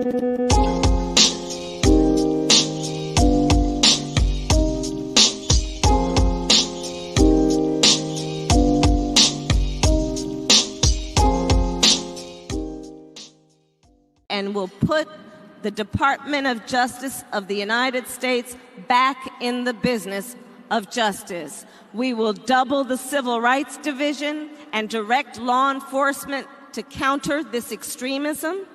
And will put the Department of Justice of the United States back in the business of justice. We will double the Civil Rights Division and direct law enforcement to counter this extremism.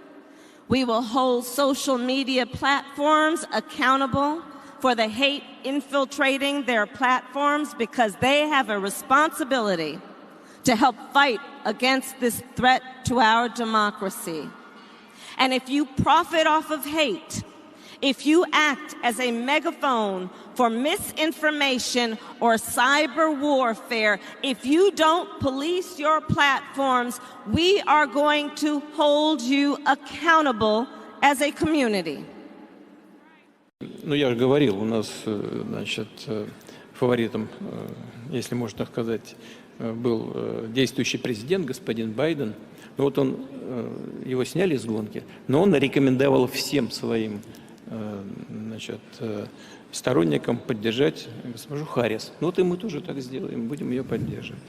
We will hold social media platforms accountable for the hate infiltrating their platforms, because they have a responsibility to help fight against this threat to our democracy. And if you profit off of hate, if you act as a megaphone for misinformation or cyber warfare, if you don't police your platforms, we are going to hold you accountable as a community. Ну, я же говорил, у нас, значит, фаворитом, если можно сказать, был действующий президент, господин Байден. Ну, вот он, его сняли с гонки, но он рекомендовал всем своим, значит, сторонникам поддержать госпожу Харрис. Ну, вот и мы тоже так сделаем, будем ее поддерживать.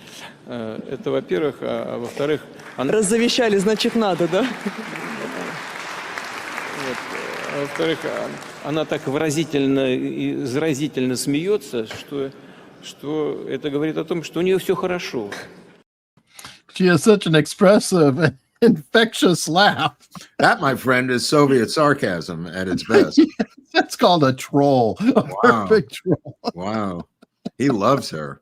Это, во-первых. А во-вторых... Раззавещали, значит, надо, да? Вот. А во-вторых, она так выразительно и заразительно смеется, что это говорит о том, что у нее все хорошо. She has such an expressive, infectious laugh. That, my friend, is Soviet sarcasm at its best. That's called a troll. A perfect troll. Wow. He loves her.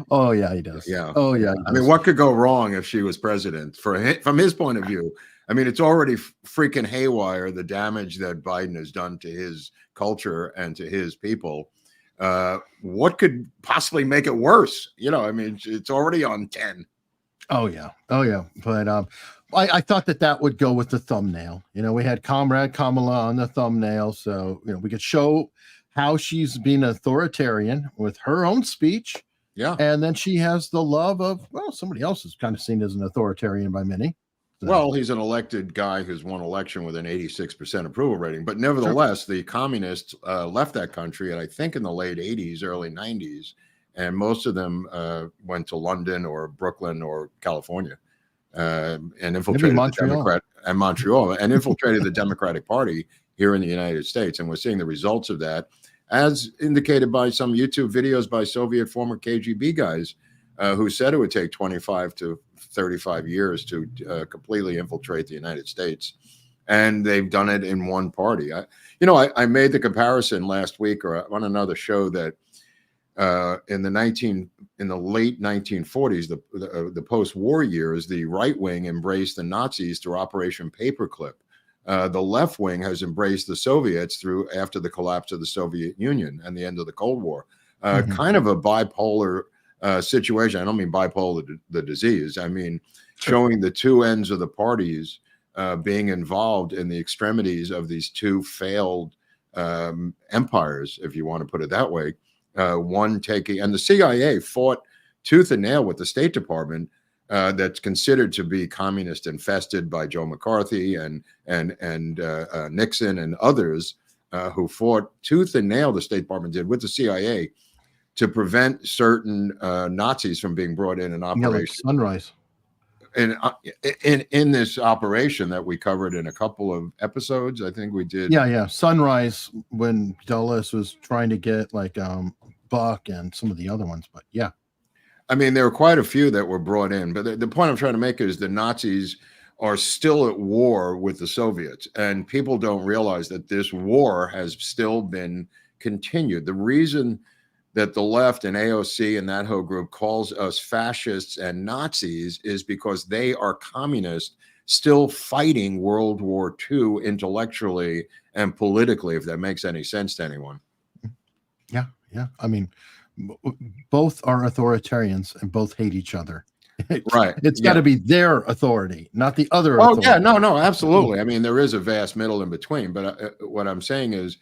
Oh, yeah, he does. Yeah. Oh, yeah. I mean, what could go wrong if she was president? From his point of view, I mean, it's already freaking haywire, the damage that Biden has done to his culture and to his people. What could possibly make it worse? You know, I mean, it's already on 10. Oh, yeah. Oh, yeah. But I thought that would go with the thumbnail. You know, we had Comrade Kamala on the thumbnail. So, you know, we could show how she's being authoritarian with her own speech. Yeah. And then she has the love of, well, somebody else is kind of seen as an authoritarian by many. So. Well, he's an elected guy who's won election with an 86% approval rating. But nevertheless, the communists left that country, and I think in the late 80s, early 90s. And most of them went to London or Brooklyn or California and infiltrated Montreal and infiltrated the Democratic Party here in the United States. And we're seeing the results of that, as indicated by some YouTube videos by Soviet former KGB guys who said it would take 25 to 35 years to completely infiltrate the United States. And they've done it in one party. I made the comparison last week or on another show that in the late 1940s, the post-war years, the right wing embraced the Nazis through Operation Paperclip. The left wing has embraced the Soviets after the collapse of the Soviet Union and the end of the Cold War. Kind of a bipolar situation. I don't mean bipolar, the disease. I mean showing the two ends of the parties being involved in the extremities of these two failed empires, if you want to put it that way. One taking, and the CIA fought tooth and nail with the State Department that's considered to be communist infested by Joe McCarthy and Nixon and others who fought tooth and nail, the State Department did with the CIA to prevent certain Nazis from being brought in an operation. Like Sunrise. In this operation that we covered in a couple of episodes, I think we did. Yeah. Sunrise, when Dulles was trying to get like Buck and some of the other ones, but yeah. I mean, there were quite a few that were brought in, but the point I'm trying to make is the Nazis are still at war with the Soviets, and people don't realize that this war has still been continued. The reason that the left and AOC and that whole group calls us fascists and Nazis is because they are communists still fighting World War II intellectually and politically, if that makes any sense to anyone. Yeah. I mean, both are authoritarians and both hate each other. Right. It's got to be their authority, not the other authority. Yeah, no, absolutely. I mean, there is a vast middle in between, but what I'm saying is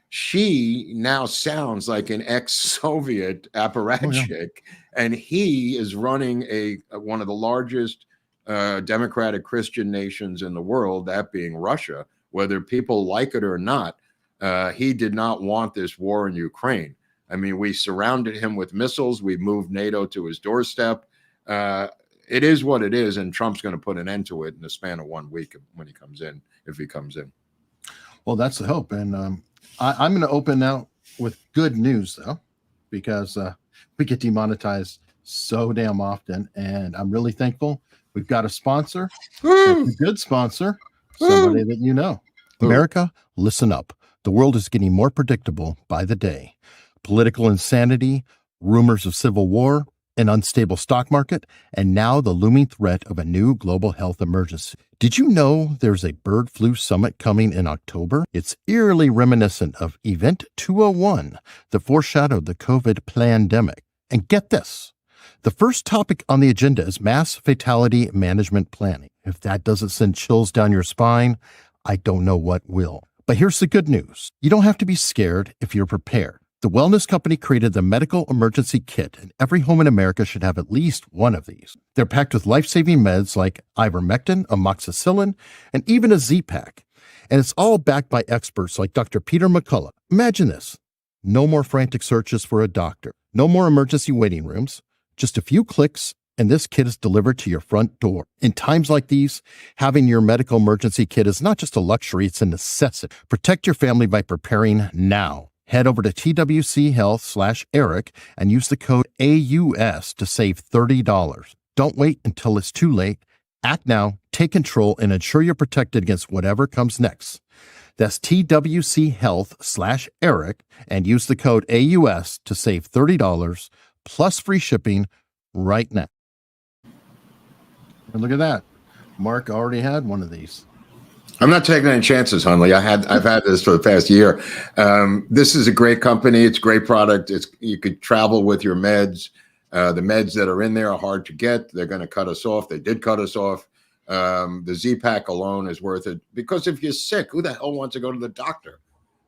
she now sounds like an ex-Soviet apparatchik, and he is running one of the largest democratic Christian nations in the world, that being Russia, whether people like it or not. He did not want this war in Ukraine. I mean, we surrounded him with missiles. We moved NATO to his doorstep. It is what it is, and Trump's going to put an end to it in the span of 1 week when he comes in, if he comes in. Well, that's the hope. And I'm going to open now with good news, though, because we get demonetized so damn often, and I'm really thankful. We've got a sponsor, a good sponsor, somebody that you know. America, listen up. The world is getting more predictable by the day. Political insanity, rumors of civil war, an unstable stock market, and now the looming threat of a new global health emergency. Did you know there's a bird flu summit coming in October? It's eerily reminiscent of Event 201 that foreshadowed the COVID pandemic. And get this, the first topic on the agenda is mass fatality management planning. If that doesn't send chills down your spine, I don't know what will. But here's the good news. You don't have to be scared if you're prepared. The wellness company created the medical emergency kit, and every home in America should have at least one of these. They're packed with life-saving meds like ivermectin, amoxicillin, and even a Z-Pack. And it's all backed by experts like Dr. Peter McCullough. Imagine this. No more frantic searches for a doctor. No more emergency waiting rooms. Just a few clicks, and this kit is delivered to your front door. In times like these, having your medical emergency kit is not just a luxury, it's a necessity. Protect your family by preparing now. Head over to twc.health/Eric and use the code AUS to save $30. Don't wait until it's too late. Act now, take control, and ensure you're protected against whatever comes next. That's twc.health/Eric and use the code AUS to save $30 plus free shipping right now. And look at that. Mark already had one of these. I'm not taking any chances, Hunley. I've had this for the past year. This is a great company. It's a great product. You could travel with your meds. The meds that are in there are hard to get. They're going to cut us off. They did cut us off. The Z-Pack alone is worth it, because if you're sick, who the hell wants to go to the doctor?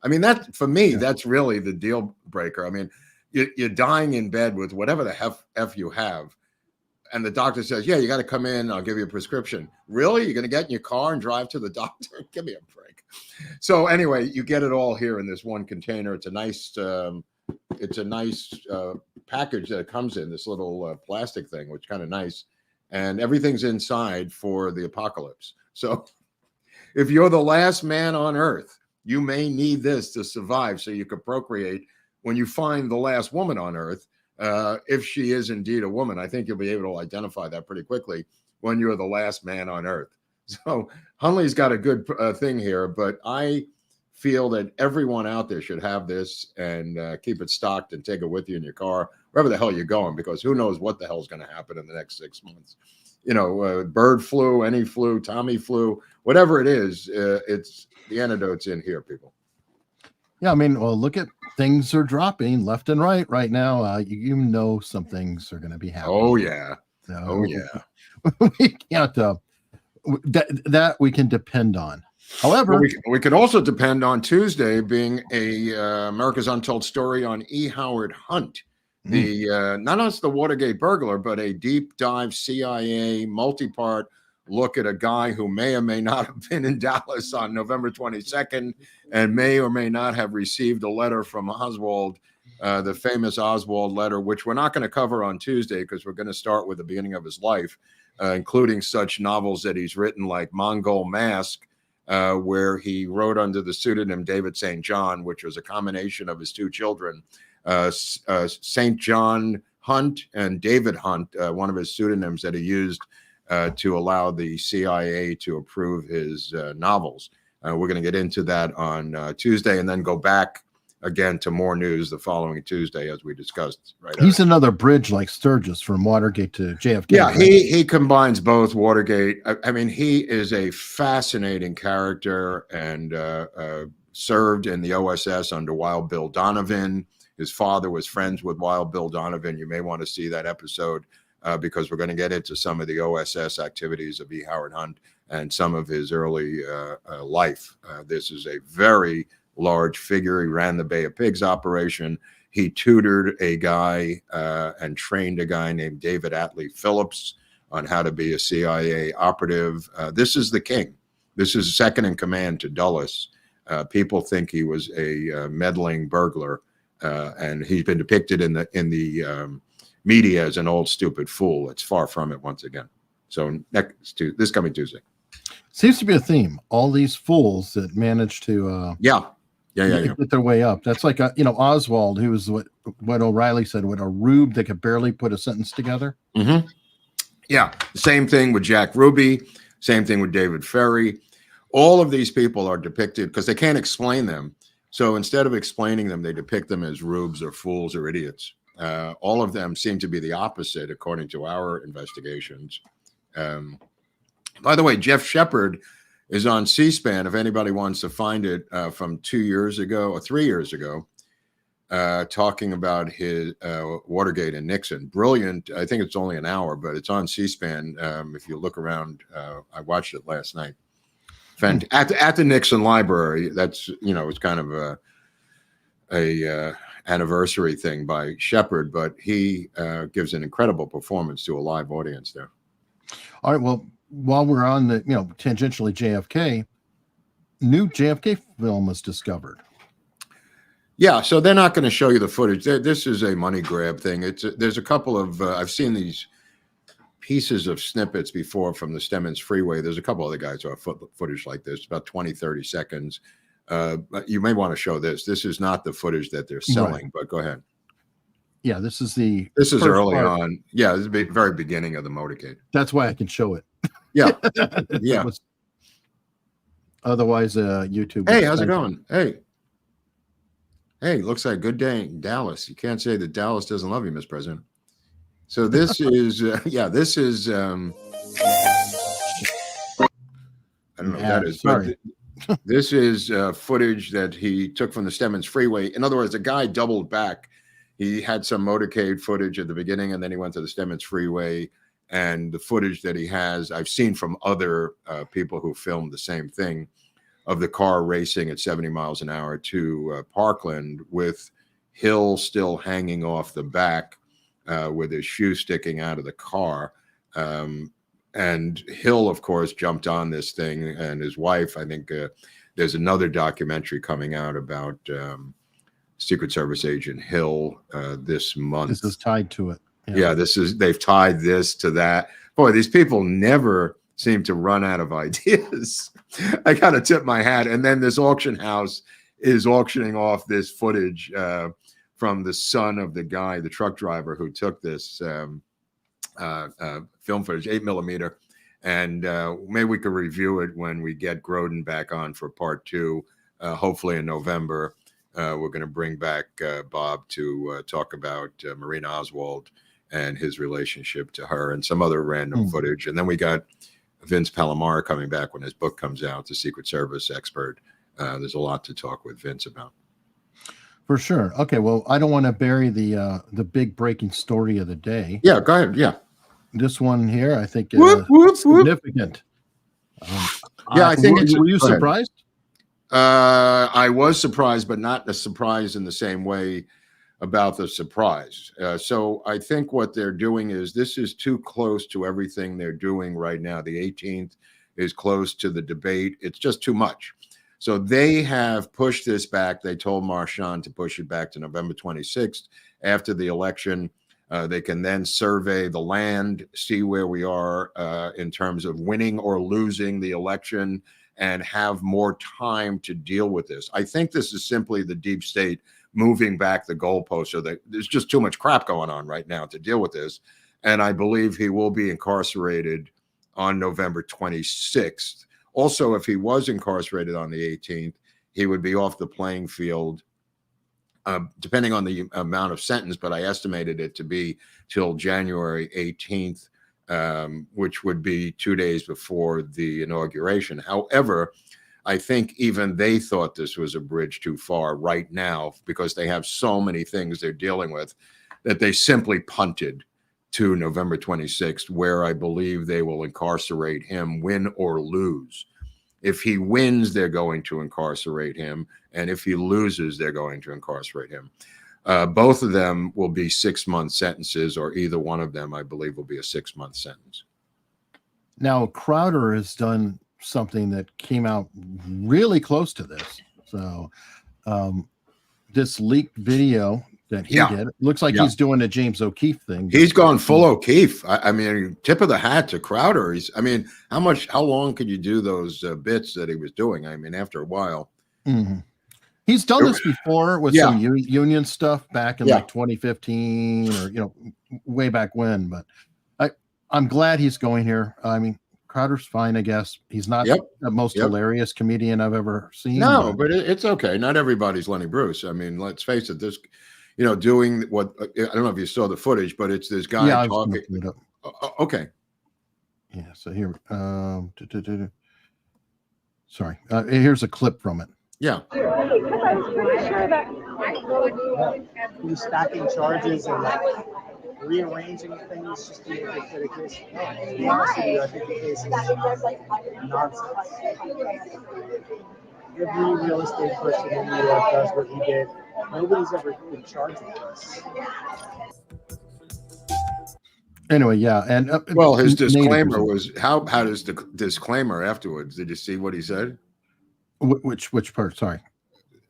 I mean, that for me, that's really the deal breaker. I mean, you're dying in bed with whatever the F you have. And the doctor says, yeah, you got to come in. I'll give you a prescription. Really? You're going to get in your car and drive to the doctor? Give me a break. So anyway, you get it all here in this one container. It's a nice package that it comes in, this little plastic thing, which is kind of nice. And everything's inside for the apocalypse. So if you're the last man on earth, you may need this to survive so you could procreate when you find the last woman on earth. If she is indeed a woman, I think you'll be able to identify that pretty quickly when you're the last man on earth. So Hunley's got a good thing here, but I feel that everyone out there should have this and keep it stocked and take it with you in your car, wherever the hell you're going, because who knows what the hell's going to happen in the next 6 months. You know, bird flu, any flu, Tommy flu, whatever it is, it's the antidote's in here, people. Yeah, I mean, well, look at things are dropping left and right now. You know some things are going to be happening. Oh, yeah. So Oh, yeah. We can't, that we can depend on. However, we could also depend on Tuesday being a America's Untold Story on E. Howard Hunt, the not as the Watergate burglar, but a deep dive CIA multi-part look at a guy who may or may not have been in Dallas on November 22nd and may or may not have received a letter from Oswald, the famous Oswald letter, which we're not going to cover on Tuesday because we're going to start with the beginning of his life, including such novels that he's written like Mongol Mask, where he wrote under the pseudonym David St. John, which was a combination of his two children, St. John Hunt and David Hunt, one of his pseudonyms that he used to allow the CIA to approve his novels. We're going to get into that on Tuesday and then go back again to more news the following Tuesday, as we discussed. Right, he's another bridge like Sturgis from Watergate to JFK. Yeah, right? he combines both Watergate. I mean, he is a fascinating character and served in the OSS under Wild Bill Donovan. His father was friends with Wild Bill Donovan. You may want to see that episode because we're going to get into some of the OSS activities of E. Howard Hunt and some of his early life. This is a very large figure. He ran the Bay of Pigs operation. He tutored a guy and trained a guy named David Atlee Phillips on how to be a CIA operative. This is the king. This is second in command to Dulles. People think he was a meddling burglar, and he's been depicted in the media as an old stupid fool. It's far from it once again. So this coming Tuesday. Seems to be a theme. All these fools that manage to get their way up. That's like Oswald, who was what O'Reilly said, what a rube that could barely put a sentence together. Mm-hmm. Yeah, same thing with Jack Ruby. Same thing with David Ferry. All of these people are depicted because they can't explain them. So instead of explaining them, they depict them as rubes or fools or idiots. All of them seem to be the opposite, according to our investigations. By the way, Jeff Shepard is on C-SPAN, if anybody wants to find it, from 2 years ago or 3 years ago, talking about his Watergate and Nixon. Brilliant. I think it's only an hour, but it's on C-SPAN. If you look around, I watched it last night. At the Nixon Library. That's, it's kind of a anniversary thing by Shepard, but he gives an incredible performance to a live audience there. All right. Well, while we're on the, tangentially JFK, new JFK film was discovered. Yeah, so they're not going to show you the footage. This is a money grab thing. There's a couple of I've seen these pieces of snippets before from the Stemmons Freeway. There's a couple other guys who have footage like this, about 20, 30 seconds. But you may want to show this. This is not the footage that they're selling, but go ahead. Yeah, this is early on. Yeah, this is the very beginning of the motorcade. That's why I can show it. Yeah, yeah. Otherwise, YouTube. Hey, how's it going? Hey, looks like a good day in Dallas. You can't say that Dallas doesn't love you, Mr. President. So this is, this is, I don't know what that is. Sorry. But this is footage that he took from the Stemmons Freeway. In other words, the guy doubled back. He had some motorcade footage at the beginning, and then he went to the Stemmons Freeway. And the footage that he has, I've seen from other people who filmed the same thing, of the car racing at 70 miles an hour to Parkland with Hill still hanging off the back with his shoe sticking out of the car. And Hill, of course, jumped on this thing, and his wife. I think there's another documentary coming out about Secret Service agent Hill this month. This is tied to it. Yeah, they've tied this to that. Boy, these people never seem to run out of ideas. I gotta tip my hat. And then this auction house is auctioning off this footage from the son of the guy, the truck driver who took this film footage, 8mm. And maybe we could review it when we get Grodin back on for part 2, hopefully in November. We're going to bring back Bob to talk about Marina Oswald and his relationship to her and some other random footage. And then we got Vince Palomar coming back when his book comes out, the Secret Service expert. There's a lot to talk with Vince about. For sure. Okay, well, I don't want to bury the big breaking story of the day. Yeah, go ahead. Yeah. This one here, I think, is significant. I think were you surprised? I was surprised, but not a surprise in the same way about the surprise. So I think what they're doing is this is too close to everything they're doing right now. The 18th is close to the debate. It's just too much. So they have pushed this back. They told Marchand to push it back to November 26th after the election. They can then survey the land, see where we are in terms of winning or losing the election, and have more time to deal with this. I think this is simply the deep state moving back the goalpost, so that there's just too much crap going on right now to deal with this. And I believe he will be incarcerated on November 26th. Also, if he was incarcerated on the 18th, he would be off the playing field, depending on the amount of sentence, but I estimated it to be till January 18th, which would be 2 days before the inauguration. However, I think even they thought this was a bridge too far right now because they have so many things they're dealing with that they simply punted to November 26th, where I believe they will incarcerate him, win or lose. If he wins, they're going to incarcerate him. And if he loses, they're going to incarcerate him. Both of them will be 6-month sentences, or either one of them, I believe, will be a 6-month sentence. Now, Crowder has done something that came out really close to this. So this leaked video that he did, looks like he's doing a James O'Keefe thing. He's gone full O'Keefe. I mean, tip of the hat to Crowder. How long could you do those bits that he was doing? I mean, after a while. Mm-hmm. He's done this before with some union stuff back in like 2015 or, way back when. But I'm glad he's going here. I mean, Crowder's fine, I guess. He's not the most hilarious comedian I've ever seen. No, but it's okay. Not everybody's Lenny Bruce. I mean, let's face it. This, doing what I don't know if you saw the footage, but it's this guy talking. Okay. Yeah. So here, sorry. Here's a clip from it. Yeah. He's stacking charges and rearranging things just to make it fit a case. To be honest with you, I think the case is nonsense. Every real estate person in New York does what he did. Nobody's ever been charged with this. Anyway, and his disclaimer was how does the disclaimer afterwards? Did you see what he said? Which part? Sorry.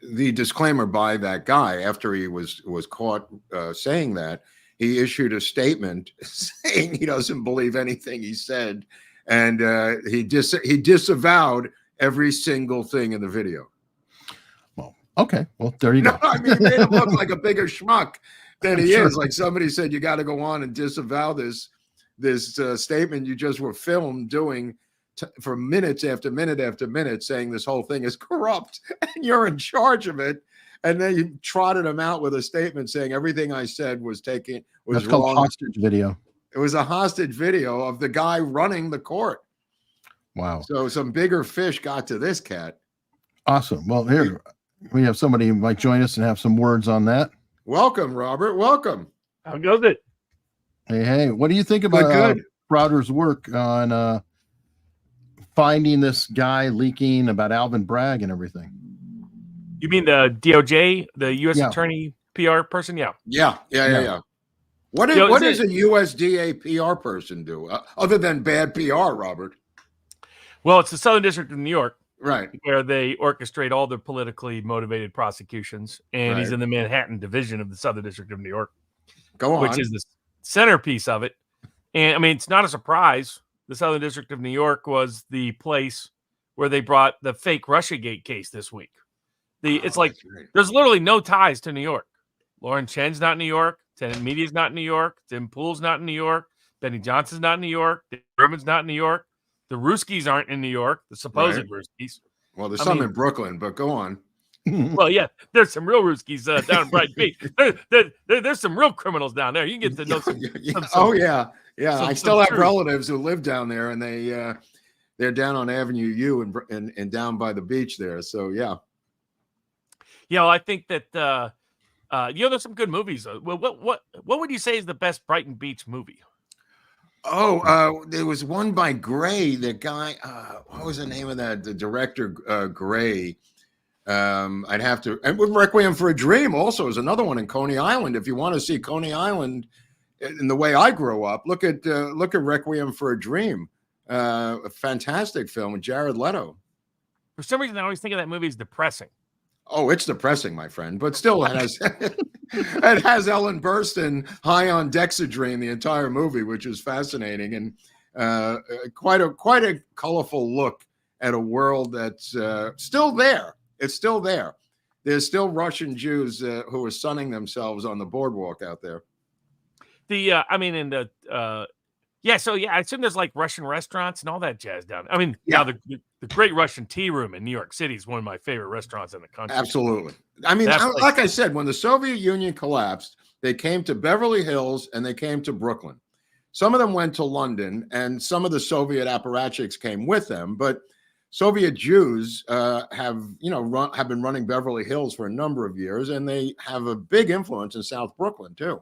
The disclaimer by that guy after he was caught saying that, he issued a statement saying he doesn't believe anything he said, and he disavowed every single thing in the video. Well, okay. Well, there you go. I mean, he made him look like a bigger schmuck than he is. Like somebody said, you got to go on and disavow this statement you just were filmed doing for minutes after minute after minute, saying this whole thing is corrupt and you're in charge of it. And then you trotted him out with a statement saying everything I said was wrong. That's called hostage video. It was a hostage video of the guy running the court. Wow. So some bigger fish got to this cat. Awesome. Well, here we have somebody who might join us and have some words on that. Welcome, Robert. Welcome. How goes it? Hey, what do you think about Crowder's work on finding this guy leaking about Alvin Bragg and everything? You mean the DOJ, the U.S. Attorney PR person? Yeah. What does a USDA PR person do other than bad PR, Robert? Well, it's the Southern District of New York, right, where they orchestrate all the politically motivated prosecutions, and he's in the Manhattan division of the Southern District of New York. Go on. Which is the centerpiece of it. And I mean, it's not a surprise. The Southern District of New York was the place where they brought the fake Russiagate case this week. It's like there's literally no ties to New York. Lauren Chen's not in New York. Tenant Media's not in New York. Tim Pool's not in New York. Benny Johnson's not in New York. Dave Berman's not in New York. The Ruskies aren't in New York. The supposed Ruskies. Well, there's some in Brooklyn, but go on. Well, yeah, there's some real Ruskies down in Brighton Beach. There's some real criminals down there. You can get to know some. I still have relatives who live down there, and they're down on Avenue U and down by the beach there. So yeah. Yeah, well, I think that there's some good movies. Well, what would you say is the best Brighton Beach movie? There was one by Gray. The guy, what was the name of that? The director, Gray. I'd have to, and with Requiem for a Dream also is another one in Coney Island. If you want to see Coney Island in the way I grew up, look at Requiem for a Dream. A fantastic film with Jared Leto. For some reason, I always think of that movie as depressing. Oh, it's depressing, my friend, but still it has Ellen Burstyn high on Dexedrine the entire movie, which is fascinating and quite a colorful look at a world that's still there. It's still there. There's still Russian Jews who are sunning themselves on the boardwalk out there. I assume there's like Russian restaurants and all that jazz down there. I mean, now the Great Russian Tea Room in New York City is one of my favorite restaurants in the country. Absolutely. I mean, like I said, when the Soviet Union collapsed, they came to Beverly Hills and they came to Brooklyn. Some of them went to London, and some of the Soviet apparatchiks came with them. But Soviet Jews have been running Beverly Hills for a number of years, and they have a big influence in South Brooklyn too.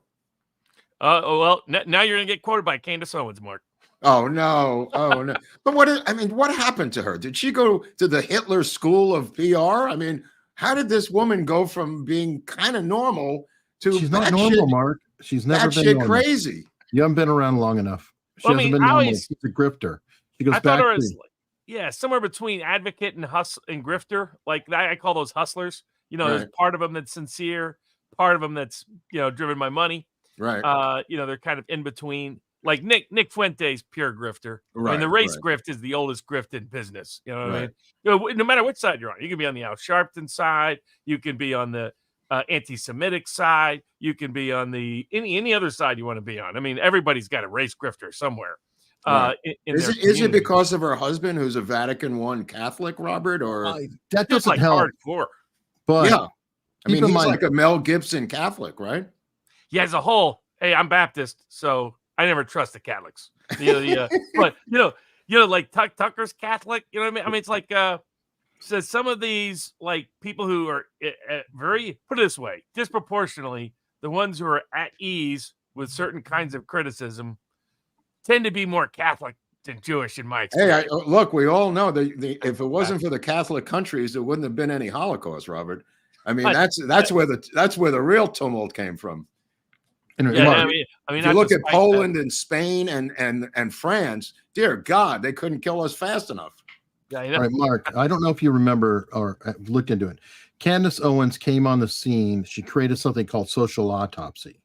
Well, now you're going to get quoted by Candace Owens, Mark. Oh, no. But what happened to her? Did she go to the Hitler School of PR? I mean, how did this woman go from being kind of normal to she's not normal, Mark? She's never been normal. Crazy. You haven't been around long enough. She hasn't been normal. She's a grifter. She goes back to somewhere between advocate and and grifter. Like I call those hustlers. There's part of them that's sincere, part of them that's driven by money. Right. They're kind of in between. Like Nick Fuente's pure grifter. Right. I mean, the race grift is the oldest grift in business. You know what I mean? No matter which side you're on, you can be on the Al Sharpton side, you can be on the anti-Semitic side, you can be on the any other side you want to be on. I mean, everybody's got a race grifter somewhere. Right. Is it because of her husband, who's a Vatican I Catholic, Robert, or that doesn't like help? hardcore. But yeah, I mean, he's like a Mel Gibson Catholic, right? Yeah, as a whole. Hey, I'm Baptist, so I never trust the Catholics. But like Tucker's Catholic. You know what I mean? I mean, it's like so some of these like people who are very, put it this way, disproportionately, the ones who are at ease with certain kinds of criticism tend to be more Catholic than Jewish, in my experience. Hey, look, we all know that if it wasn't for the Catholic countries, there wouldn't have been any Holocaust, Robert. I mean, that's where the real tumult came from. Yeah, I mean, if you look at Poland and Spain and France, dear God, they couldn't kill us fast enough. Yeah, all right, Mark, I don't know if you remember or looked into it. Candace Owens came on the scene. She created something called social autopsy.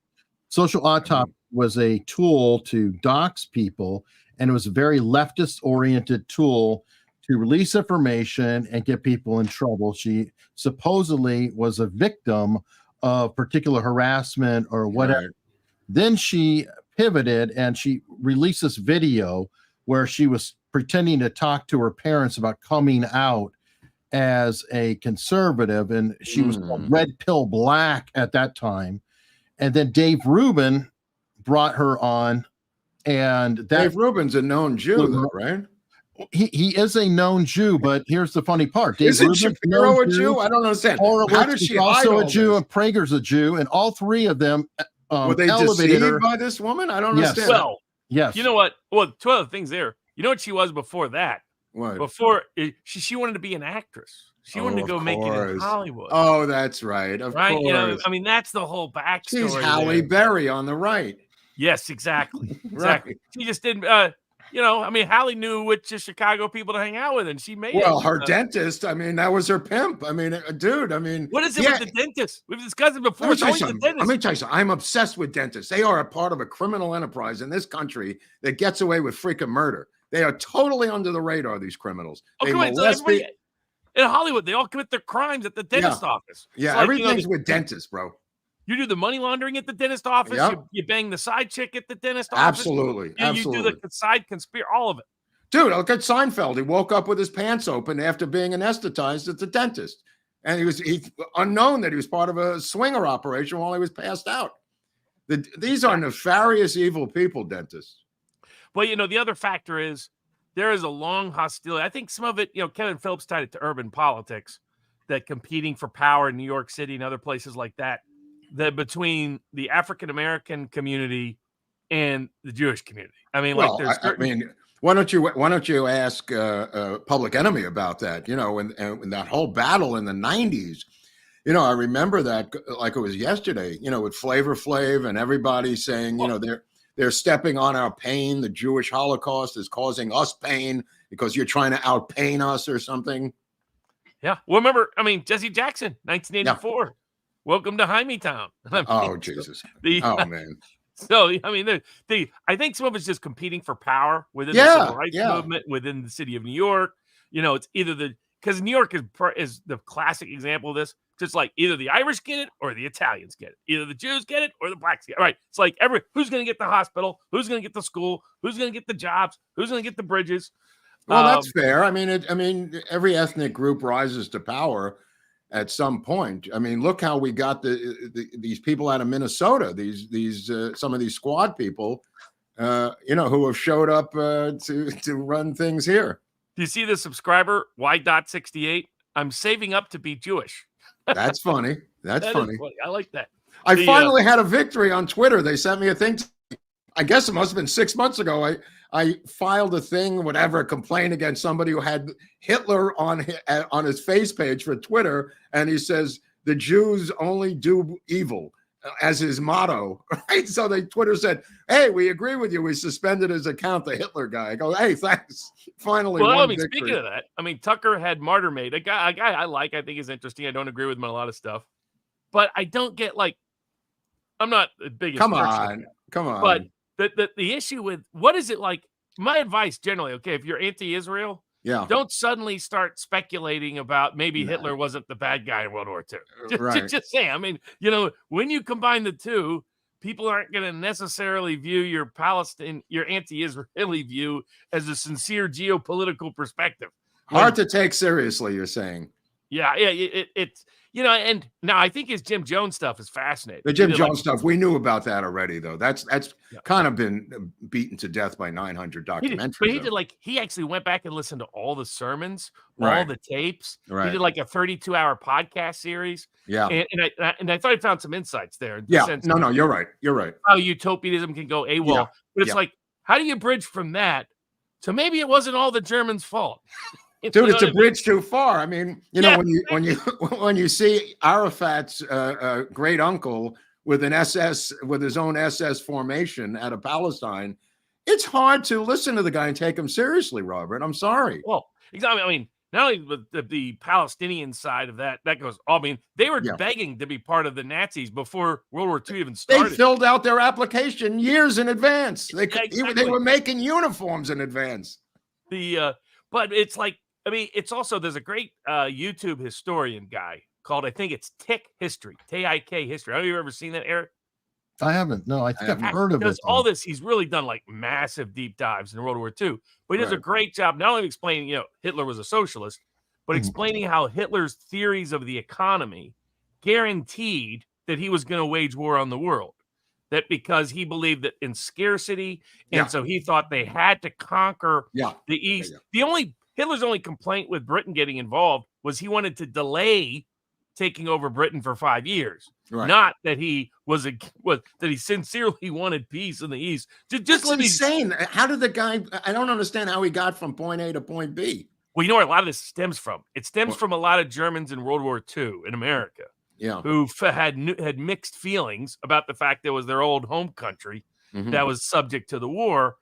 Social autopsy was a tool to dox people, and it was a very leftist-oriented tool to release information and get people in trouble. She supposedly was a victim of particular harassment or whatever. Right. Then she pivoted and she released this video where she was pretending to talk to her parents about coming out as a conservative, and she was called Red Pill Black at that time. And then Dave Rubin brought her on, and Dave Rubin's a known Jew, though, right? He is a known Jew, but here's the funny part: Dave Isn't Shapiro a Jew? I don't understand. How does she also a Jew, and Prager's a Jew, and all three of them were they deceived by this woman? I don't understand. Well, yes. You know what? Well, two other things there. You know what she was before that? What? Before she wanted to be an actress. She wanted to go make it in Hollywood. Oh, that's right. Of course. I mean, that's the whole backstory. She's Halle Berry on the right. Yes, exactly. Exactly. Right. She just didn't. I mean, Halle knew which Chicago people to hang out with, and she made it. Well, her dentist, I mean, that was her pimp. I mean, dude, I mean. What is it with the dentist? We've discussed it before. Let me tell you something. I'm obsessed with dentists. They are a part of a criminal enterprise in this country that gets away with freaking murder. They are totally under the radar, these criminals. They molest people. In Hollywood, they all commit their crimes at the dentist office. Yeah, everything's with dentists, bro. You do the money laundering at the dentist office. Yep. You bang the side chick at the dentist office. Absolutely. You do the side conspiracy, all of it. Dude, look at Seinfeld. He woke up with his pants open after being anesthetized at the dentist. And he unknown that he was part of a swinger operation while he was passed out. These are nefarious, evil people, dentists. Well, the other factor is there is a long hostility. I think some of it, Kevin Phillips tied it to urban politics, that competing for power in New York City and other places like that, between the African-American community and the Jewish community. I mean, why don't you ask Public Enemy about that? In that whole battle in the 90s, I remember that like it was yesterday, with Flavor Flav and everybody saying, they're stepping on our pain. The Jewish Holocaust is causing us pain because you're trying to outpain us or something. Yeah. Well, remember, Jesse Jackson, 1984. Yeah. Welcome to Hymietown. Jesus. Man. So, I think some of it's just competing for power within the civil rights movement, within the city of New York. It's either because New York is the classic example of this. Just like either the Irish get it or the Italians get it. Either the Jews get it or the blacks get it. Right. It's like who's going to get the hospital? Who's going to get the school? Who's going to get the jobs? Who's going to get the bridges? Well, that's fair. Every ethnic group rises to power at some point. Look how we got these people out of Minnesota. These some of these squad people, who have showed up to run things here. Do you see the subscriber Y.68? I'm saving up to be Jewish. That's funny. That's funny. I like that. I finally had a victory on Twitter. They sent me a thing. I guess it must have been 6 months ago. I filed a thing, whatever, a complaint against somebody who had Hitler on his face page for Twitter. And he says, the Jews only do evil. as his motto, right? So Twitter said, "Hey, we agree with you. We suspended his account, the Hitler guy." I go, "Hey, thanks. Finally, Well, one I mean, victory." speaking of that, I mean, Tucker had Martyr Made, a guy I like. I think is interesting. I don't agree with him on a lot of stuff, but I don't get like. I'm not the biggest. Come person, on. But the issue with what is it like? My advice generally, okay, if you're anti-Israel, Yeah, don't suddenly start speculating about maybe Hitler wasn't the bad guy in World War II. right. Just say, I mean, when you combine the two, people aren't going to necessarily view your anti-Israeli view as a sincere geopolitical perspective. Hard to take seriously, you're saying. Yeah, it's and now I think his Jim Jones stuff is fascinating. The Jim Jones stuff, we knew about that already, though. That's kind of been beaten to death by 900 documentaries. He actually went back and listened to all the sermons, Right. all the tapes. Right. He did like a 32-hour podcast series. Yeah. And I thought I found some insights there. In the Yeah. sense No, you're right. You're right. how utopianism can go AWOL. Yeah. But it's like, how do you bridge from that to maybe it wasn't all the Germans' fault? Dude, it's a bridge too far. I mean, when you see Arafat's great uncle with his own SS formation out of Palestine, it's hard to listen to the guy and take him seriously, Robert. I'm sorry. Well, exactly. I mean, not only the Palestinian side of that goes. I mean, they were begging to be part of the Nazis before World War II even started. They filled out their application years in advance. They were making uniforms in advance. But it's like. I mean, it's also, there's a great YouTube historian guy called, I think it's Tick History, T-I-K History. Have you ever seen that, Eric? I haven't. No, I think I've heard of it. All this, he's really done like massive deep dives in World War II. But he does a great job not only explaining, Hitler was a socialist, but explaining how Hitler's theories of the economy guaranteed that he was going to wage war on the world. That because he believed that in scarcity, and so he thought they had to conquer the East. Hitler's only complaint with Britain getting involved was he wanted to delay taking over Britain for 5 years, not that he that he sincerely wanted peace in the East. Just insane. How did the guy? I don't understand how he got from point A to point B. Well, you know where a lot of this stems from. It stems from a lot of Germans in World War II in America, who had mixed feelings about the fact that it was their old home country that was subject to the war,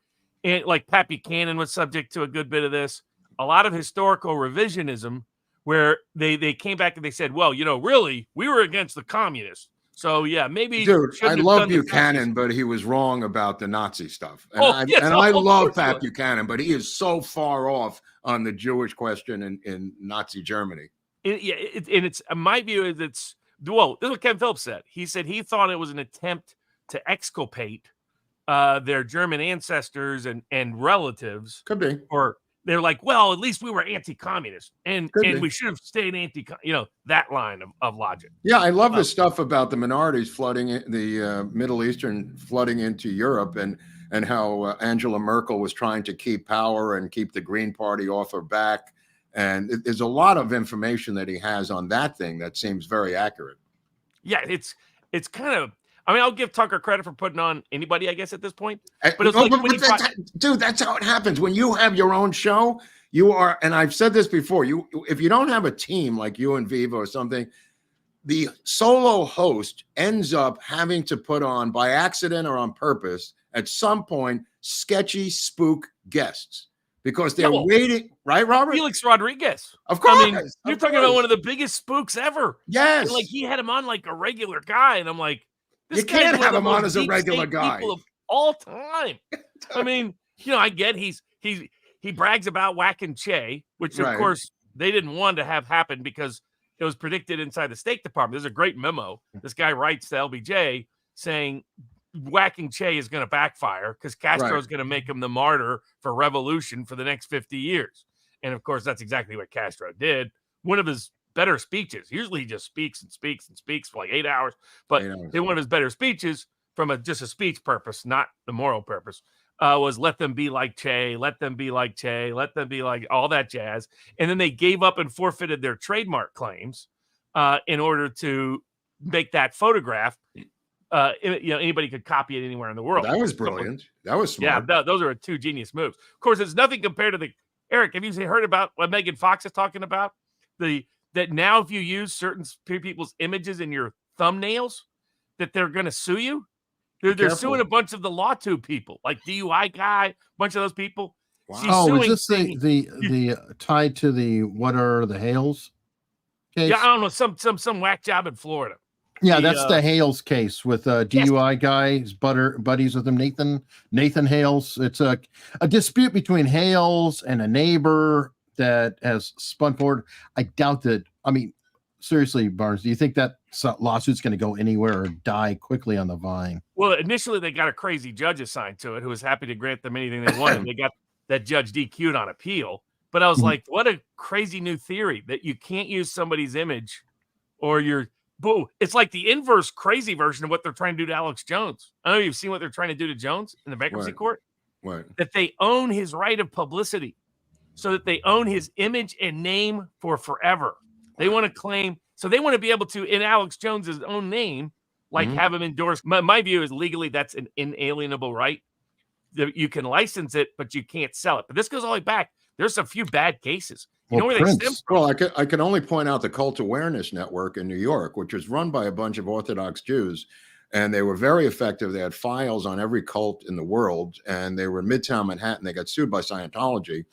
and like Pat Buchanan was subject to a good bit of this. A lot of historical revisionism where they came back and they said, well, really, we were against the communists. So, maybe. Dude, I love Buchanan, but he was wrong about the Nazi stuff. And I love Pat Buchanan, but he is so far off on the Jewish question in Nazi Germany. It's my view is this is what Ken Phillips said. He said he thought it was an attempt to exculpate their German ancestors and relatives. Could be. Or they're like, well, at least we were anti-communist, and we should have stayed that line of logic. Yeah, I love the stuff about the minorities flooding the Middle Eastern flooding into Europe, and how Angela Merkel was trying to keep power and keep the Green Party off her back. And there's a lot of information that he has on that thing that seems very accurate. Yeah, it's kind of. I mean, I'll give Tucker credit for putting on anybody, I guess, at this point. But it's dude, that's how it happens. When you have your own show, you are, and I've said this before, if you don't have a team like you and Viva or something, the solo host ends up having to put on, by accident or on purpose, at some point, sketchy spook guests. Because they're waiting, right, Robert? Felix Rodriguez. Of course. I mean, you're talking about one of the biggest spooks ever. Yes. And he had him on like a regular guy, and I'm like, you can't have him on as a regular guy. People of all time. I mean, I get he brags about whacking Che, which of course they didn't want to have happen because it was predicted inside the State Department. There's a great memo. This guy writes to LBJ saying whacking Che is going to backfire because Castro is going to make him the martyr for revolution for the next 50 years. And of course, that's exactly what Castro did. One of his better speeches. Usually he just speaks and speaks and speaks for like 8 hours. But one of his better speeches from just a speech purpose, not the moral purpose, was let them be like Che, let them be like Che, let them be like all that jazz. And then they gave up and forfeited their trademark claims in order to make that photograph. Anybody could copy it anywhere in the world. That was brilliant. That was smart. Yeah, those are two genius moves. Of course, it's nothing compared to Eric, have you heard about what Megan Fox is talking about? That now if you use certain people's images in your thumbnails, that they're going to sue you. They're suing a bunch of the Law 2 people, like DUI guy, a bunch of those people. Wow. She's Is this the tied to the what are the Hales case? Yeah, I don't know, some whack job in Florida. Yeah, that's the Hales case with DUI guy. He's buddies with him, Nathan Hales. It's a dispute between Hales and a neighbor that has spun forward. I doubt that. I mean, seriously, Barnes, do you think that lawsuit's going to go anywhere or die quickly on the vine? Well, initially they got a crazy judge assigned to it who was happy to grant them anything they wanted. They got that judge DQ'd on appeal. But I was like, what a crazy new theory that you can't use somebody's image or your boo. It's like the inverse crazy version of what they're trying to do to Alex Jones. I know you've seen what they're trying to do to Jones in the bankruptcy court. Right. That they own his right of publicity so that they own his image and name for forever. They want to claim, so they want to be able to, in Alex Jones's own name, like have him endorse. My view is legally that's an inalienable right. You can license it, but you can't sell it. But this goes all the way back. There's a few bad cases. You know where they stem from? Well, I can only point out the Cult Awareness Network in New York, which was run by a bunch of Orthodox Jews, and they were very effective. They had files on every cult in the world, and they were in Midtown Manhattan. They got sued by Scientology.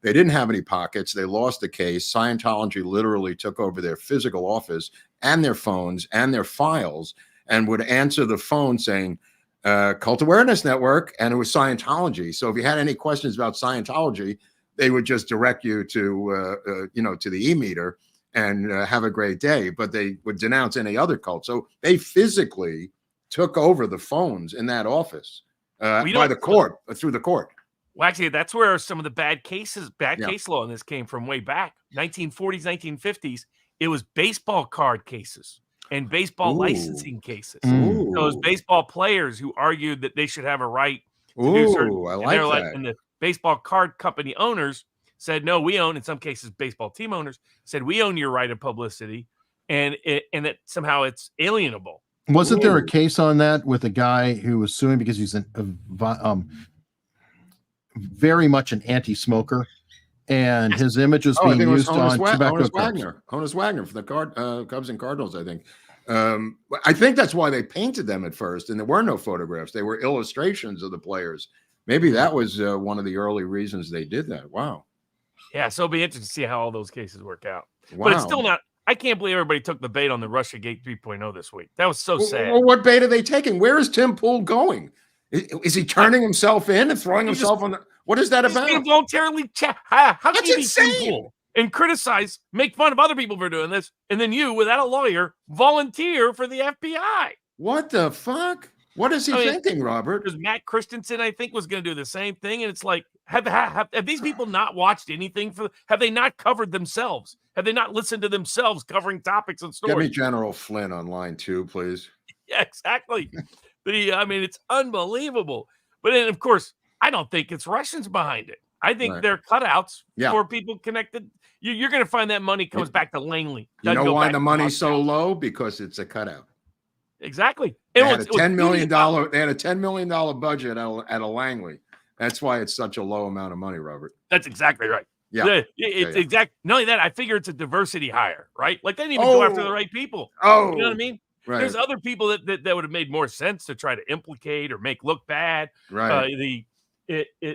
They didn't have any pockets. They lost the case. Scientology literally took over their physical office and their phones and their files and would answer the phone saying, Cult Awareness Network, and it was Scientology. So if you had any questions about Scientology, they would just direct you to, to the e-meter and have a great day. But they would denounce any other cult. So they physically took over the phones in that office by the court, through the court. Well, actually, that's where some of the bad case law in this came from way back, 1940s, 1950s. It was baseball card cases and baseball licensing cases. Those baseball players who argued that they should have a right to do certain. I like that. And the baseball card company owners said, no, we own, in some cases, baseball team owners said, we own your right of publicity, and that somehow it's alienable. Wasn't there a case on that with a guy who was suing because he's very much an anti-smoker, and his image was being used on tobacco cards? Honus Wagner for the Cubs and Cardinals, I think. I think that's why they painted them at first, and there were no photographs. They were illustrations of the players. Maybe that was one of the early reasons they did that. Wow. Yeah, so it'll be interesting to see how all those cases work out. Wow. But it's still not. I can't believe everybody took the bait on the Russiagate 3.0 this week. That was so sad. Well, what bait are they taking? Where is Tim Pool going? Is he turning himself in and throwing himself on the? What is that about? Involuntarily chat. How That's can you be insane. Tim Pool and criticize, make fun of other people for doing this, and then you, without a lawyer, volunteer for the FBI? What the fuck? What is he thinking, Robert? Because Matt Christensen, I think, was going to do the same thing, and it's like, have these people not watched anything? Have they not covered themselves? Have they not listened to themselves covering topics and stories? Get me General Flynn on line 2, please. Yeah, exactly. But it's unbelievable. But then, of course, I don't think it's Russians behind it. I think they're cutouts for people connected. You're going to find that money comes back to Langley. You know why the money's so low? Because it's a cutout. Exactly. They had a $10 million. They had a $10 million budget at a Langley. That's why it's such a low amount of money, Robert. That's exactly right. Yeah, it's exact. Not only that, I figure it's a diversity hire, right? Like they didn't even go after the right people. You know what I mean? Right. There's other people that would have made more sense to try to implicate or make look bad. Right.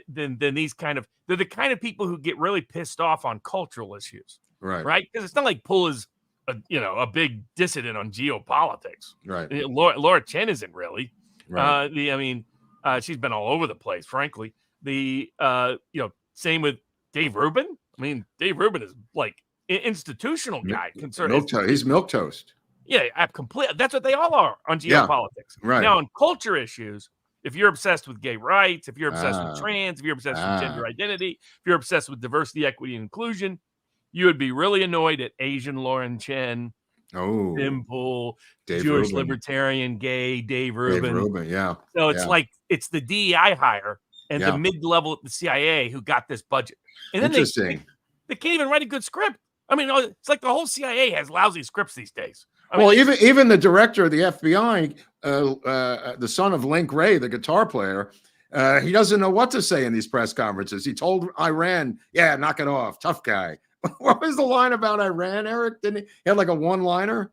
Than these kind of, they're the kind of people who get really pissed off on cultural issues. Right. Because it's not like Poole is a big dissident on geopolitics. Right. Laura Chen isn't really. Right. She's been all over the place, frankly. Same with Dave Rubin. I mean, Dave Rubin is like an institutional guy. He's milquetoast. Yeah, completely. That's what they all are on geopolitics. Right. Now, on culture issues, if you're obsessed with gay rights, if you're obsessed with trans, if you're obsessed with gender identity, if you're obsessed with diversity, equity, and inclusion, you would be really annoyed at Asian Lauren Chen, Tim Pool, Jewish libertarian, gay Dave Rubin. Yeah. So it's like it's the DEI hire and the mid-level at the CIA who got this budget. And then they can't even write a good script. I mean, it's like the whole CIA has lousy scripts these days. Even the director of the FBI, the son of Link Ray, the guitar player, he doesn't know what to say in these press conferences. He told Iran, knock it off, tough guy. What was the line about Iran, Eric? Didn't he had like a one-liner?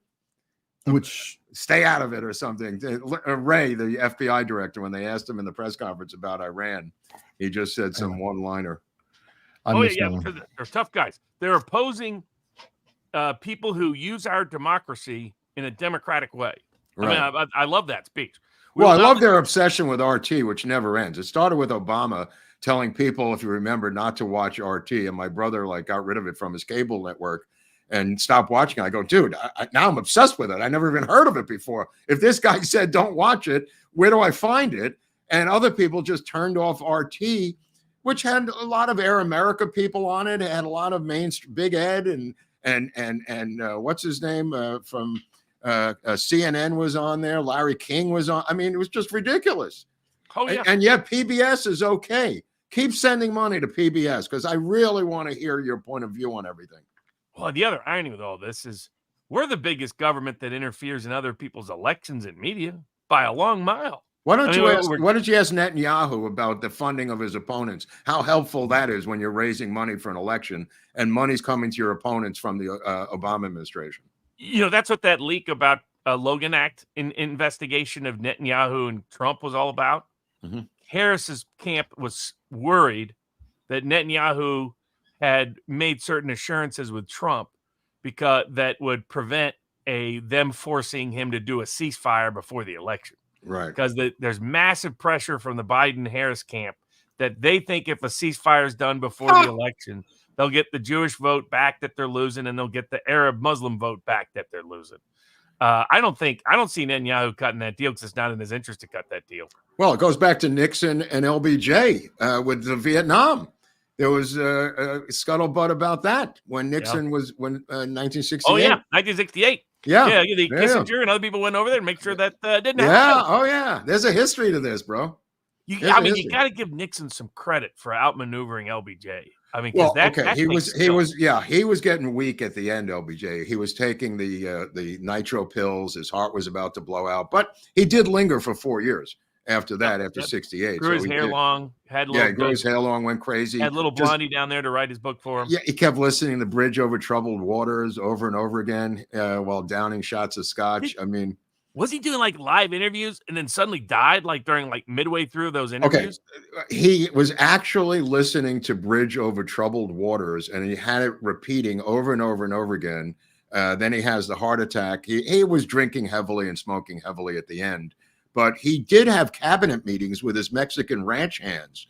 Which stay out of it or something. Ray, the FBI director, when they asked him in the press conference about Iran, he just said some one-liner. Because they're tough guys. They're opposing people who use our democracy in a democratic way. Right. I mean, I love that speech. Well, I love their obsession with RT, which never ends. It started with Obama telling people, if you remember, not to watch RT, and my brother got rid of it from his cable network and stopped watching it. I go, dude, now I'm obsessed with it. I never even heard of it before. If this guy said don't watch it, where do I find it? And other people just turned off RT, which had a lot of Air America people on it. It had a lot of Big Ed and what's his name from CNN was on there. Larry King was on. I mean, it was just ridiculous. Oh, yeah. And yet PBS is okay. Keep sending money to PBS because I really want to hear your point of view on everything. Well, the other irony with all this is we're the biggest government that interferes in other people's elections and media by a long mile. Why don't you ask Netanyahu about the funding of his opponents? How helpful that is when you're raising money for an election and money's coming to your opponents from the Obama administration. That's what that leak about Logan Act investigation of Netanyahu and Trump was all about. Mm-hmm. Harris's camp was worried that Netanyahu had made certain assurances with Trump because that would prevent them forcing him to do a ceasefire before the election. Right. Because there's massive pressure from the Biden-Harris camp that they think if a ceasefire is done before the election, they'll get the Jewish vote back that they're losing, and they'll get the Arab Muslim vote back that they're losing. I don't see Netanyahu cutting that deal because it's not in his interest to cut that deal. Well, it goes back to Nixon and LBJ with the Vietnam. There was a scuttlebutt about that when Nixon was 1968. Oh, yeah, 1968. Yeah. The Kissinger and other people went over there to make sure that didn't happen. Yeah. Oh, yeah. There's a history to this, bro. You got to give Nixon some credit for outmaneuvering LBJ. I mean, he was getting weak at the end. LBJ, he was taking the nitro pills. His heart was about to blow out, but he did linger for 4 years after that. After 68, grew his hair long. Grew his hair long. Went crazy. Had little Blondie down there to write his book for him. Yeah, he kept listening to Bridge Over Troubled Waters over and over again while downing shots of scotch. Was he doing live interviews and then suddenly died during midway through those interviews? Okay. He was actually listening to Bridge Over Troubled Waters and he had it repeating over and over and over again. Then he has the heart attack. He was drinking heavily and smoking heavily at the end, but he did have cabinet meetings with his Mexican ranch hands.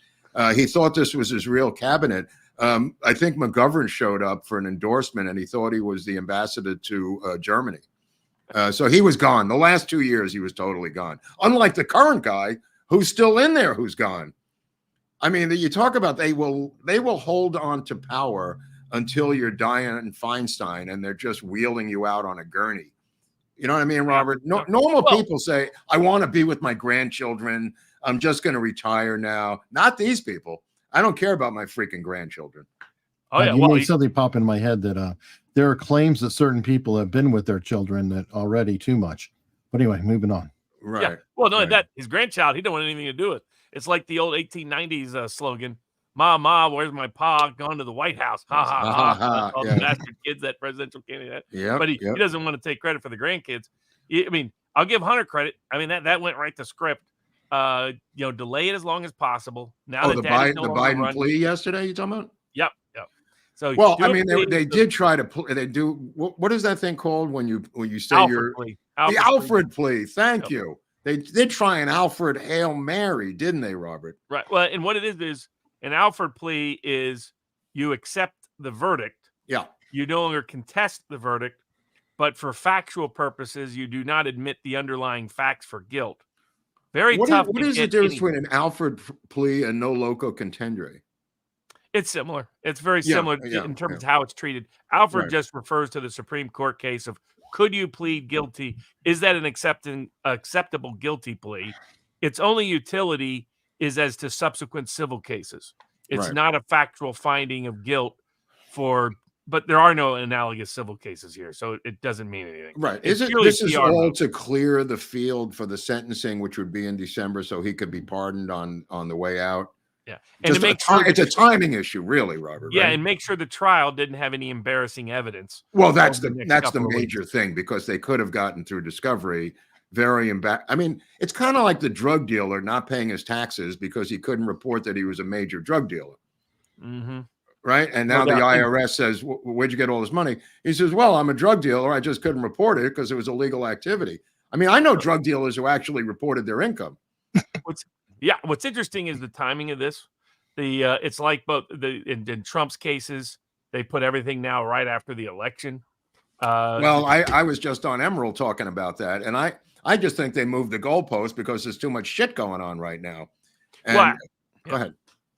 He thought this was his real cabinet. I think McGovern showed up for an endorsement and he thought he was the ambassador to Germany. So he was gone. The last 2 years, he was totally gone. Unlike the current guy who's still in there, who's gone. I mean, you talk about they will hold on to power until you're Dianne Feinstein and they're just wheeling you out on a gurney. You know what I mean, Robert? Normal people say, I want to be with my grandchildren. I'm just going to retire now. Not these people. I don't care about my freaking grandchildren. Oh, yeah. You made something pop in my head that there are claims that certain people have been with their children that already too much. But anyway, moving on. Right. Yeah. Well, no, that his grandchild, he don't want anything to do with. It's like the old 1890s slogan, Ma, where's my pa? Gone to the White House. Ha, ha, ha. All the bastard kids, that presidential candidate. Yeah. But he doesn't want to take credit for the grandkids. I mean, I'll give Hunter credit. I mean, that went right to script. Delay it as long as possible. Now the Biden plea yesterday, you talking about? Yep. So, well, I mean, they did try to they do. What is that thing called when you say Alfred plea? The Alfred plea. Thank you. They did try an Alfred Hail Mary, didn't they, Robert? Right. Well, and what it is an Alfred plea is you accept the verdict. Yeah. You no longer contest the verdict, but for factual purposes, you do not admit the underlying facts for guilt. Very tough. What is the difference between an Alfred plea and no loco contendere? It's similar. It's very similar in terms of how it's treated. Alfred just refers to the Supreme Court case of could you plead guilty? Is that an acceptable guilty plea? Its only utility is as to subsequent civil cases. It's not a factual finding of guilt but there are no analogous civil cases here, so it doesn't mean anything. Right. This is all to clear the field for the sentencing, which would be in December, so he could be pardoned on the way out. Yeah, and Just it's a timing issue, really, Robert. Yeah, right? and make sure the trial didn't have any embarrassing evidence. Well, that's the next couple of major weeks. thing, because they could have gotten through discovery very I mean, it's kind of like the drug dealer not paying his taxes because he couldn't report that he was a major drug dealer. Mm-hmm. Right. And now the IRS says, where'd you get all this money? He says, well, I'm a drug dealer. I just couldn't report it because it was illegal activity. I mean, I know drug dealers who actually reported their income. What's interesting is the timing of this. It's like both in Trump's cases, they put everything now right after the election. Well, I was just on Emerald talking about that, and I just think they moved the goalpost because there's too much shit going on right now. And, go ahead.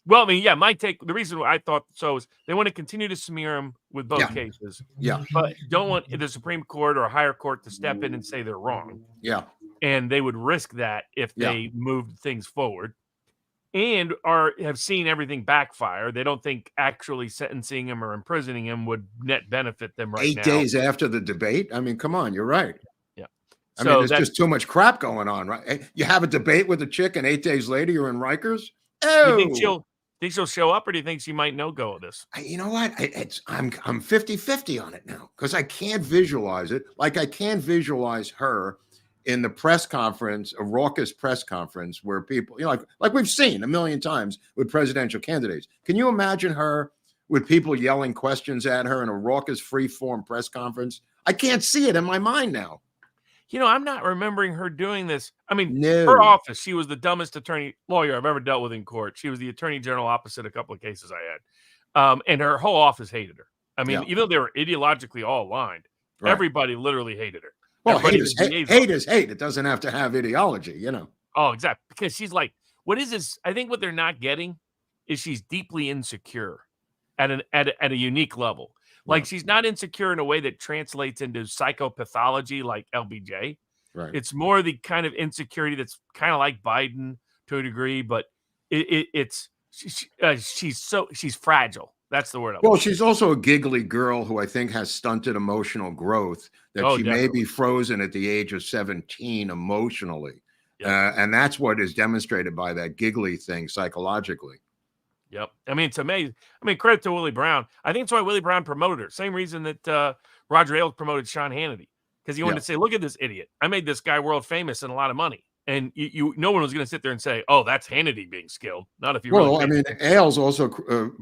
Well, I mean, yeah, my take, the reason I thought so is they want to continue to smear him with both cases. Yeah. But don't want the Supreme Court or a higher court to step in and say they're wrong. Yeah. And they would risk that if they moved things forward, and have seen everything backfire. They don't think actually sentencing him or imprisoning him would net benefit them right now. 8 days after the debate? I mean, come on, you're right. Yeah. I mean, there's just too much crap going on, right? You have a debate with a chick, and 8 days later, you're in Rikers? Oh! You think she'll show up, or do you think she might no-go of this? You know what? I'm 50-50 on it now, because I can't visualize it. Like I can't visualize her in the press conference, a raucous press conference where people, like we've seen a million times with presidential candidates. Can you imagine her with people yelling questions at her in a raucous, free-form press conference? I can't see it in my mind now. I'm not remembering her doing this. I mean, her office, she was the dumbest lawyer I've ever dealt with in court. She was the attorney general opposite a couple of cases I had. And her whole office hated her. I mean, even though they were ideologically all aligned, everybody literally hated her. Well, hate is hate. It doesn't have to have ideology, Oh, exactly. Because she's like, what is this? I think what they're not getting is she's deeply insecure at a unique level. Like she's not insecure in a way that translates into psychopathology like LBJ. Right. It's more the kind of insecurity that's kind of like Biden to a degree, but she's fragile. That's the word. Well, she's also a giggly girl who I think has stunted emotional growth, that she may be frozen at the age of 17 emotionally. Yep. And that's what is demonstrated by that giggly thing psychologically. Yep. I mean, it's amazing. I mean, credit to Willie Brown. I think it's why Willie Brown promoted her. Same reason that Roger Ailes promoted Sean Hannity, because he wanted to say, look at this idiot. I made this guy world famous and a lot of money. And no one was going to sit there and say, "Oh, that's Hannity being skilled." Not if you. Well, I mean, Ailes also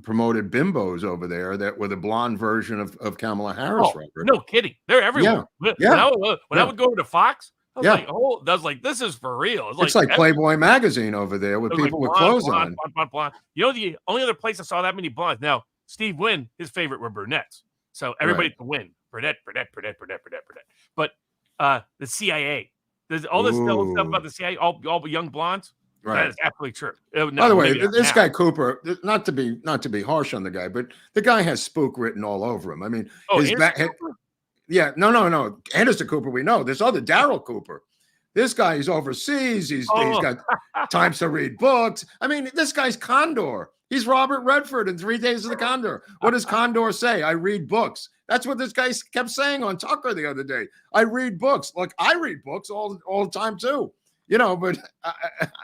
promoted bimbos over there that were the blonde version of Kamala Harris. Oh, no kidding, they're everywhere. Yeah. When I would go over to Fox, I was like, "This is for real." It's like Playboy magazine over there with people with clothes on. Blonde. The only other place I saw that many blondes. Now, Steve Wynn, his favorite were brunettes. So everybody to win brunette. But the CIA. There's all this stuff about the CIA, all young blondes. Right. That is absolutely true. By the way, this guy Cooper, not to be harsh on the guy, but the guy has spook written all over him. I mean, no. Anderson Cooper, we know. There's other Daryl Cooper. This guy is overseas. He's got times to read books. I mean, this guy's Condor. He's Robert Redford in 3 Days of the Condor. What does Condor say? I read books. That's what this guy kept saying on Tucker the other day. I read books. Look, I read books all the time too. But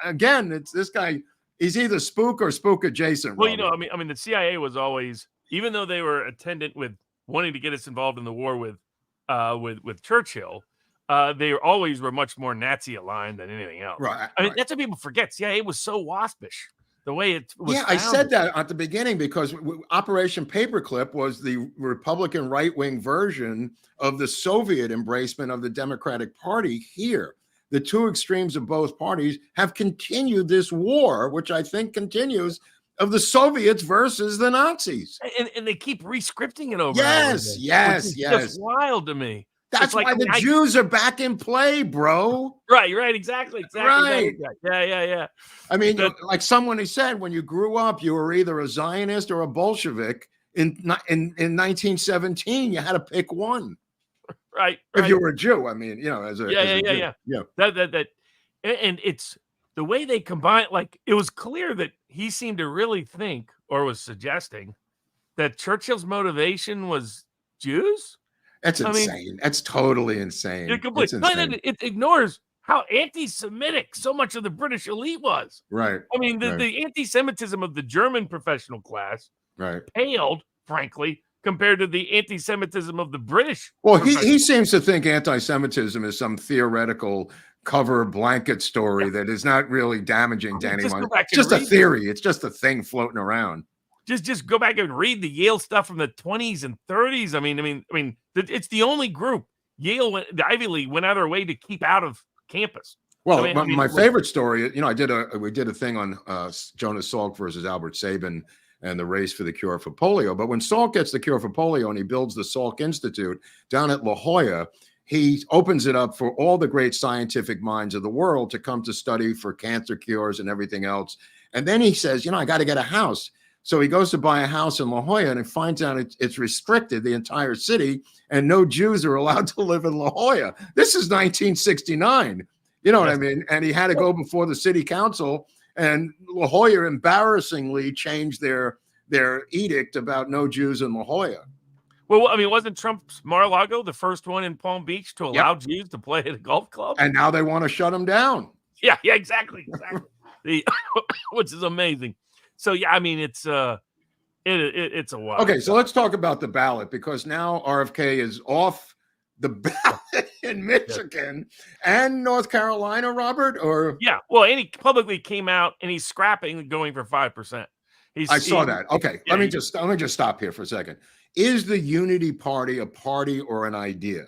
again, it's this guy. He's either spook or spook adjacent. Well, Robert. I mean, the CIA was always, even though they were attendant with wanting to get us involved in the war with Churchill, they always were much more Nazi aligned than anything else. Right. I mean, that's what people forget. CIA was so waspish. The way it was. Yeah, I said that at the beginning because Operation Paperclip was the Republican right-wing version of the Soviet embracement of the Democratic Party here. The two extremes of both parties have continued this war, which I think continues, of the Soviets versus the Nazis. And they keep re-scripting it over. Yes. It's just wild to me. That's why the Jews are back in play, bro. Right, exactly. Right. Yeah. I mean, like someone who said, when you grew up, you were either a Zionist or a Bolshevik. In 1917, you had to pick one. Right. If you were a Jew, I mean, as a yeah. That and it's the way they combine. Like, it was clear that he seemed to really think, or was suggesting, that Churchill's motivation was Jews. That's insane. That's totally insane. It ignores how anti-Semitic so much of the British elite was. Right. I mean, right. the anti-Semitism of the German professional class Right. paled, frankly, compared to the anti-Semitism of the British. Well, he seems to think anti-Semitism is some theoretical cover blanket story that is not really damaging to anyone. It's just a theory. It's just a thing floating around. Just go back and read the Yale stuff from the 20s and 30s. I mean, it's the only group the Ivy League went out of their way to keep out of campus. Well, my favorite story, we did a thing on Jonas Salk versus Albert Sabin and the race for the cure for polio. But when Salk gets the cure for polio and he builds the Salk Institute down at La Jolla, he opens it up for all the great scientific minds of the world to come to study for cancer cures and everything else. And then he says, I got to get a house. So he goes to buy a house in La Jolla and he finds out it's restricted, the entire city, and no Jews are allowed to live in La Jolla. This is 1969. You know what I mean? And he had to go before the city council, and La Jolla embarrassingly changed their edict about no Jews in La Jolla. Well, I mean, wasn't Trump's Mar-a-Lago the first one in Palm Beach to allow Jews to play at a golf club? And now they want to shut them down. Yeah, exactly. Which is amazing. So yeah, I mean, it's a wild. Okay, so let's talk about the ballot, because now RFK is off the ballot in Michigan and North Carolina, Robert. And he publicly came out and he's scrapping going for 5%. I saw that. Okay, let me just stop here for a second. Is the Unity Party a party or an idea?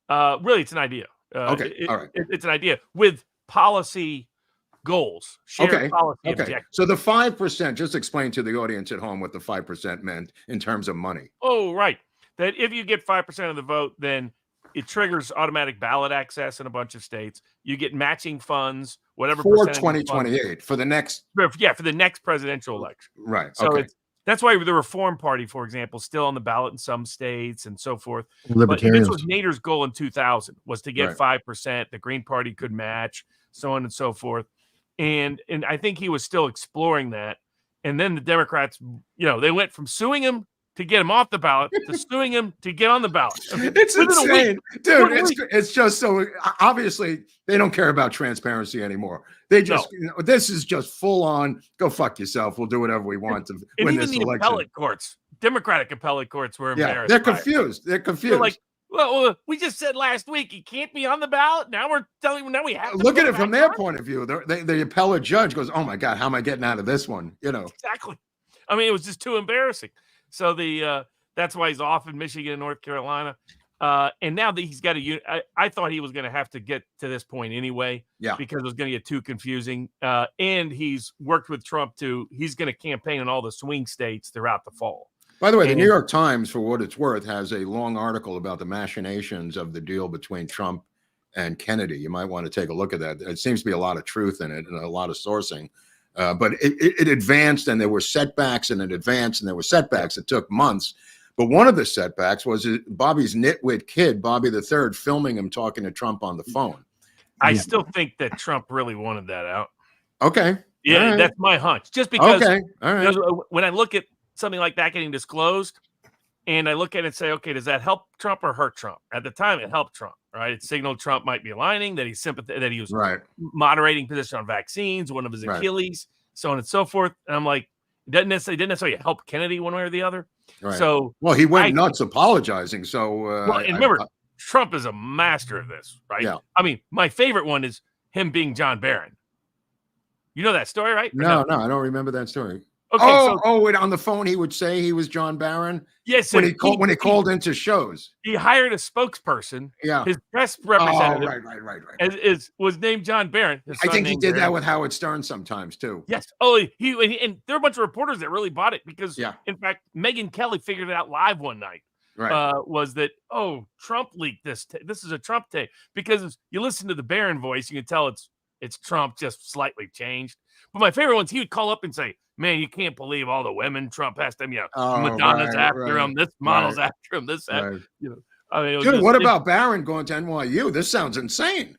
Really, it's an idea. Okay, all right. It's an idea with policy goals. Shared policy objectives. So the 5%, just explain to the audience at home what the 5% meant in terms of money. Oh, right. That if you get 5% of the vote, then it triggers automatic ballot access in a bunch of states. You get matching funds, whatever for 2028 for the next. For the next presidential election. Right. So that's why the Reform Party, for example, is still on the ballot in some states and so forth. Libertarians. But this was Nader's goal in 2000, was to get 5%. The Green Party could match, so on and so forth. And I think he was still exploring that. And then the Democrats, they went from suing him to get him off the ballot to suing him to get on the ballot. It's insane, dude. It's just so obviously they don't care about transparency anymore. They just, this is just full on. Go fuck yourself. We'll do whatever we want to win this election. Appellate courts, Democratic appellate courts, were embarrassed. They're confused. They're confused. They're like, well, we just said last week he can't be on the ballot. Now we're telling him now we have to look at it from their point of view. The appellate judge goes, "Oh my God, how am I getting out of this one?" Exactly. I mean, it was just too embarrassing. So that's why he's off in Michigan and North Carolina. And now that he's got I thought he was going to have to get to this point anyway, because it was going to get too confusing. And he's worked with Trump he's going to campaign in all the swing states throughout the fall. By the way, the New York Times, for what it's worth, has a long article about the machinations of the deal between Trump and Kennedy. You might want to take a look at that. It seems to be a lot of truth in it and a lot of sourcing. But it advanced, and there were setbacks, and it advanced, and there were setbacks. It took months. But one of the setbacks was Bobby's nitwit kid, Bobby III, filming him talking to Trump on the phone. I still think that Trump really wanted that out. Okay. Yeah, that's my hunch. Just because all right. When I look at something like that getting disclosed, and I look at it and say, okay, does that help Trump or hurt Trump? At the time, it helped Trump, right? It signaled Trump might be aligning, that he's sympathetic, that he was moderating position on vaccines, one of his Achilles, so on and so forth. And I'm like, it didn't necessarily help Kennedy one way or the other. Right. So, well, he went nuts apologizing. So, and remember, Trump is a master of this, right? Yeah. I mean, my favorite one is him being John Barron. You know that story, right? No, I don't remember that story. Okay, wait, on the phone he would say he was John Barron. Yes, when he called into shows. He hired a spokesperson. Yeah, his press representative. Right. Was named John Barron. I think he did that with Howard Stern sometimes too. Yes. Oh, and there were a bunch of reporters that really bought it because, in fact, Megyn Kelly figured it out live one night. Right. Was that Trump leaked this? This is a Trump tape, because you listen to the Barron voice, you can tell it's Trump just slightly changed. But my favorite ones, he would call up and say, "Man, you can't believe all the women Trump has to, Madonna's after him, this model's after him, this, I mean, dude, what about Barron going to NYU? This sounds insane."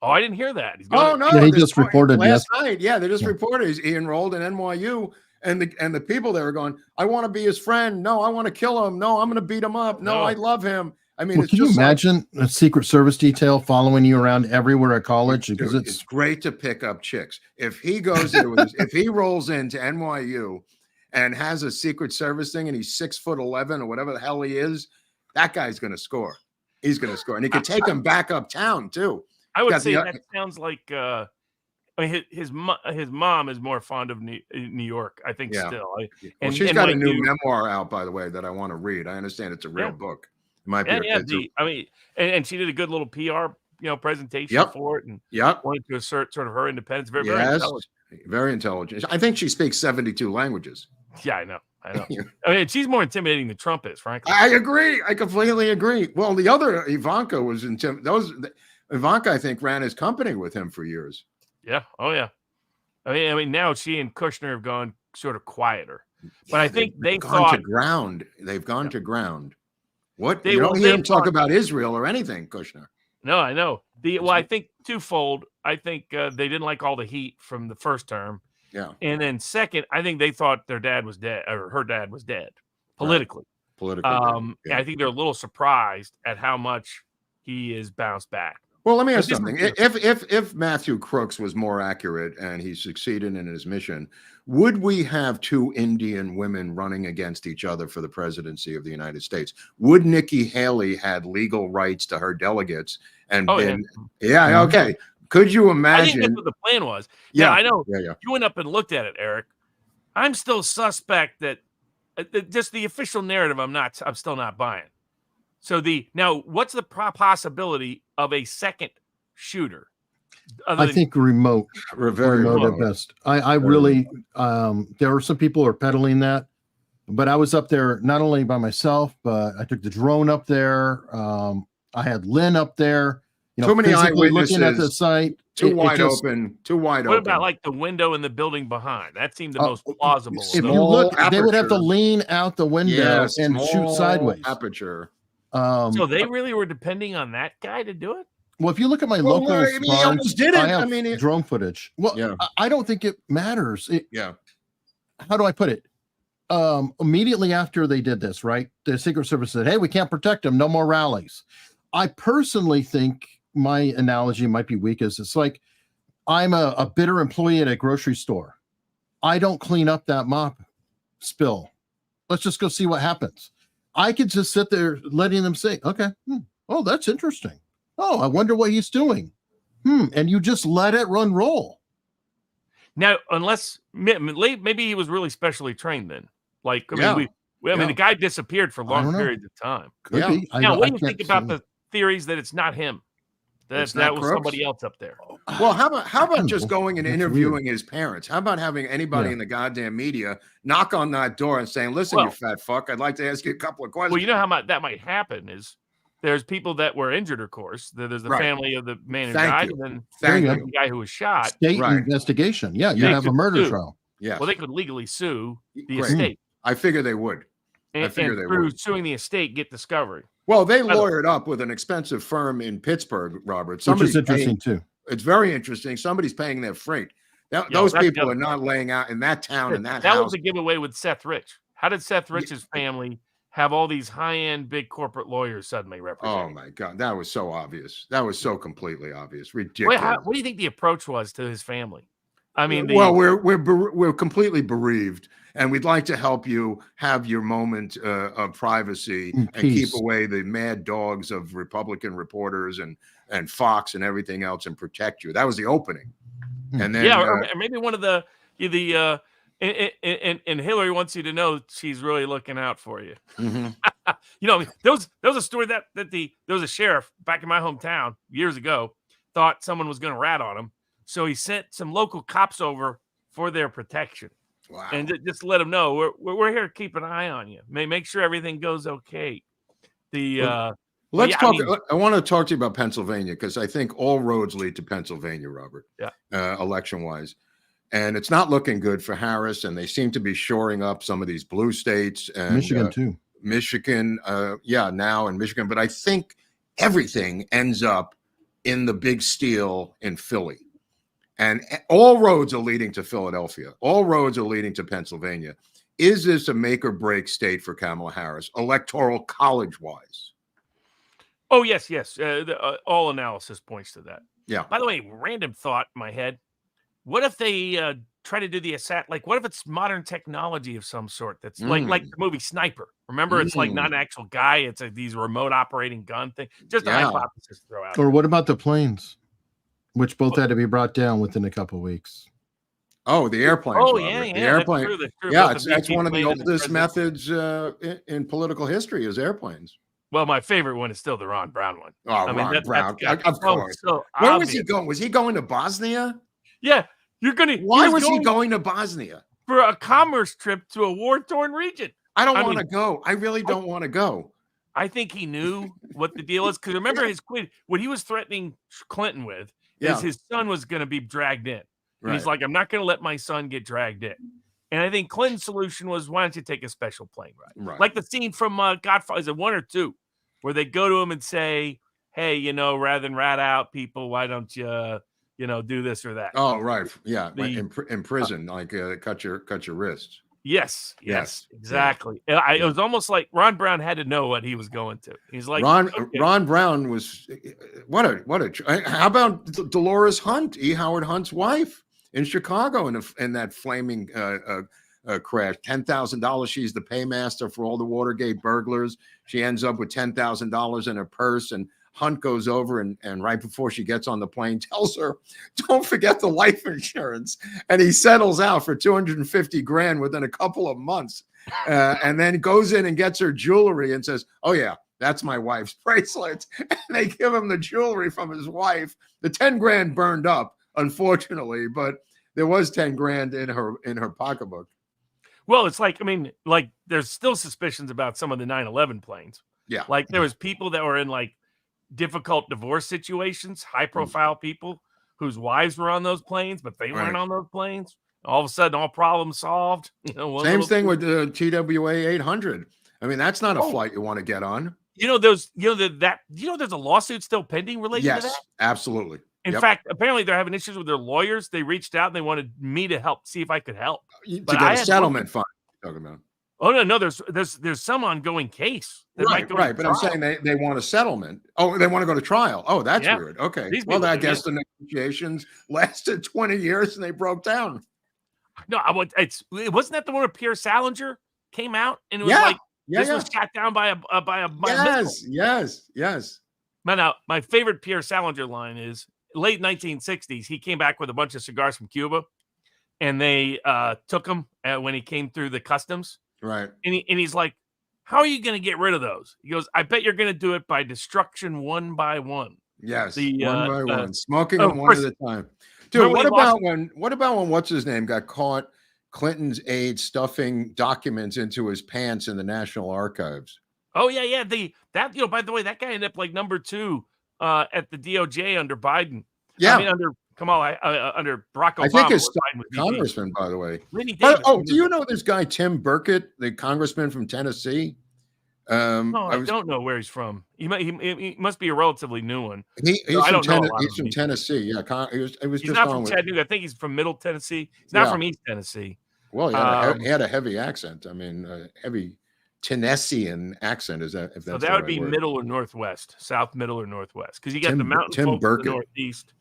Oh, I didn't hear that. He just reported last night. Yeah, they just reported he enrolled in NYU, and the people there are going, "I want to be his friend. No, I want to kill him. No, I'm going to beat him up. No, I love him." I mean, Well, it's can you just like, imagine a Secret Service detail following you around everywhere at college? Because dude, it's great to pick up chicks. If he goes there with if he rolls into NYU and has a Secret Service thing and he's 6'11" or whatever the hell he is, that guy's going to score. He's going to score, and he could take him back uptown too. I would Got say the- that sounds like I mean, his mom is more fond of New York, I think. Yeah. Still, Well, she's got a new NYU memoir out, by the way, that I want to read. I understand it's a real Yeah. book. It might be. Yeah, I mean, and she did a good little PR, presentation Yep. for it, and Yep. wanted to assert sort of her independence. Very, very Yes. intelligent. Very intelligent. I think she speaks 72 languages. Yeah, I know. I mean, she's more intimidating than Trump is, frankly. I agree. I completely agree. Well, the other Ivanka was Ivanka, I think, ran his company with him for years. Yeah. Oh, yeah. I mean, now she and Kushner have gone sort of quieter, but I think they've they gone thought to ground. They've gone to ground. What? They- You don't well, hear they him talk thought- about Israel or anything, Kushner. No, I know. Well, I think twofold. I think they didn't like all the heat from the first term. Yeah. And then second, I think they thought their dad was dead, or her dad was dead politically. Politically. And yeah. I think they're a little surprised at how much he is bounced back. Well, let me ask This something. is- If Matthew Crooks was more accurate and he succeeded in his mission, would we have two Indian women running against each other for the presidency of the United States? Would Nikki Haley had legal rights to her delegates and been? Yeah. Okay. Could you I think imagine? that's what the plan was. Yeah, Now, I know yeah. you went up and looked at it, Eric. I'm still suspect that just the official narrative. I'm still not buying. So now, what's the possibility of a second shooter? I think remote. Very Remote remote. at best. I really, there were some people who are peddling that, but I was up there not only by myself, but I took the drone up there. I had Lynn up there, Too many physically looking at the eyewitnesses, site. Too wide open. What about like the window in the building behind? That seemed the most plausible. If you Small look, they would have to aperture. lean out the window and shoot small sideways. Aperture. So they really were depending on that guy to do it? Well, if you look at my Well, local I mean, he barns, almost did it. I have I mean, drone footage. Well, Yeah. I don't think it matters. Yeah. How do I put it? Immediately after they did this, right? The Secret Service said, "Hey, we can't protect them. No more rallies." I personally think my analogy might be weak. Is it's like I'm a bitter employee at a grocery store. I don't clean up that mop spill. Let's just go see what happens. I could just sit there letting them say, "Okay, oh, that's interesting. Oh, I wonder what he's doing." And you just let it roll. Now, unless maybe he was really specially trained then. Like, I mean, the guy disappeared for long periods of time. Could be. Now, what do you think about the theories that it's not him? That It's not was Crooks? somebody else up there. Well, how about just going and That's interviewing his parents? How about having anybody in the goddamn media knock on that door and saying, "Listen, you fat fuck, I'd like to ask you a couple of questions." Well, you know how that might happen is there's people that were injured, of course. There's the family of the man who Thank died, you. and then Thank there's you. the guy who was shot. State Right. investigation. Yeah, you They have a could murder sue. trial. Yes. Well, they could legally sue the Great. estate, I figure they would. and figure they through would. suing the estate, get discovery. Well, they By the- lawyered up with an expensive firm in Pittsburgh, Robert. Which Somebody's is interesting paying- too. It's very interesting. Somebody's paying their freight. Yeah, Those that's the people other are not laying out in that town in that That house. was a giveaway with Seth Rich. How did Seth Rich's family have all these high-end big corporate lawyers suddenly Oh representing? my God, that was so obvious. That was so completely obvious. Wait, Ridiculous. what do you think the approach was to his family? I mean, well, we're completely bereaved, and we'd like to help you have your moment of privacy In and keep peace. away the mad dogs of Republican reporters and Fox and everything else, and protect you. That was the opening, and then or maybe one of the and Hillary wants you to know she's really looking out for you. mhm. There was a story that there was a sheriff back in my hometown years ago thought someone was going to rat on him, so he sent some local cops over for their protection. Wow. And just let them know we're here to keep an eye on you. Make sure everything goes okay. Let's yeah, talk. I mean- I want to talk to you about Pennsylvania because I think all roads lead to Pennsylvania, Robert. Yeah. Election wise, and it's not looking good for Harris. And they seem to be shoring up some of these blue states and Michigan too. Michigan, now in Michigan. But I think everything ends up in the big steal in Philly, and all roads are leading to Philadelphia. All roads are leading to Pennsylvania. Is this a make or break state for Kamala Harris, electoral college wise? Oh, yes. All analysis points to that. Yeah. By the way, random thought in my head. What if they try to do the like, what if it's modern technology of some sort that's like the movie Sniper? Remember, it's like not an actual guy. It's these remote operating gun thing. Just a hypothesis to throw out. Or what about the planes, which both had to be brought down within a couple of weeks? Oh, the airplanes. Oh, Robert. yeah. The airplane. That's true. Yeah, Both that's one of the plane and oldest president. methods in political history is airplanes. Well, my favorite one is still the Ron Brown one. Oh, I mean, Ron Brown. Of course. So where was he going? Was he going to Bosnia? Yeah. Why was he going to Bosnia? For a commerce trip to a war-torn region. I don't want to go. I really don't want to go. I think he knew what the deal is. Because remember what he was threatening Clinton with is his son was going to be dragged in. And he's like, I'm not going to let my son get dragged in. And I think Clinton's solution was, why don't you take a special plane ride? Right. Like the scene from Godfather, is it 1 or 2? Where they go to him and say, hey, rather than rat out people, why don't you, do this or that? Oh, right. Yeah. In prison, cut your wrists. Yes, exactly. Yeah. It was almost like Ron Brown had to know what he was going to. He's like, Ron Brown was how about Dolores Hunt, E. Howard Hunt's wife in Chicago in that flaming crash? $10,000. She's the paymaster for all the Watergate burglars. She ends up with $10,000 in her purse, and Hunt goes over and right before she gets on the plane tells her, don't forget the life insurance. And he settles out for $250,000 within a couple of months. And then goes in and gets her jewelry and says, oh yeah, that's my wife's bracelet. And they give him the jewelry from his wife. The $10,000 burned up, unfortunately, but there was $10,000 in her pocketbook. Well, it's like, there's still suspicions about some of the 9/11 planes. Yeah. Like there was people that were in like difficult divorce situations, high profile people whose wives were on those planes, but they weren't on those planes. All of a sudden, all problems solved. Same thing with the TWA 800. I mean, that's not a flight you want to get on. There's a lawsuit still pending related to that? Yes, absolutely. In fact, apparently they're having issues with their lawyers. They reached out and they wanted me to help, see if I could help. To get a settlement fund. Talking about. Oh no, there's some ongoing case. Right. But I'm saying they want a settlement. Oh, they want to go to trial. Oh, that's weird. Okay. Well, I guess the negotiations lasted 20 years and they broke down. No, it wasn't that the one where Pierre Salinger came out and it was was shot down by a missile. Yes. Now, my favorite Pierre Salinger line is late 1960s. He came back with a bunch of cigars from Cuba, and they took him when he came through the customs. Right. And he's like, how are you going to get rid of those? He goes, I bet you're going to do it by destruction one by one. Yes, one by one. Smoking them one at a time. Dude, what about when what's his name got caught Clinton's aide stuffing documents into his pants in the National Archives? Oh, yeah. By the way, that guy ended up like number 2 at the DOJ under Biden. Yeah. Under under Barack Obama. I think it's congressman, by the way. Do you know this guy, Tim Burkett, the congressman from Tennessee? I don't know where he's from. He must be a relatively new one. He's from Tennessee. Yeah, he's not from Chattanooga. I think he's from Middle Tennessee. He's not from East Tennessee. Well, he had a heavy accent. I mean, heavy Tennessean accent. Is that? If that's that would be word. Middle or Northwest, South, Middle or Northwest, because you got the mountain folks in the Northeast.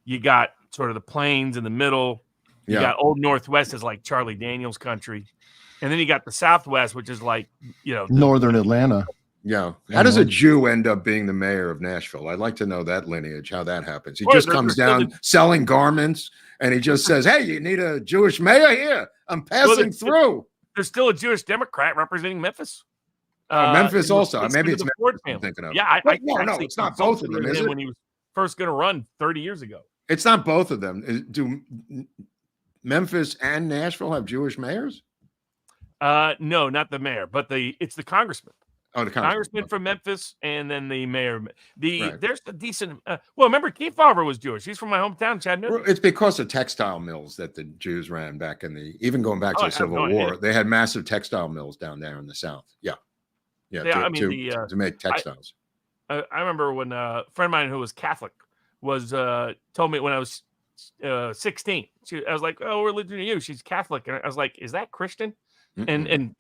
You got sort of the plains in the middle. You got Old Northwest is like Charlie Daniels country. And then you got the Southwest, which is like, Northern Atlanta. Yeah. How does a Jew end up being the mayor of Nashville? I'd like to know that lineage, how that happens. He just comes down selling garments and he just says, hey, you need a Jewish mayor here. I'm passing through. There's still a Jewish Democrat representing Memphis. Memphis also. Maybe it's Memphis I'm thinking of. Yeah. No, it's not both of them, is it? When he was first going to run 30 years ago. It's not both of them. Do Memphis and Nashville have Jewish mayors? No, not the mayor, but it's the congressman. Oh, the congressman from Memphis, and then the mayor. There's a decent. Remember Keith Farver was Jewish. He's from my hometown, Chattanooga. Well, it's because of textile mills that the Jews ran back even going back to the Civil War. They had massive textile mills down there in the South. Yeah. To make textiles. I remember when a friend of mine who was Catholic told me when I was 16. I was like, "Oh, what religion are you?" She's Catholic, and I was like, "Is that Christian?" And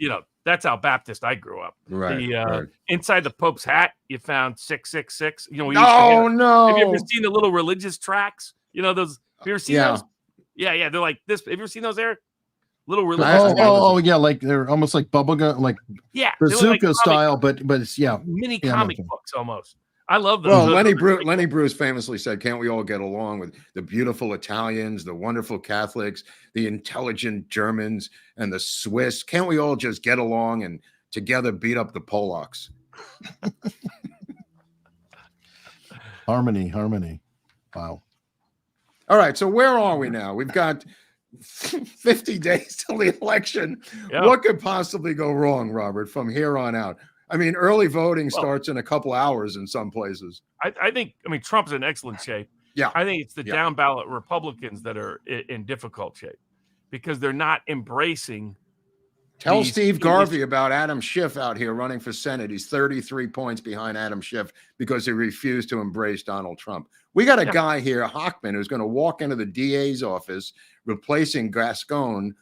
That's how Baptist I grew up. Right. Inside the Pope's hat, you found 666. You know, we No, no. Have you ever seen the little religious tracks? You know those? Have you ever seen those? Yeah. They're like this. Have you ever seen those, Eric? Little religious. Yeah, like they're almost like bubblegum, like bazooka like style, but it's mini comic books almost. I love those. Well, Lenny Bruce famously said, "Can't we all get along with the beautiful Italians, the wonderful Catholics, the intelligent Germans, and the Swiss? Can't we all just get along and together beat up the Polacks?" Harmony. Wow. All right, so where are we now? We've got 50 days till the election. Yeah. What could possibly go wrong, Robert, from here on out? I mean, early voting starts in a couple hours in some places. I think Trump's in excellent shape. Yeah. I think it's the down-ballot Republicans that are in difficult shape because they're not embracing. Tell Steve Garvey about Adam Schiff out here running for Senate. He's 33 points behind Adam Schiff because he refused to embrace Donald Trump. We got a guy here, Hochman, who's going to walk into the DA's office, replacing Gascon,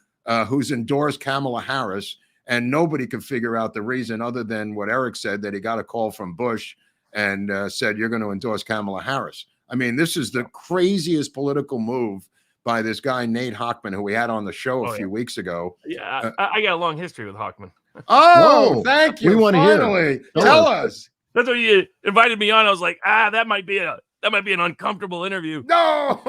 who's endorsed Kamala Harris, and nobody could figure out the reason other than what Eric said, that he got a call from Bush and said, "You're going to endorse Kamala Harris." I mean, this is the craziest political move by this guy, Nate Hochman, who we had on the show a few weeks ago. Yeah, I got a long history with Hochman. Oh, thank you. We want to hear. Tell us. That's when you invited me on. I was like, that might be an uncomfortable interview. No.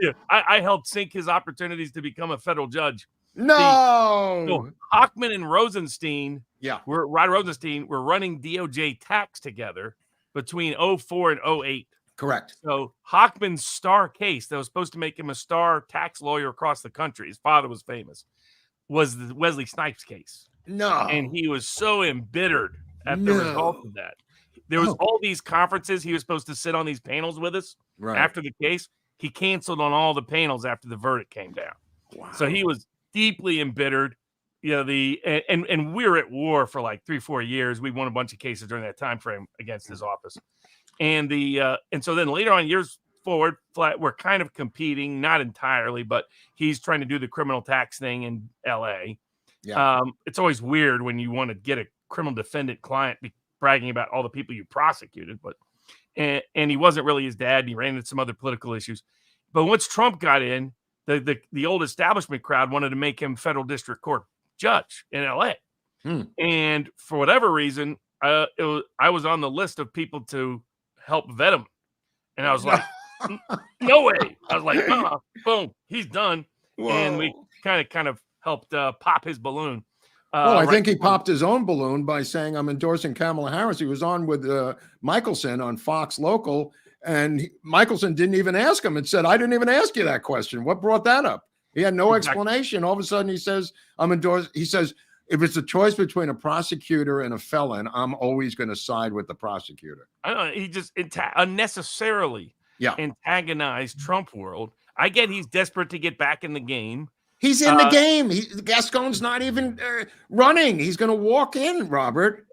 Yeah, I helped sink his opportunities to become a federal judge. No. Hochman and Rosenstein. Yeah. Rod Rosenstein were running DOJ tax together between 2004 and 2008. Correct. So Hochman's star case that was supposed to make him a star tax lawyer across the country, his father was famous, was the Wesley Snipes case. No. And he was so embittered at the result of that. There was all these conferences. He was supposed to sit on these panels with us after the case. He canceled on all the panels after the verdict came down. Wow. So he was deeply embittered. You know, and we were at war for like 3-4 years. We won a bunch of cases during that time frame against his office. And so then later on, years forward, we're kind of competing, not entirely, but he's trying to do the criminal tax thing in LA. Yeah. It's always weird when you want to get a criminal defendant client bragging about all the people you prosecuted, but and he wasn't really his dad. And he ran into some other political issues. But once Trump got in, the old establishment crowd wanted to make him federal district court judge in LA. And for whatever reason, I was on the list of people to help vet him. And I was like, no way. I was like, boom, he's done. Whoa. And we kind of helped pop his balloon. Well, I think he popped his own balloon by saying, "I'm endorsing Kamala Harris." He was on with Michelson on Fox Local, and Michelson didn't even ask him and said, "I didn't even ask you that question. What brought that up?" He had no explanation. All of a sudden he says, "I'm endorsing." He says, "If it's a choice between a prosecutor and a felon, I'm always going to side with the prosecutor." I don't know. He just unnecessarily antagonized Trump world. I get he's desperate to get back in the game. He's in the game. Gascon's not even running. He's going to walk in, Robert.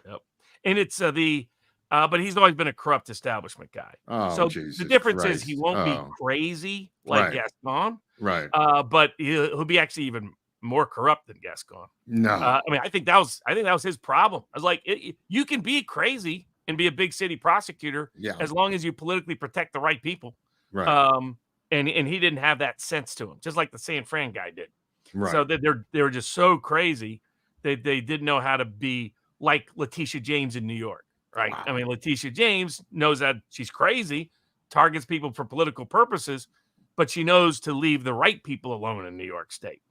Yep. And it's but he's always been a corrupt establishment guy. Oh, so Jesus the difference Christ. is he won't be crazy like Gascon. Right. But he'll be actually even more corrupt than Gascon. No. I think that was his problem. I was like, you can be crazy and be a big city prosecutor as long as you politically protect the right people. Right. And he didn't have that sense to him, just like the San Fran guy did. Right. So they were just so crazy that they didn't know how to be like Letitia James in New York, right? Wow. I mean, Letitia James knows that she's crazy, targets people for political purposes, but she knows to leave the right people alone in New York State.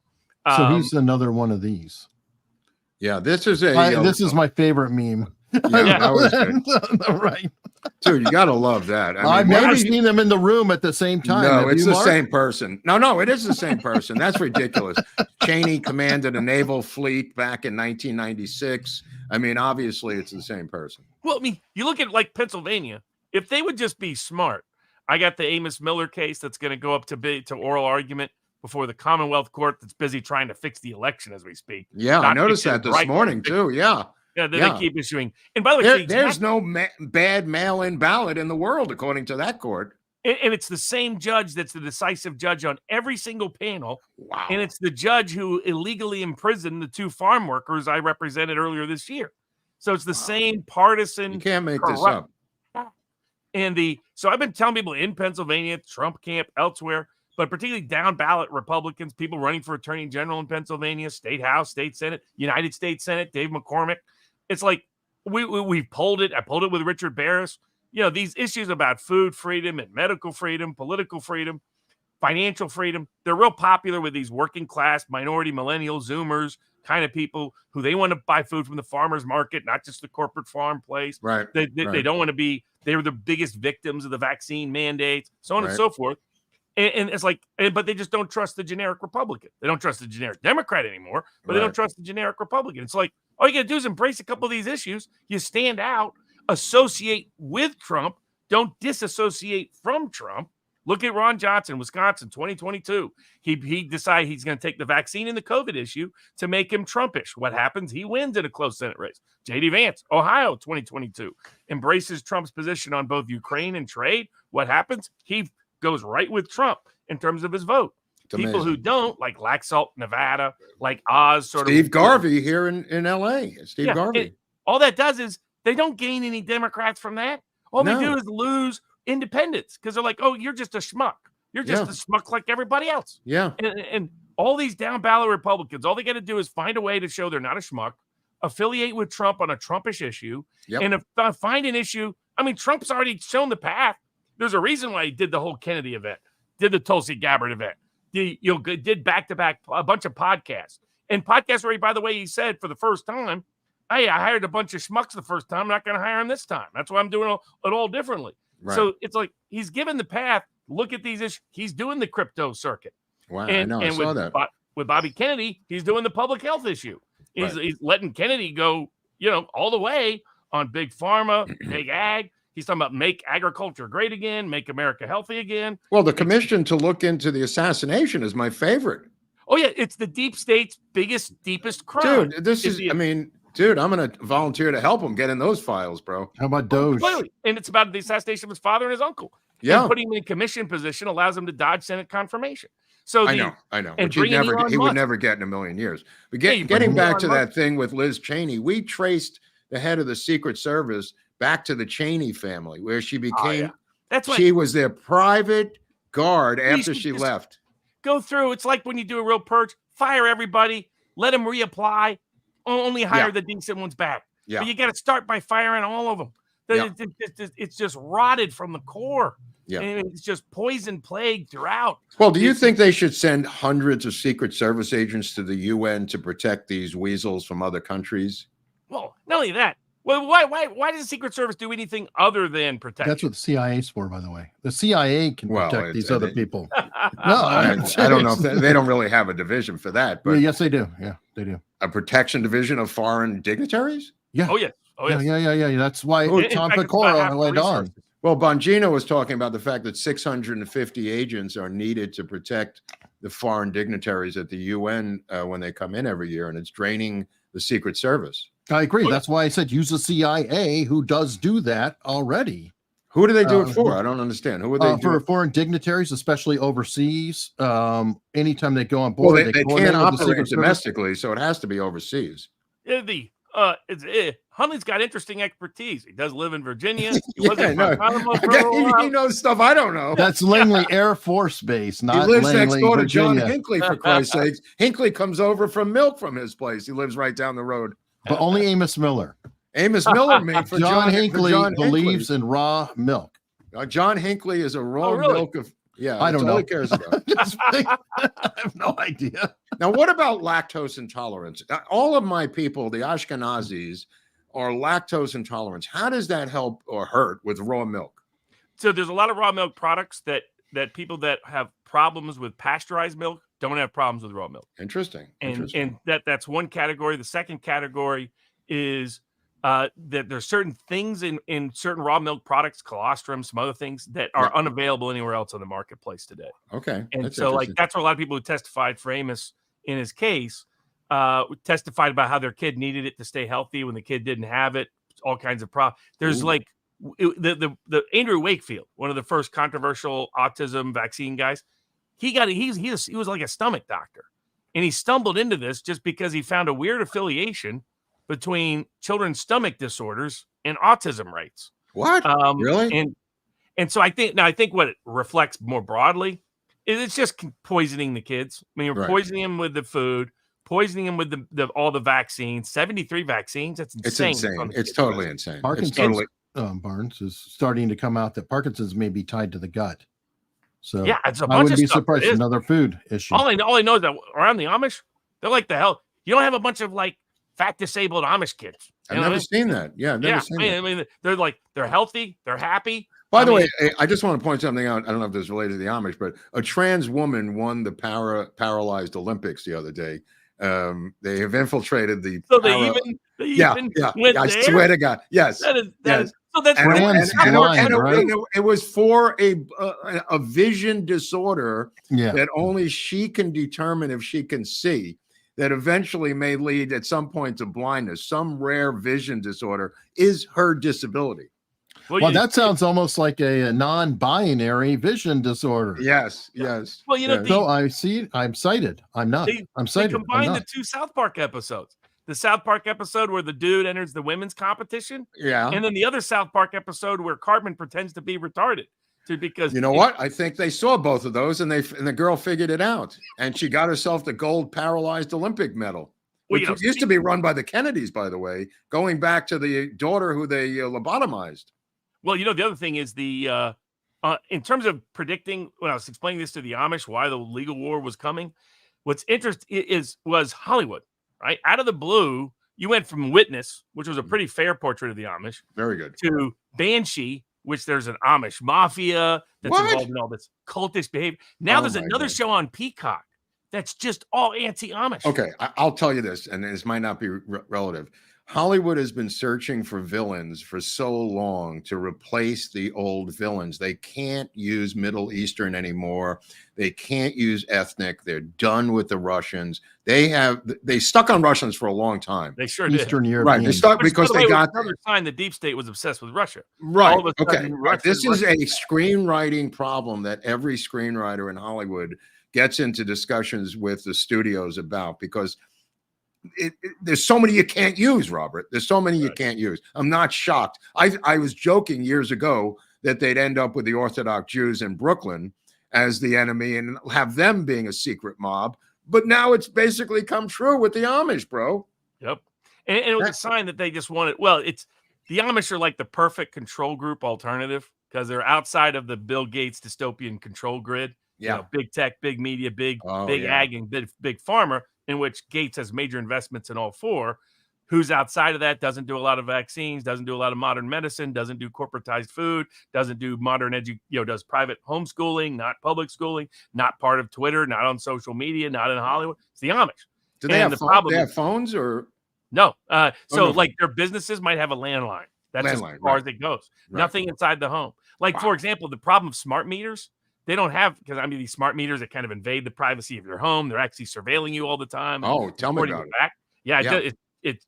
So he's another one of these. Yeah, this is this is my favorite meme. Yeah, that was good. Right. Dude, you gotta love that. I've never seen them in the room at the same time. No, it's the same person. No, it is the same person. That's ridiculous. Cheney commanded a naval fleet back in 1996. I mean, obviously, it's the same person. Well, I mean, you look at like Pennsylvania. If they would just be smart, I got the Amos Miller case that's going to go up to oral argument before the Commonwealth Court that's busy trying to fix the election as we speak. Yeah, I noticed that this morning too. Yeah. Yeah, they keep issuing. And by the way, there's no bad mail-in ballot in the world, according to that court. And it's the same judge that's the decisive judge on every single panel. Wow. And it's the judge who illegally imprisoned the 2 farm workers I represented earlier this year. So it's the same partisan. You can't make this up. And so I've been telling people in Pennsylvania, Trump camp, elsewhere, but particularly down ballot Republicans, people running for attorney general in Pennsylvania, state house, state senate, United States Senate, Dave McCormick. It's like we've polled it. I polled it with Richard Barris. These issues about food freedom and medical freedom, political freedom, financial freedom, they're real popular with these working class, minority, millennial, Zoomers kind of people who they want to buy food from the farmer's market, not just the corporate farm place. Right. They don't want to be, they were the biggest victims of the vaccine mandates, so on and so forth. And it's like, but they just don't trust the generic Republican. They don't trust the generic Democrat anymore, but they don't trust the generic Republican. It's like, all you got to do is embrace a couple of these issues. You stand out, associate with Trump, don't disassociate from Trump. Look at Ron Johnson, Wisconsin, 2022. He decided he's going to take the vaccine and the COVID issue to make him Trumpish. What happens? He wins in a close Senate race. J.D. Vance, Ohio, 2022. Embraces Trump's position on both Ukraine and trade. What happens? He goes right with Trump in terms of his vote. It's People amazing. who don't, like Laxalt, Nevada, like Oz, Steve Garvey here in L.A. Steve Garvey. All that does is they don't gain any Democrats from that. All they do is lose independents because they're like, oh, you're just a schmuck. You're just a schmuck like everybody else. Yeah. And all these down ballot Republicans, all they got to do is find a way to show they're not a schmuck, affiliate with Trump on a Trumpish issue, and find an issue. I mean, Trump's already shown the path. There's a reason why he did the whole Kennedy event, did the Tulsi Gabbard event, did back-to-back a bunch of podcasts. And podcasts where, by the way, he said for the first time, hey, I hired a bunch of schmucks the first time. I'm not going to hire him this time. That's why I'm doing it all differently. Right. So it's like he's given the path. Look at these issues. He's doing the crypto circuit. Wow, I know. I saw that. With Bobby Kennedy, he's doing the public health issue. He's letting Kennedy go, all the way on big pharma, big ag. He's talking about make agriculture great again, make America healthy again. Well, the commission to look into the assassination is my favorite. Oh, yeah. It's the deep state's biggest, deepest crime. Dude, dude, I'm going to volunteer to help him get in those files, bro. How about Doge? Clearly. And it's about the assassination of his father and his uncle. Yeah. And putting him in a commission position allows him to dodge Senate confirmation. So I know. And he would never get in a million years. But getting back to that thing with Liz Cheney, we traced the head of the Secret Service back to the Cheney family, where she became, she was their private guard after she left. Go through. It's like when you do a real purge, fire everybody, let them reapply, only hire the decent ones back. Yeah. But you got to start by firing all of them. It's just rotted from the core. Yeah. And it's just poison plague throughout. Well, do you think they should send hundreds of Secret Service agents to the UN to protect these weasels from other countries? Well, not only that. Well, why does the Secret Service do anything other than protect? That's what the CIA's for, by the way. The CIA can protect these other people. I don't know if they don't really have a division for that, but yes, they do. Yeah, they do. A protection division of foreign dignitaries? Yeah. Oh, yeah. Oh, yes. Yeah. That's why Tom Pecora went on. Well, Bongino was talking about the fact that 650 agents are needed to protect the foreign dignitaries at the UN when they come in every year, and it's draining the Secret Service. I agree. That's why I said use the CIA, who does do that already. Who do they do it for? I don't understand. Who are they for foreign dignitaries, especially overseas? Anytime they go on board, well, they can't operate domestically, so it has to be overseas. Huntley's got interesting expertise. He does live in Virginia. He knows stuff I don't know. That's Langley Air Force Base, not he lives Langley, next door to Virginia. John Hinckley, for Christ's sakes. Hinckley comes over from milk from his place. He lives right down the road. But only Amos Miller. Amos Miller made for John Hinckley believes in raw milk. John Hinckley is a raw milk of I don't know. All he cares about. I have no idea. Now, what about lactose intolerance? All of my people, the Ashkenazis, are lactose intolerant. How does that help or hurt with raw milk? So there's a lot of raw milk products that people that have problems with pasteurized milk don't have problems with raw milk. Interesting. And that's one category. The second category is that there's certain things in certain raw milk products, colostrum, some other things that are unavailable anywhere else on the marketplace today. Okay. And so that's where a lot of people who testified for Amos in his case testified about how their kid needed it to stay healthy when the kid didn't have it, all kinds of problems. There's the Andrew Wakefield, one of the first controversial autism vaccine guys, he was like a stomach doctor, and he stumbled into this just because he found a weird affiliation between children's stomach disorders and autism rates. What? Really? And so I think what it reflects more broadly is it's just poisoning the kids. I mean, you're poisoning them with the food, poisoning them with all the vaccines. 73 vaccines. That's insane. It's insane. It's totally insane. Parkinson's, Barnes, is starting to come out that Parkinson's may be tied to the gut. So yeah, it's a bunch I wouldn't of be stuff. surprised. Another food issue. All I know is that around the Amish, they're like the hell. You don't have a bunch of like fat disabled Amish kids. I've never seen that. Yeah, I've never seen that. I mean, they're healthy, they're happy. By the way, I just want to point something out. I don't know if this is related to the Amish, but a trans woman won the paralyzed Olympics the other day. They have infiltrated the. So they even went I there? swear to God, yes. That is, so that's it was for a vision disorder that only she can determine if she can see. That eventually may lead at some point to blindness. Some rare vision disorder is her disability. Well, that sounds almost like a non-binary vision disorder. Yes. Well, so I see. I'm cited. I'm not. I'm cited. They combined the two South Park episodes. The South Park episode where the dude enters the women's competition. Yeah. And then the other South Park episode where Cartman pretends to be retarded. Because you know what? I think they saw both of those, and the girl figured it out, and she got herself the gold paralyzed Olympic medal, which used to be run by the Kennedys, by the way, going back to the daughter who they lobotomized. Well, the other thing is in terms of predicting, when I was explaining this to the Amish, why the legal war was coming, what's interesting was Hollywood, right? Out of the blue, you went from Witness, which was a pretty fair portrait of the Amish, very good, to Banshee, which there's an Amish mafia that's involved in all this cultish behavior. Now there's another show on Peacock that's just all anti-Amish. Okay, I'll tell you this, and this might not be relative. Hollywood has been searching for villains for so long to replace the old villains. They can't use Middle Eastern anymore. They can't use ethnic. They're done with the Russians. They stuck on Russians for a long time. They sure did. Eastern Europe. Right. They stuck because they got another sign the deep state was obsessed with Russia. Right. Okay. This is a screenwriting problem that every screenwriter in Hollywood gets into discussions with the studios about, because there's so many you can't use, Robert. There's so many you can't use. I'm not shocked. I was joking years ago that they'd end up with the Orthodox Jews in Brooklyn as the enemy and have them being a secret mob. But now it's basically come true with the Amish, bro. Yep. And it was a sign that they just wanted, it's the Amish are like the perfect control group alternative because they're outside of the Bill Gates dystopian control grid. Yeah. Big tech, big media, big ag, and big farmer, in which Gates has major investments in all four. Who's outside of that doesn't do a lot of vaccines, doesn't do a lot of modern medicine, doesn't do corporatized food, doesn't do modern does private homeschooling, not public schooling, not part of Twitter, not on social media, not in Hollywood. It's the Amish. Do they have they have phones or no? Like their businesses might have a landline. That's as far as it goes. Nothing inside the home. For example, the problem of smart meters. They don't have, because these smart meters that kind of invade the privacy of your home. They're actually surveilling you all the time. Oh, tell me about it. Yeah.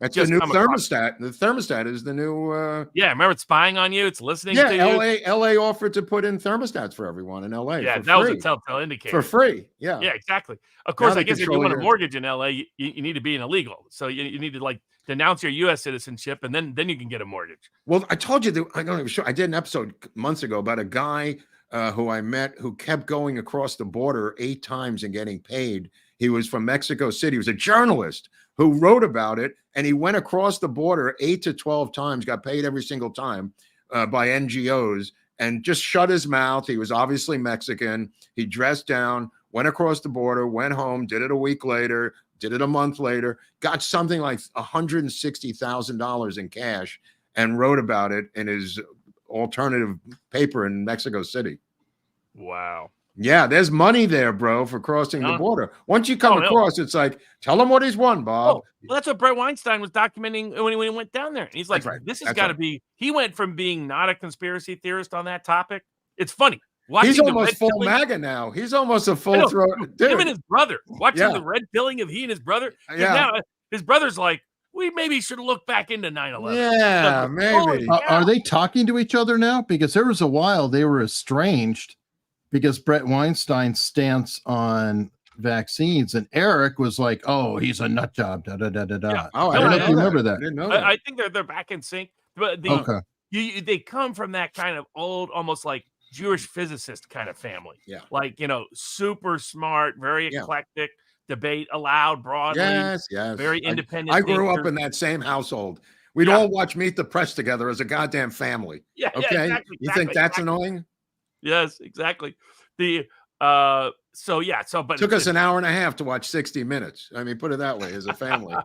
That's just the new thermostat. The thermostat is the new. Remember, it's spying on you. It's listening to you. LA offered to put in thermostats for everyone in LA. Yeah, that was a telltale indicator. For free. Yeah. Yeah, exactly. Of course, I guess if you want a mortgage in LA, you need to be an illegal. So you need to denounce your U.S. citizenship, and then you can get a mortgage. Well, I told you that I don't even sure. I did an episode months ago about a guy who I met who kept going across the border 8 times and getting paid. He was from Mexico City. He was a journalist who wrote about it, and he went across the border 8 to 12 times, got paid every single time by NGOs, and just shut his mouth. He was obviously Mexican. He dressed down, went across the border, went home, did it a week later, did it a month later, got something like $160,000 in cash, and wrote about it in his alternative paper in Mexico City. Wow. Yeah, there's money there, bro, for crossing the border. Once you come across, it's like, tell him what he's won, Bob. Well, that's what Brett Weinstein was documenting when he went down there. And he's like, this has got to be, he went from being not a conspiracy theorist on that topic. It's funny. He's almost full MAGA now. He's almost a full throat. Him and his brother. Watching the red pilling of he and his brother. Now his brother's like, we maybe should look back into 9/11. Yeah, Holy maybe. cow. Are they talking to each other now? Because there was a while they were estranged because Brett Weinstein's stance on vaccines, and Eric was like, "Oh, he's a nut job." Da da da da da. Yeah. Oh, I don't know if you remember I that. didn't know that. I think they're back in sync. But Okay. they come from that kind of old, almost like Jewish physicist kind of family. Yeah. Like, super smart, very Yeah. eclectic, debate aloud, broadly. Yes. Very independent I grew up thinker. in that same household. We'd Yeah. all watch Meet the Press together as a goddamn family. Yeah, Okay. exactly. You think that's annoying? Yes, exactly. But Took us an hour and a half to watch 60 Minutes. I mean, put it that way, as a family.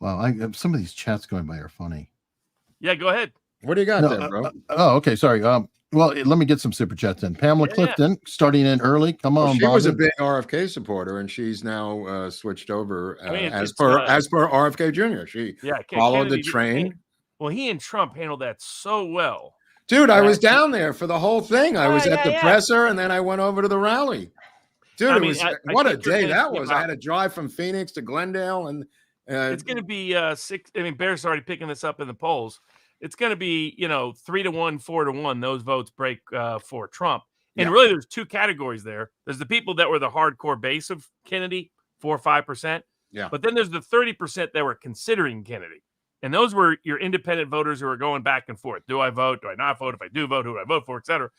Well, some of these chats going by are funny. Yeah, go ahead. What do you got No, there, bro? Okay, sorry. Well, let me get some super chats in. Pamela Yeah. Clifton starting in early. Come on, She was a Bobby. big RFK supporter, and she's now switched over as it's, per RFK Jr. She followed the Kennedy- train. Well, he and Trump handled that so well. Dude, I was down there for the whole thing. I was at the yeah. presser, and then I went over to the rally. Dude, I it mean, was I what a think you're day gonna that see was. about- I had to drive from Phoenix to Glendale, and It's going to be 6. I mean, Bear's already picking this up in the polls. It's going to be 3-1, 4-1. Those votes break for Trump. And really, there's two categories there. There's the people that were the hardcore base of Kennedy, 4 or 5%. Yeah. But then there's the 30% that were considering Kennedy. And those were your independent voters who are going back and forth. Do I vote? Do I not vote? If I do vote, who do I vote for, et cetera?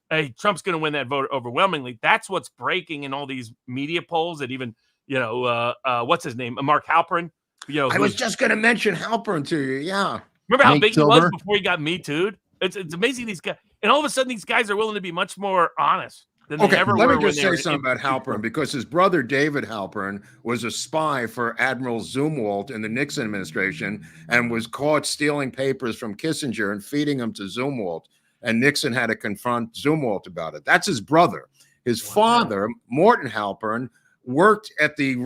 Hey, Trump's going to win that vote overwhelmingly. That's what's breaking in all these media polls that even, what's his name? Mark Halperin. I was just going to mention Halperin to you. Yeah. Remember how Nate big Silver? he was before he got Me Too'd? It's amazing these guys. And all of a sudden, these guys are willing to be much more honest than they Okay, ever let were. me just when they say were something about Halperin, because his brother David Halperin was a spy for Admiral Zumwalt in the Nixon administration and was caught stealing papers from Kissinger and feeding them to Zumwalt. And Nixon had to confront Zumwalt about it. That's his brother. His father, Morton Halperin, worked at the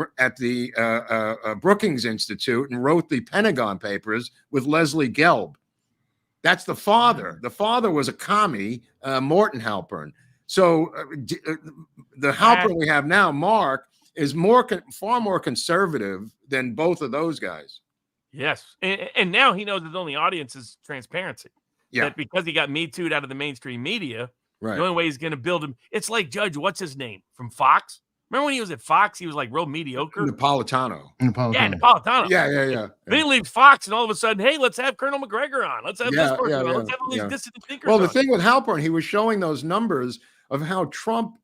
Brookings Institute and wrote the Pentagon Papers with Leslie Gelb. That's the father. The father was a commie, Morton Halperin. So the Halperin we have now, Mark, is far more conservative than both of those guys. Yes. And now he knows his only audience is transparency. Yeah. That because he got Me Too'd out of the mainstream media, Right. the only way he's going to build him. It's like Judge, what's his name? From Fox? Remember when he was at Fox? He was like real mediocre. Napolitano. Yeah, Napolitano. Yeah. Then he leaves Fox, and all of a sudden, hey, let's have Colonel McGregor on. Let's have this person on. Let's have all these dissident thinkers Well, the on. thing with Halperin, he was showing those numbers of how Trump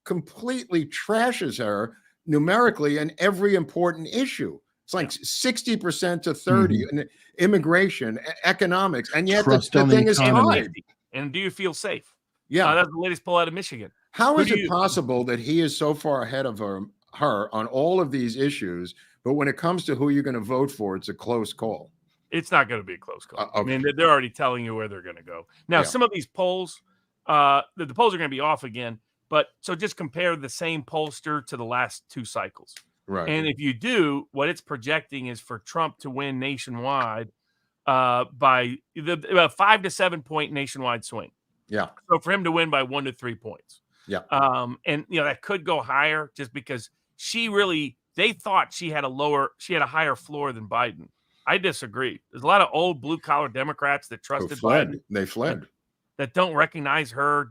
completely trashes her numerically in every important issue. It's like 60% to 30 in immigration, economics, and yet the thing is tied. And do you feel safe? Yeah. That's the latest poll out of Michigan. How is it possible that he is so far ahead of her on all of these issues, but when it comes to who you're going to vote for, it's a close call? It's not going to be a close call. Okay. I mean, they're already telling you where they're going to go. Now, some of these polls, the polls are going to be off again. But so just compare the same pollster to the last two cycles. Right. And if you do, what it's projecting is for Trump to win nationwide by about 5 to 7 point nationwide swing. Yeah. So for him to win by 1 to 3 points. Yeah. And that could go higher just because they thought she had a higher floor than Biden. I disagree. There's a lot of old blue collar Democrats that trusted Biden. They fled. That don't recognize her,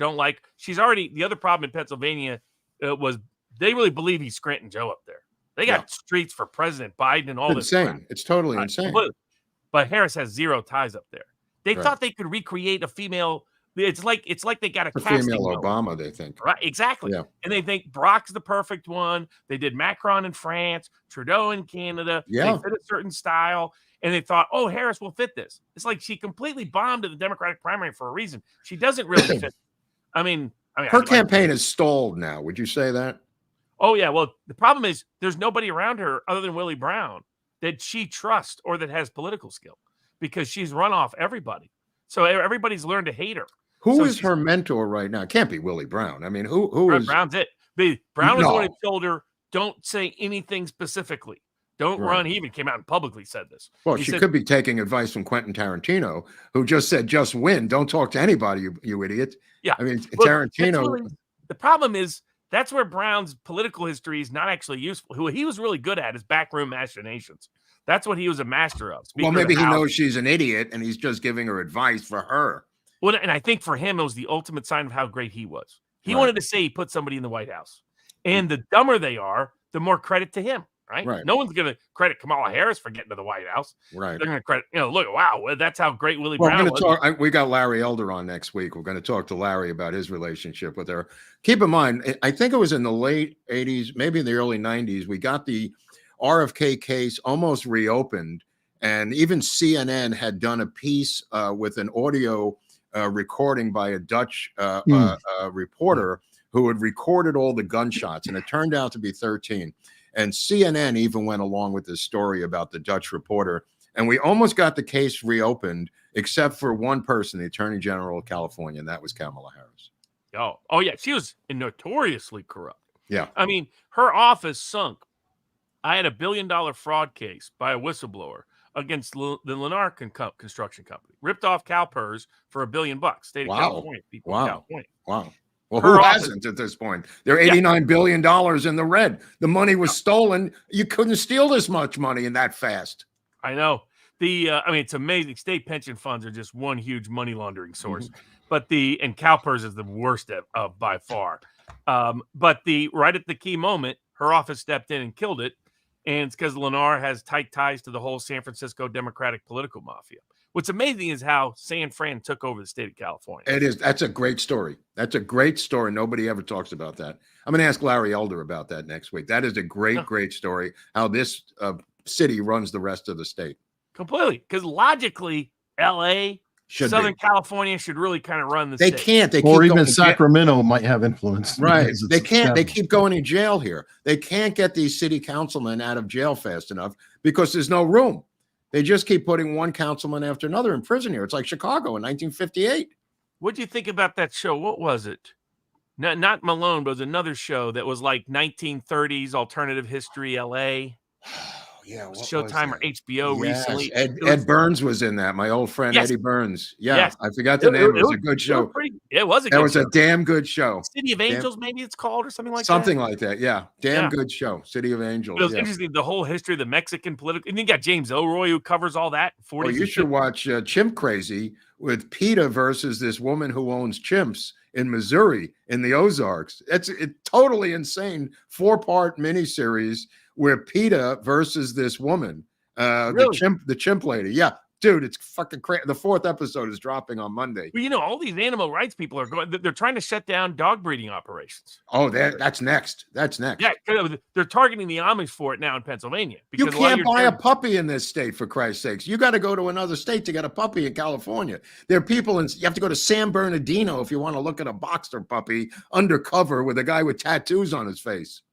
she's already, the other problem in Pennsylvania was they really believe he's Scranton Joe up there. They got streets for President Biden and all this. Insane. It's totally insane. But Harris has zero ties up there. They thought they could recreate a female. It's like they got a casting female vote. Obama, they think. Right, exactly. Yeah. And they think Brock's the perfect one. They did Macron in France, Trudeau in Canada. Yeah. They fit a certain style. And they thought, oh, Harris will fit this. It's like she completely bombed at the Democratic primary for a reason. She doesn't really fit. I mean, her campaign is stalled now. Would you say that? Oh, yeah. Well, the problem is there's nobody around her other than Willie Brown that she trusts or that has political skill because she's run off everybody. So everybody's learned to hate her. Who is her mentor right now? It can't be Willie Brown. I mean, who is Brown's it? Brown was the one who told her, don't say anything specifically. Don't run. He even came out and publicly said this. Well, she could be taking advice from Quentin Tarantino, who just said, just win. Don't talk to anybody, you idiot. Yeah. I mean, Tarantino. The problem is That's where Brown's political history is not actually useful. Who he was really good at is backroom machinations. That's what he was a master of. Well, maybe he knows she's an idiot and he's just giving her advice for her. Well, and I think for him, it was the ultimate sign of how great he was. He wanted to say he put somebody in the White House. And the dumber they are, the more credit to him, right? No one's going to credit Kamala Harris for getting to the White House. Right. They're going to credit, look, wow, that's how great Willie Brown was. We got Larry Elder on next week. We're going to talk to Larry about his relationship with her. Keep in mind, I think it was in the late 80s, maybe in the early 90s, we got the RFK case almost reopened. And even CNN had done a piece with an audio recording by a Dutch reporter who had recorded all the gunshots, and it turned out to be 13. And CNN even went along with this story about the Dutch reporter. And we almost got the case reopened, except for one person, the Attorney General of California, and that was Kamala Harris. Oh yeah. She was notoriously corrupt. Yeah. I mean, her office sunk. I had $1 billion fraud case by a whistleblower against the Lennar construction company. Ripped off CalPERS for $1 billion. State of California. People in California. Wow. Well, who hasn't at this point? They're $89 billion in the red. The money was stolen. You couldn't steal this much money in that fast. I know. I mean, it's amazing. State pension funds are just one huge money laundering source. But and CalPERS is the worst by far. But right at the key moment, her office stepped in and killed it. And it's because Lennar has tight ties to the whole San Francisco Democratic political mafia. What's amazing is how San Fran took over the state of California. It is. That's a great story. That's a great story. Nobody ever talks about that. I'm going to ask Larry Elder about that next week. That is a great story, how this city runs the rest of the state. Completely. Because logically, L.A., Southern California should really kind of run the state. They can't. Or even Sacramento might have influence. Right. They can't. They keep going to jail here. They can't get these city councilmen out of jail fast enough because there's no room. They just keep putting one councilman after another in prison here. It's like Chicago in 1958. What do you think about that show? What was it? Not Malone, but it was another show that was like 1930s alternative history LA. Yeah, Showtime or HBO recently. Ed Burns was in that. My old friend Eddie Burns. Yeah, yes. I forgot the name. It was a good show. It was a good show. That was a damn good show. City of Angels, maybe it's called, or something like that. Something like that. Yeah, damn good show. City of Angels. It was interesting. The whole history of the Mexican political. And you got James Elroy who covers all that. Well, you should watch Chimp Crazy with PETA versus this woman who owns chimps in Missouri in the Ozarks. It's totally insane 4-part miniseries where PETA versus this woman. Really? the chimp lady. Yeah, dude, it's fucking crazy. The 4th episode is dropping on Monday. Well, all these animal rights people are going. They're trying to shut down dog breeding operations. Oh, that's next. That's next. Yeah, they're targeting the Amish for it now in Pennsylvania. You can't buy a puppy in this state, for Christ's sakes. You got to go to another state to get a puppy in California. There are people you have to go to San Bernardino if you want to look at a boxer puppy undercover with a guy with tattoos on his face.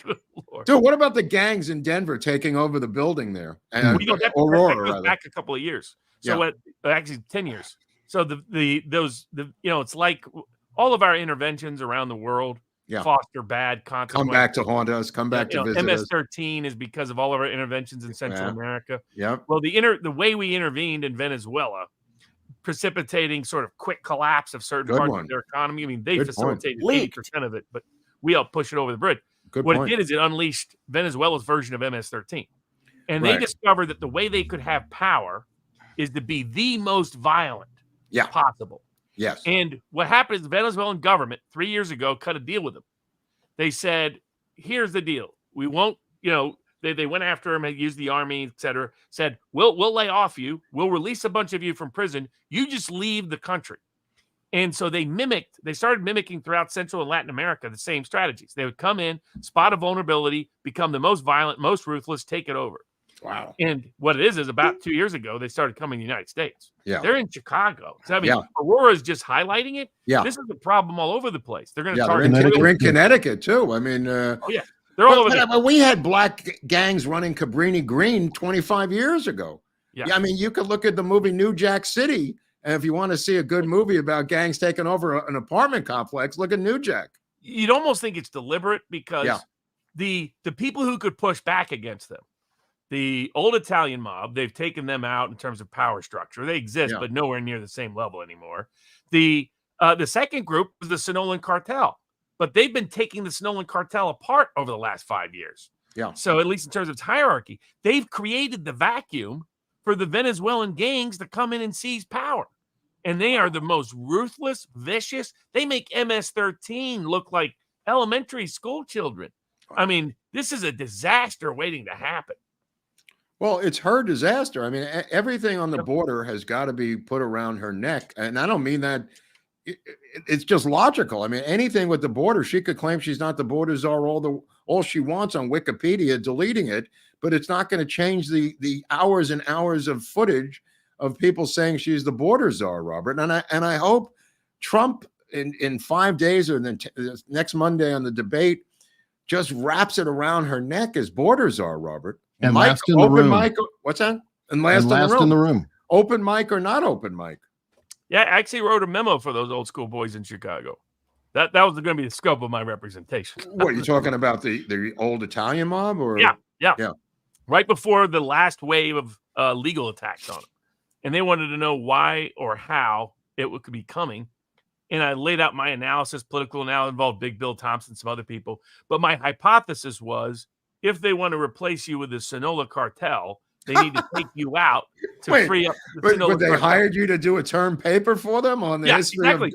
Good Lord. Dude, what about the gangs in Denver taking over the building there? And that Aurora, goes back a couple of years. So actually 10 years. So it's like all of our interventions around the world foster bad consequences. Come back to haunt us. Come back to visit us. MS-13 is because of all of our interventions in Central America. Yeah. Well, the way we intervened in Venezuela, precipitating sort of quick collapse of certain parts of their economy. I mean, they facilitated 80% of it, but we helped push it over the bridge. It did is it unleashed Venezuela's version of MS-13. And they discovered that the way they could have power is to be the most violent possible. Yes. And what happened is the Venezuelan government 3 years ago cut a deal with them. They said, here's the deal. We won't, they went after him, used the army, et cetera, said, we'll lay off you. We'll release a bunch of you from prison. You just leave the country. And so they started mimicking throughout Central and Latin America the same strategies. They would come in, spot a vulnerability, become the most violent, most ruthless, take it over. Wow. And what it is about 2 years ago, they started coming to the United States. Yeah. They're in Chicago. So, Aurora's just highlighting it. Yeah. This is a problem all over the place. They're going to target. They're in Connecticut, too. I mean, they're all over there. We had black gangs running Cabrini Green 25 years ago. Yeah. I mean, you could look at the movie New Jack City. And if you want to see a good movie about gangs taking over an apartment complex, look at New Jack. You'd almost think it's deliberate because the people who could push back against them, the old Italian mob, they've taken them out in terms of power structure. They exist, but nowhere near the same level anymore. The second group was the Sonolan cartel. but they've been taking the Sinaloa cartel apart over the last 5 years. Yeah. So at least in terms of its hierarchy, they've created the vacuum for the Venezuelan gangs to come in and seize power. And they are the most ruthless, vicious. They make MS-13 look like elementary school children. I mean, this is a disaster waiting to happen. Well, it's her disaster. I mean, everything on the border has got to be put around her neck. And I don't mean that. It's just logical. I mean, anything with the border, she could claim she's not the border czar all she wants on Wikipedia, deleting it, but it's not going to change the hours and hours of footage of people saying she's the border czar, Robert. And I hope Trump in 5 days or then next Monday on the debate just wraps it around her neck as border czar, Robert. And Mike, last in the room. Mic, what's that? And last in the room. Open mic or not open mic? Yeah, I actually wrote a memo for those old school boys in Chicago. That was going to be the scope of my representation. What are you talking about? The old Italian mob, or yeah. Right before the last wave of legal attacks on them, and they wanted to know why or how it could be coming. And I laid out my analysis, political analysis, involved Big Bill Thompson, some other people. But my hypothesis was, if they want to replace you with the Sinaloa cartel, they need to take you out to free up the Sinaloa but they cartel. hired you to do a term paper for them on the history exactly.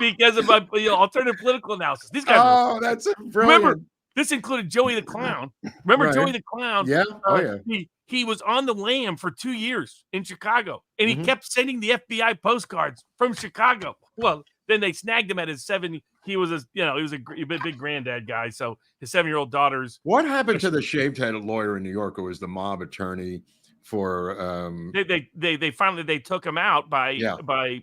Because of my alternative political analysis. These guys. Oh, that's brilliant. Remember, this included Joey the Clown. Remember Right. Joey the Clown? Yeah. Oh, yeah. He was on the lam for 2 years in Chicago, and he kept sending the FBI postcards from Chicago. Well, then they snagged him at his 7. He was a big granddad guy. So his 7-year-old daughter's. What happened to the shaved head lawyer in New York who was the mob attorney for? They finally took him out by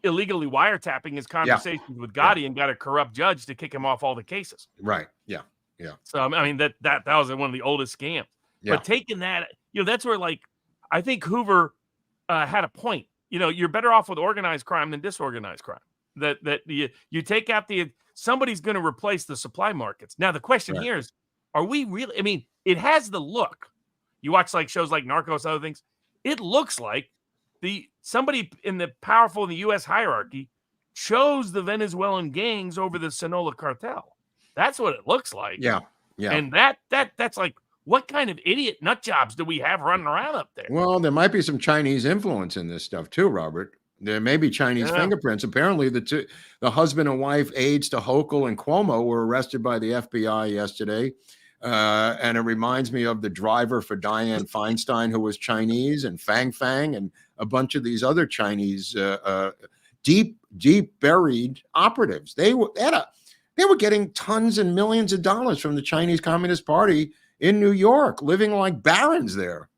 illegally wiretapping his conversations with Gotti and got a corrupt judge to kick him off all the cases. Right. Yeah. So I mean that was one of the oldest scams. Yeah. But taking that, that's where I think Hoover had a point. You're better off with organized crime than disorganized crime. That you take out somebody's going to replace the supply markets. Now the question here is, are we really? I mean, it has the look. You watch shows like Narcos, other things. It looks like somebody in the powerful in the U.S. hierarchy chose the Venezuelan gangs over the Sinaloa cartel. That's what it looks like. Yeah. And that's what kind of idiot nut jobs do we have running around up there? Well, there might be some Chinese influence in this stuff too, Robert. There may be Chinese fingerprints. Apparently, the husband and wife aides to Hochul and Cuomo were arrested by the FBI yesterday. And it reminds me of the driver for Dianne Feinstein, who was Chinese, and Fang and a bunch of these other Chinese deep buried operatives. They were getting tons and millions of dollars from the Chinese Communist Party in New York, living like barons there.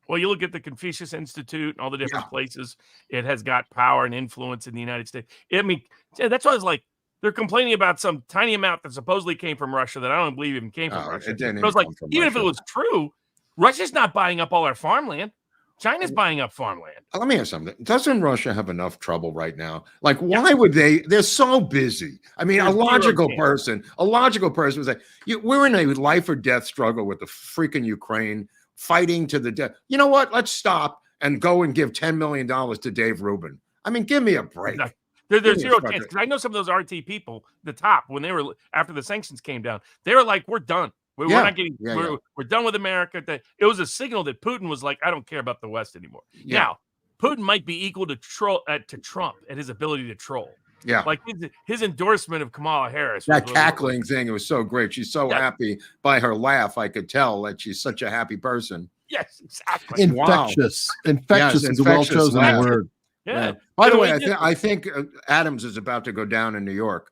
Well, you look at the Confucius Institute and all the different places it has got power and influence in the United States. I mean, that's why I was they're complaining about some tiny amount that supposedly came from Russia that I don't believe even came from Russia. It was even if it was true, Russia's not buying up all our farmland. China's buying up farmland. Let me ask something. Doesn't Russia have enough trouble right now? Why would they? They're so busy. I mean, a logical person would say, we're in a life or death struggle with the freaking Ukraine, fighting to the death. You know what? Let's stop and go and give $10 million to Dave Rubin. I mean, give me a break. No, there's zero chance. Because I know some of those RT people, the top, when they were, after the sanctions came down, they were like, we're done. We're not getting. We're done with America. It was a signal that Putin was like, I don't care about the West anymore. Yeah. Now, Putin might be equal to Trump at his ability to troll. Yeah, like his endorsement of Kamala Harris. That cackling thing, it was so great. She's so happy by her laugh. I could tell that she's such a happy person. Yes, exactly. Infectious. Wow. Infectious is a well-chosen word. Yeah. By the way, I think Adams is about to go down in New York.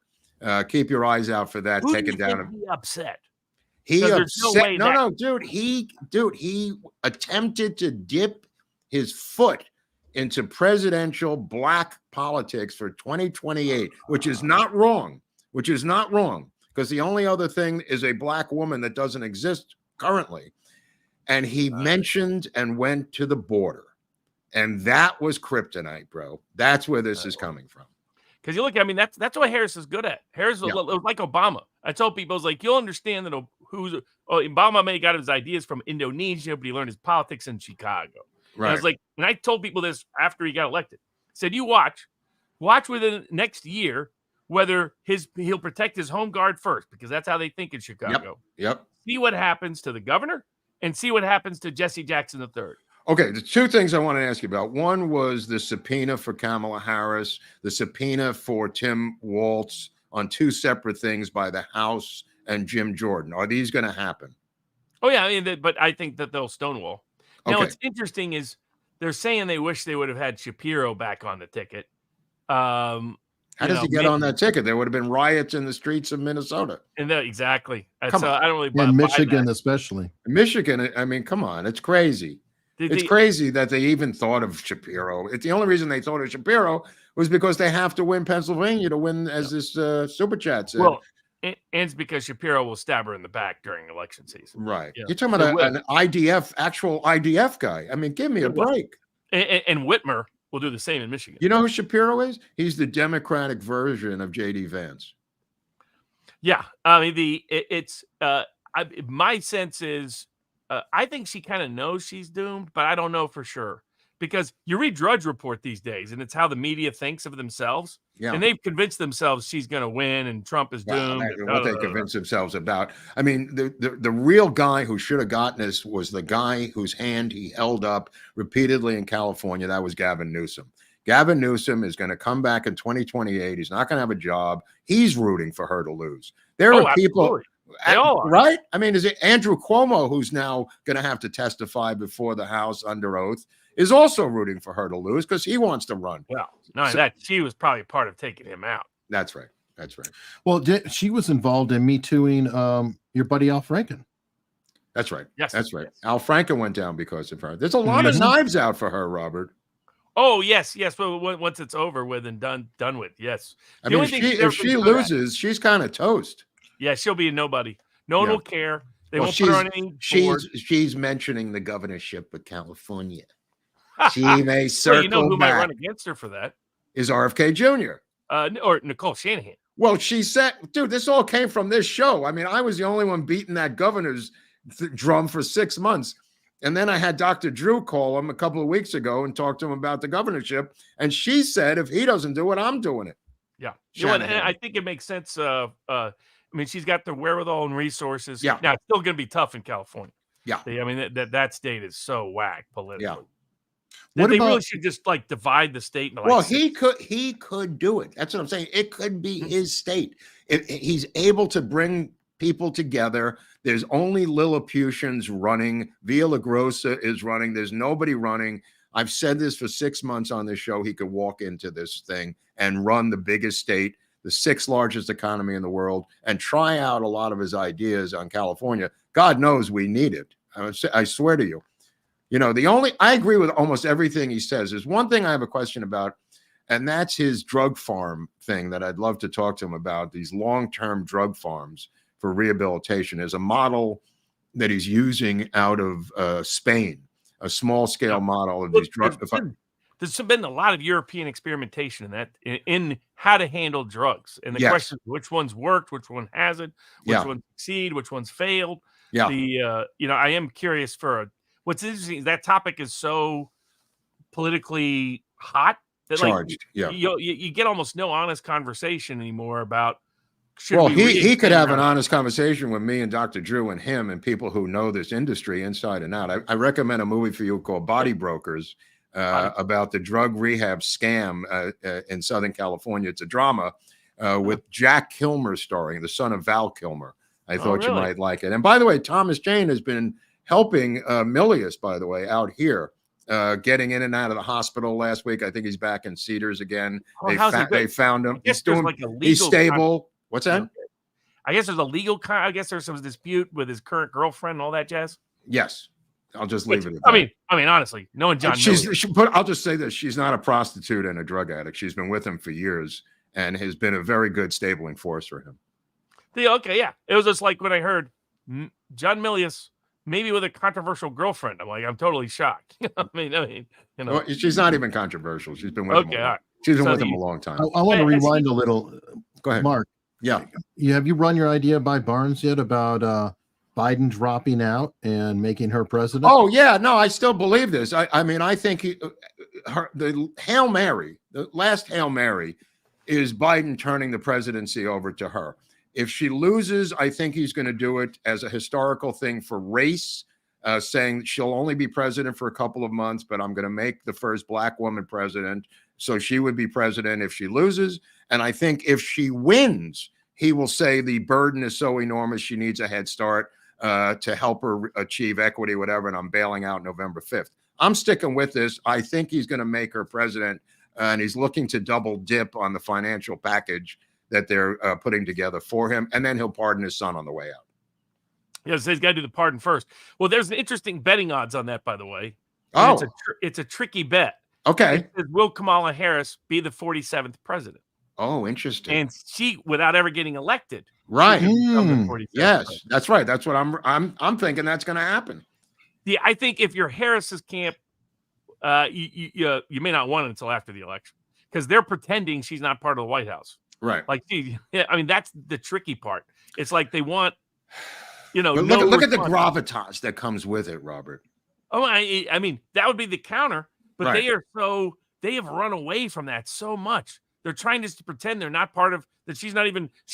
Keep your eyes out for that. Taken down. He upset. He upset. No, dude. He attempted to dip his foot into presidential black politics for 2028, which is not wrong. Because the only other thing is a black woman that doesn't exist currently. And he mentioned and went to the border. And that was kryptonite, bro. That's where this is coming from. Because you look, I mean, that's what Harris is good at. Harris was like Obama. I told people, I was like, you'll understand that Obama may have got his ideas from Indonesia, but he learned his politics in Chicago. Right. And I was like, and I told people this after he got elected. I said, you watch within the next year whether he'll protect his home guard first, because that's how they think in Chicago. Yep. See what happens to the governor and see what happens to Jesse Jackson III. Okay, the two things I want to ask you about. One was the subpoena for Kamala Harris, the subpoena for Tim Walz on two separate things by the House and Jim Jordan. Are these going to happen? Oh, yeah. I mean, but I think that they'll stonewall. Now, Okay. what's interesting is they're saying they wish they would have had Shapiro back on the ticket. How How does he get on that ticket? There would have been riots in the streets of Minnesota. And exactly. Come on. I don't really In buy Michigan, that. especially. Michigan, I mean, come on. It's crazy. It's crazy that they even thought of Shapiro. It's the only reason they thought of Shapiro was because they have to win Pennsylvania to win, as this super chat said. Well, and it's because Shapiro will stab her in the back during election season. Right. Yeah. You're talking about an IDF, actual IDF guy. I mean, give me a break. And Whitmer will do the same in Michigan. You know who Shapiro is? He's the Democratic version of J.D. Vance. Yeah. I mean, my sense is, I think she kind of knows she's doomed, but I don't know for sure, because you read Drudge Report these days, and it's how the media thinks of themselves. Yeah. And they've convinced themselves she's going to win and Trump is doomed. What they convince themselves about. I mean, the real guy who should have gotten this was the guy whose hand he held up repeatedly in California. That was Gavin Newsom. Gavin Newsom is going to come back in 2028. He's not going to have a job. He's rooting for her to lose. There are people. They all are. Right? I mean, is it Andrew Cuomo, who's now going to have to testify before the House under oath, is also rooting for her to lose because he wants to run. Well, that she was probably part of taking him out. That's right. That's right. Well, she was involved in Me Tooing your buddy Al Franken. That's right. Yes. That's right. Yes. Al Franken went down because of her. There's a lot of knives out for her, Robert. Oh, yes. But once it's over with and done with, yes. I mean, if she loses, she's kind of toast. Yeah, she'll be a nobody. No one will care. They won't put her on any board. She's mentioning the governorship of California. She may circle you know who back. might run against her for that? Is RFK Jr. Or Nicole Shanahan. Well, she said, dude, this all came from this show. I mean, I was the only one beating that governor's drum for 6 months. And then I had Dr. Drew call him a couple of weeks ago and talk to him about the governorship. And she said, if he doesn't do it, I'm doing it. Yeah. And I think it makes sense. I mean, she's got the wherewithal and resources. Yeah. Now, it's still going to be tough in California. Yeah. I mean, that state is so whack politically. Yeah. They really should just divide the state into well, he could do it. That's what I'm saying. It could be his state. If he's able to bring people together. There's only Lilliputians running. Villagrosa is running. There's nobody running. I've said this for 6 months on this show. He could walk into this thing and run the biggest state, the 6th largest economy in the world, and try out a lot of his ideas on California. God knows we need it. I swear to you. You know, I agree with almost everything he says. There's one thing I have a question about, and that's his drug farm thing that I'd love to talk to him about, these long-term drug farms for rehabilitation. Is a model that he's using out of Spain, a small-scale model of these drugs. There's been a lot of European experimentation in how to handle drugs. And the question is which ones worked, which one hasn't, which ones succeed, which ones failed. Yeah. I am curious what's interesting is that topic is so politically hot that charged. You get almost no honest conversation anymore about. Well, he could have an honest conversation with me and Dr. Drew and him and people who know this industry inside and out. I recommend a movie for you called Body Brokers about the drug rehab scam in Southern California. It's a drama with Jack Kilmer starring, the son of Val Kilmer. I thought you might like it. And by the way, Thomas Jane has been helping Milius, by the way, out here, getting in and out of the hospital last week. I think he's back in Cedars again. They found him. He's stable. What's that? I guess there's a legal. I guess there's some dispute with his current girlfriend and all that jazz. Yes, I'll just leave it at that. I mean, honestly, knowing John, I'll just say this: she's not a prostitute and a drug addict. She's been with him for years and has been a very good stabling force for him. It was just like when I heard John Milius maybe with a controversial girlfriend. I'm totally shocked. I mean, well, she's not even controversial. She's been with him. All right. She's been with him a long time. I want to rewind a little. Go ahead, Mark. Yeah. Have you run your idea by Barnes yet about Biden dropping out and making her president? Oh, yeah. No, I still believe this. I mean, I think the Hail Mary, the last Hail Mary, is Biden turning the presidency over to her. If she loses, I think he's going to do it as a historical thing for race, saying that she'll only be president for a couple of months, but I'm going to make the first black woman president. So she would be president if she loses. And I think if she wins, he will say the burden is so enormous, she needs a head start to help her achieve equity, whatever. And I'm bailing out November 5th. I'm sticking with this. I think he's going to make her president, and he's looking to double dip on the financial package that they're putting together for him. And then he'll pardon his son on the way out. Yeah, so he's got to do the pardon first. Well, there's an interesting betting odds on that, by the way. Oh, it's a tricky bet. Okay. It says, will Kamala Harris be the 47th president? Oh, interesting. And she, without ever getting elected, right? Yes, president. That's right. That's what I'm thinking. That's going to happen. Yeah, I think if you're Harris's camp, you may not want it until after the election because they're pretending she's not part of the White House. Right. Like, I mean, that's the tricky part. It's like they want, But look at the gravitas that comes with it, Robert. Oh, I mean, that would be the counter, but Right. they have run away from that so much. They're trying just to pretend they're not part of that. She's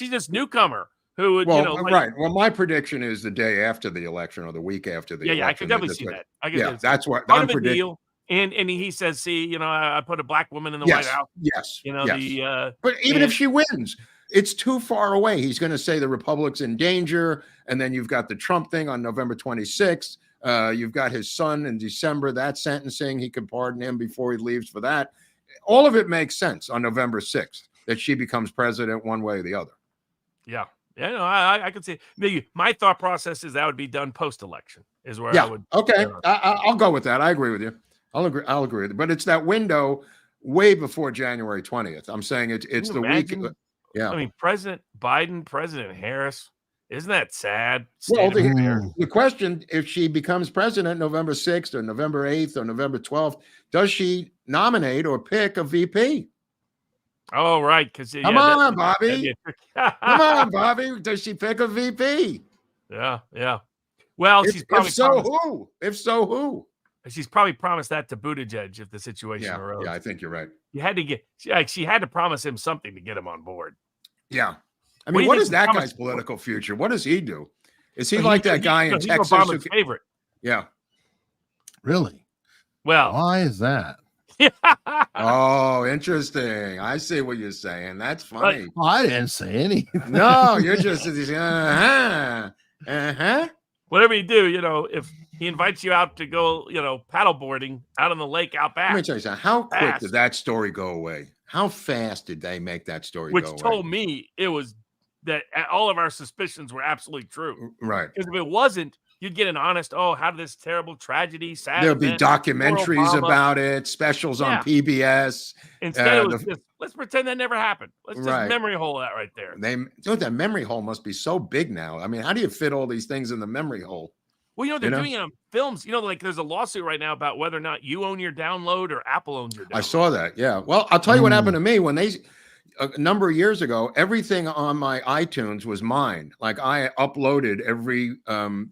just newcomer who would, right. Well, my prediction is the day after the election or the week after the election. Yeah, I could definitely see that. That's what part I'm of a predicting. deal. And he says, see, I put a black woman in the White House. Yes. Yes. But even if she wins, it's too far away. He's going to say the Republic's in danger. And then you've got the Trump thing on November 26th. You've got his son in December, that sentencing. He could pardon him before he leaves for that. All of it makes sense on November 6th that she becomes president one way or the other. Yeah. Yeah, no, I could see. Maybe my thought process is that would be done post-election is where I would. Okay. I'll go with that. I agree with you. I'll agree with it. But it's that window way before January 20th. I'm saying it's the week. Yeah. I mean, President Biden, President Harris. Isn't that sad? Well, the question, if she becomes president November 6th or November 8th or November 12th, does she nominate or pick a VP? Oh, right. Because Come on, Bobby. Come on, Bobby. Does she pick a VP? Yeah. Well, she's probably If so, who? She's probably promised that to Buttigieg if the situation arose. Yeah, I think you're right. You had to she had to promise him something to get him on board. Yeah. I mean, what is that guy's political future? What does he do? Is he like that guy in Texas? Obama's favorite. Yeah. Really? Well, why is that? Oh, interesting. I see what you're saying. That's funny. Well, I didn't say anything. No, you're just whatever you do, if he invites you out to go, paddle boarding out on the lake out back. Let me tell you something. How quick did that story go away? How fast did they make that story go away? Which told me it was that all of our suspicions were absolutely true. Right. Because if it wasn't, you'd get an honest, how did this terrible tragedy, sad There'll be documentaries about it, specials on PBS. Instead, it was just, let's pretend that never happened. Let's just memory hole that right there. That memory hole must be so big now. I mean, how do you fit all these things in the memory hole? Well, they're doing it on films. Like there's a lawsuit right now about whether or not you own your download or Apple owns your download. I saw that. Yeah. Well, I'll tell you what happened to me when a number of years ago, everything on my iTunes was mine. Like I uploaded every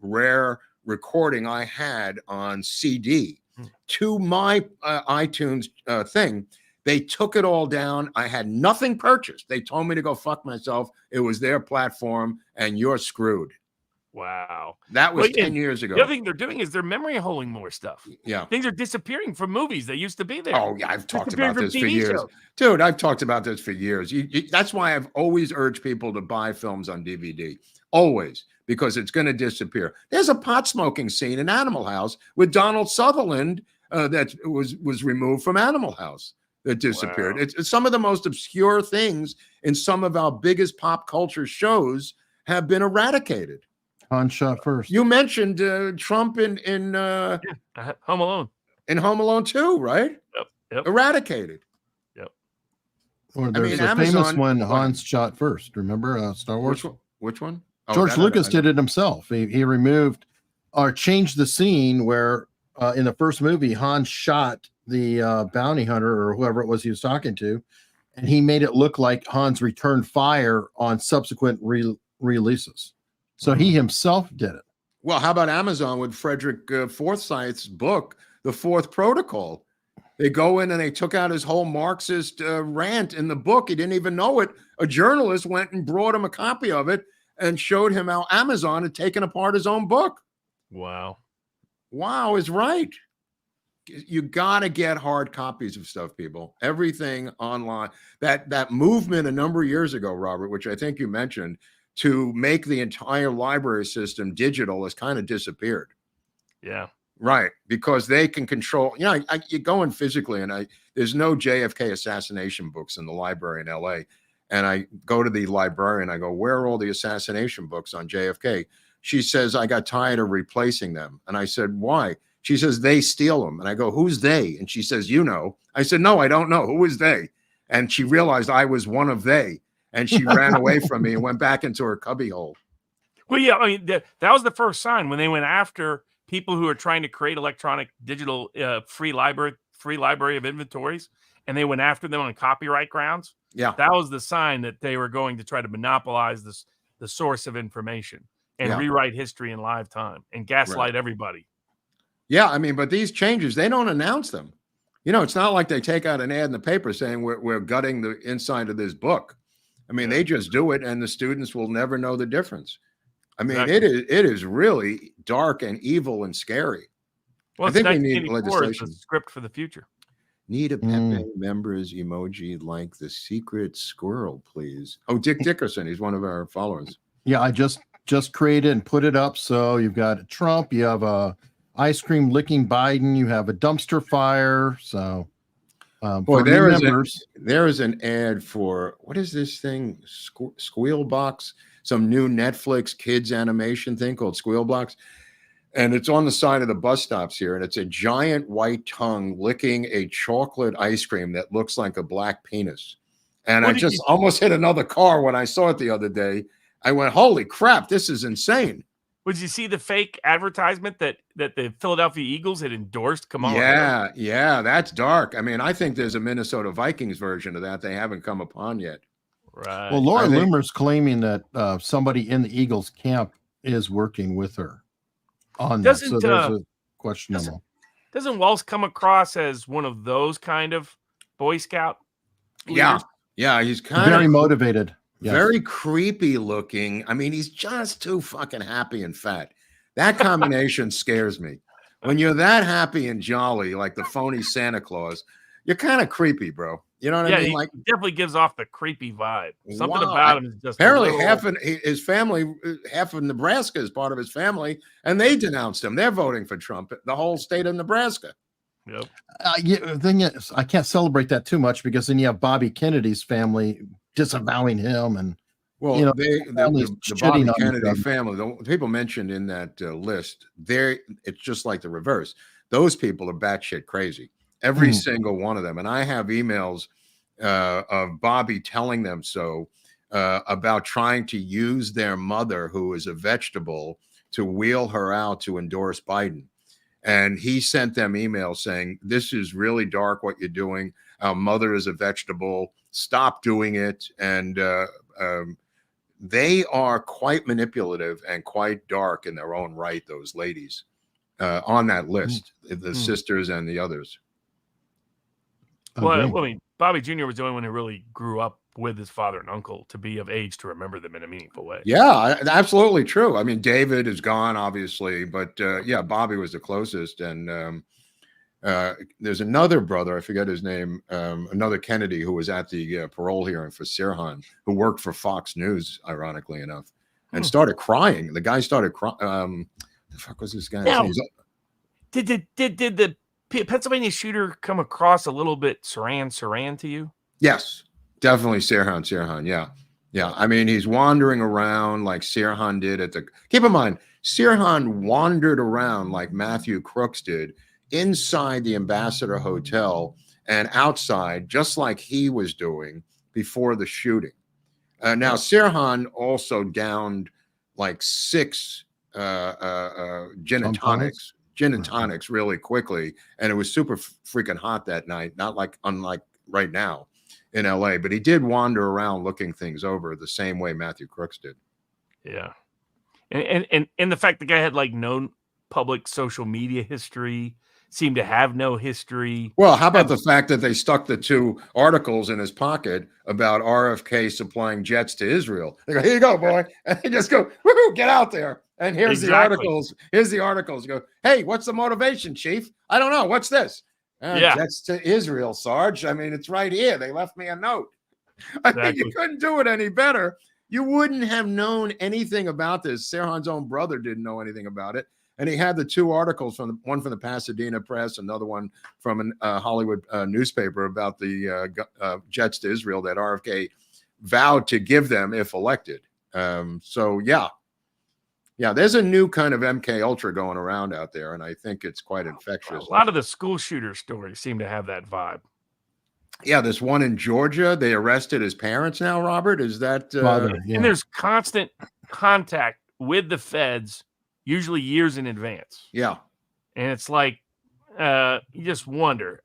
rare recording I had on CD to my iTunes thing. They took it all down. I had nothing purchased. They told me to go fuck myself. It was their platform and you're screwed. Wow. That was 10 years ago. The other thing they're doing is they're memory holing more stuff. Yeah. Things are disappearing from movies. They used to be there. Oh, yeah. I've talked about this for years. Dude, I've talked about this for years. That's why I've always urged people to buy films on DVD. Always. Because it's going to disappear. There's a pot smoking scene in Animal House with Donald Sutherland that was removed from Animal House that disappeared. Wow. It's some of the most obscure things in some of our biggest pop culture shows have been eradicated. Han shot first. You mentioned Trump in Home Alone. In Home Alone 2, right? Yep. Eradicated. Yep. Or there's a famous one, Han's shot first. Remember Star Wars? Which one? Oh, George Lucas did it himself. He removed or changed the scene where in the first movie, Han shot the bounty hunter or whoever it was he was talking to, and he made it look like Han's returned fire on subsequent releases. So he himself did it. Well, how about Amazon with Frederick Forsyth's book, The Fourth Protocol? They go in and they took out his whole Marxist rant in the book. He didn't even know it. A journalist went and brought him a copy of it and showed him how Amazon had taken apart his own book. Wow. Wow is right. You got to get hard copies of stuff, people. Everything online. That movement a number of years ago, Robert, which I think you mentioned, to make the entire library system digital has kind of disappeared. Yeah. Right. Because they can control, you go in physically and there's no JFK assassination books in the library in LA. And I go to the librarian, I go, where are all the assassination books on JFK? She says, I got tired of replacing them. And I said, why? She says, they steal them. And I go, who's they? And she says, you know. I said, no, I don't know. Who is they? And she realized I was one of they. And she ran away from me and went back into her cubbyhole. Well, yeah, I mean, that was the first sign when they went after people who are trying to create electronic digital free library of inventories, and they went after them on copyright grounds. Yeah. That was the sign that they were going to try to monopolize the source of information and rewrite history in live time and gaslight everybody. Yeah, I mean, but these changes, they don't announce them. It's not like they take out an ad in the paper saying we're gutting the inside of this book. I mean, they just do it, and the students will never know the difference. I mean, it is really dark and evil and scary. Well, I think we need legislation. Is the script for the future. Need a Pepe members emoji like the secret squirrel, please. Oh, Dick Dickerson, he's one of our followers. Yeah, I just created and put it up. So you've got Trump, you have a ice cream licking Biden, you have a dumpster fire. So boy, there is an ad for, what is this thing? Squeal Box, some new Netflix kids animation thing called Squeal Box. And it's on the side of the bus stops here. And it's a giant white tongue licking a chocolate ice cream that looks like a black penis. And I just almost hit another car when I saw it the other day. I went, holy crap, this is insane. Would you see the fake advertisement that the Philadelphia Eagles had endorsed Kamala? Yeah, that's dark. I mean, I think there's a Minnesota Vikings version of that they haven't come upon yet. Right. Well, Laura Loomer's claiming that somebody in the Eagles camp is working with her on that. So there's a questionable. Doesn't Walsh come across as one of those kind of Boy Scout leaders? Yeah, he's kind very of motivated. Yes. Very creepy looking. I mean, he's just too fucking happy and fat. That combination scares me. When you're that happy and jolly, like the phony Santa Claus, you're kind of creepy, bro. You know what I mean? Like, he definitely gives off the creepy vibe. Something about him is just apparently his family, half of Nebraska is part of his family, and they denounced him. They're voting for Trump. The whole state of Nebraska. Yep. The thing is, I can't celebrate that too much because then you have Bobby Kennedy's family disavowing him, and the Bobby Kennedy family, the people mentioned in that list, it's just like the reverse. Those people are batshit crazy, every single one of them. And I have emails of Bobby telling them so about trying to use their mother, who is a vegetable, to wheel her out to endorse Biden. And he sent them emails saying, this is really dark what you're doing. Our mother is a vegetable. Stop doing it. And they are quite manipulative and quite dark in their own right, those ladies on that list, the sisters and the others. Well, I mean, Bobby Jr. was the only one who really grew up with his father and uncle to be of age to remember them in a meaningful way. Yeah, absolutely true. I mean, David is gone, obviously, but Bobby was the closest. And there's another brother, I forget his name, another Kennedy, who was at the parole hearing for Sirhan, who worked for Fox News, ironically enough, and started crying. The guy started crying. The fuck was this guy? Now, did the Pennsylvania shooter come across a little bit Saran to you? Yes, definitely Sirhan. Yeah. I mean, he's wandering around like Sirhan did keep in mind, Sirhan wandered around like Matthew Crooks did inside the Ambassador Hotel and outside, just like he was doing before the shooting. Now, Sirhan also downed like 6 gin and tonics really quickly, and it was super freaking hot that night, unlike right now in LA, but he did wander around looking things over the same way Matthew Crooks did. Yeah. And the fact the guy had like known public social media history, seem to have no history. Well, how about the fact that they stuck the 2 articles in his pocket about RFK supplying jets to Israel? They go, here you go, boy. And they just go, woohoo, get out there. And here's the articles. Here's the articles. You go, hey, what's the motivation, Chief? I don't know. What's this? Jets to Israel, Sarge. I mean, it's right here. They left me a note. I mean, you couldn't do it any better. You wouldn't have known anything about this. Sirhan's own brother didn't know anything about it. And he had the 2 articles, one from the Pasadena Press, another one from a Hollywood newspaper about the jets to Israel that RFK vowed to give them if elected. So, yeah, there's a new kind of MK Ultra going around out there, and I think it's quite infectious. A lot of the school shooter stories seem to have that vibe. Yeah, this one in Georgia, they arrested his parents now, Robert. Is that And there's constant contact with the feds, usually years in advance. Yeah. And it's like you just wonder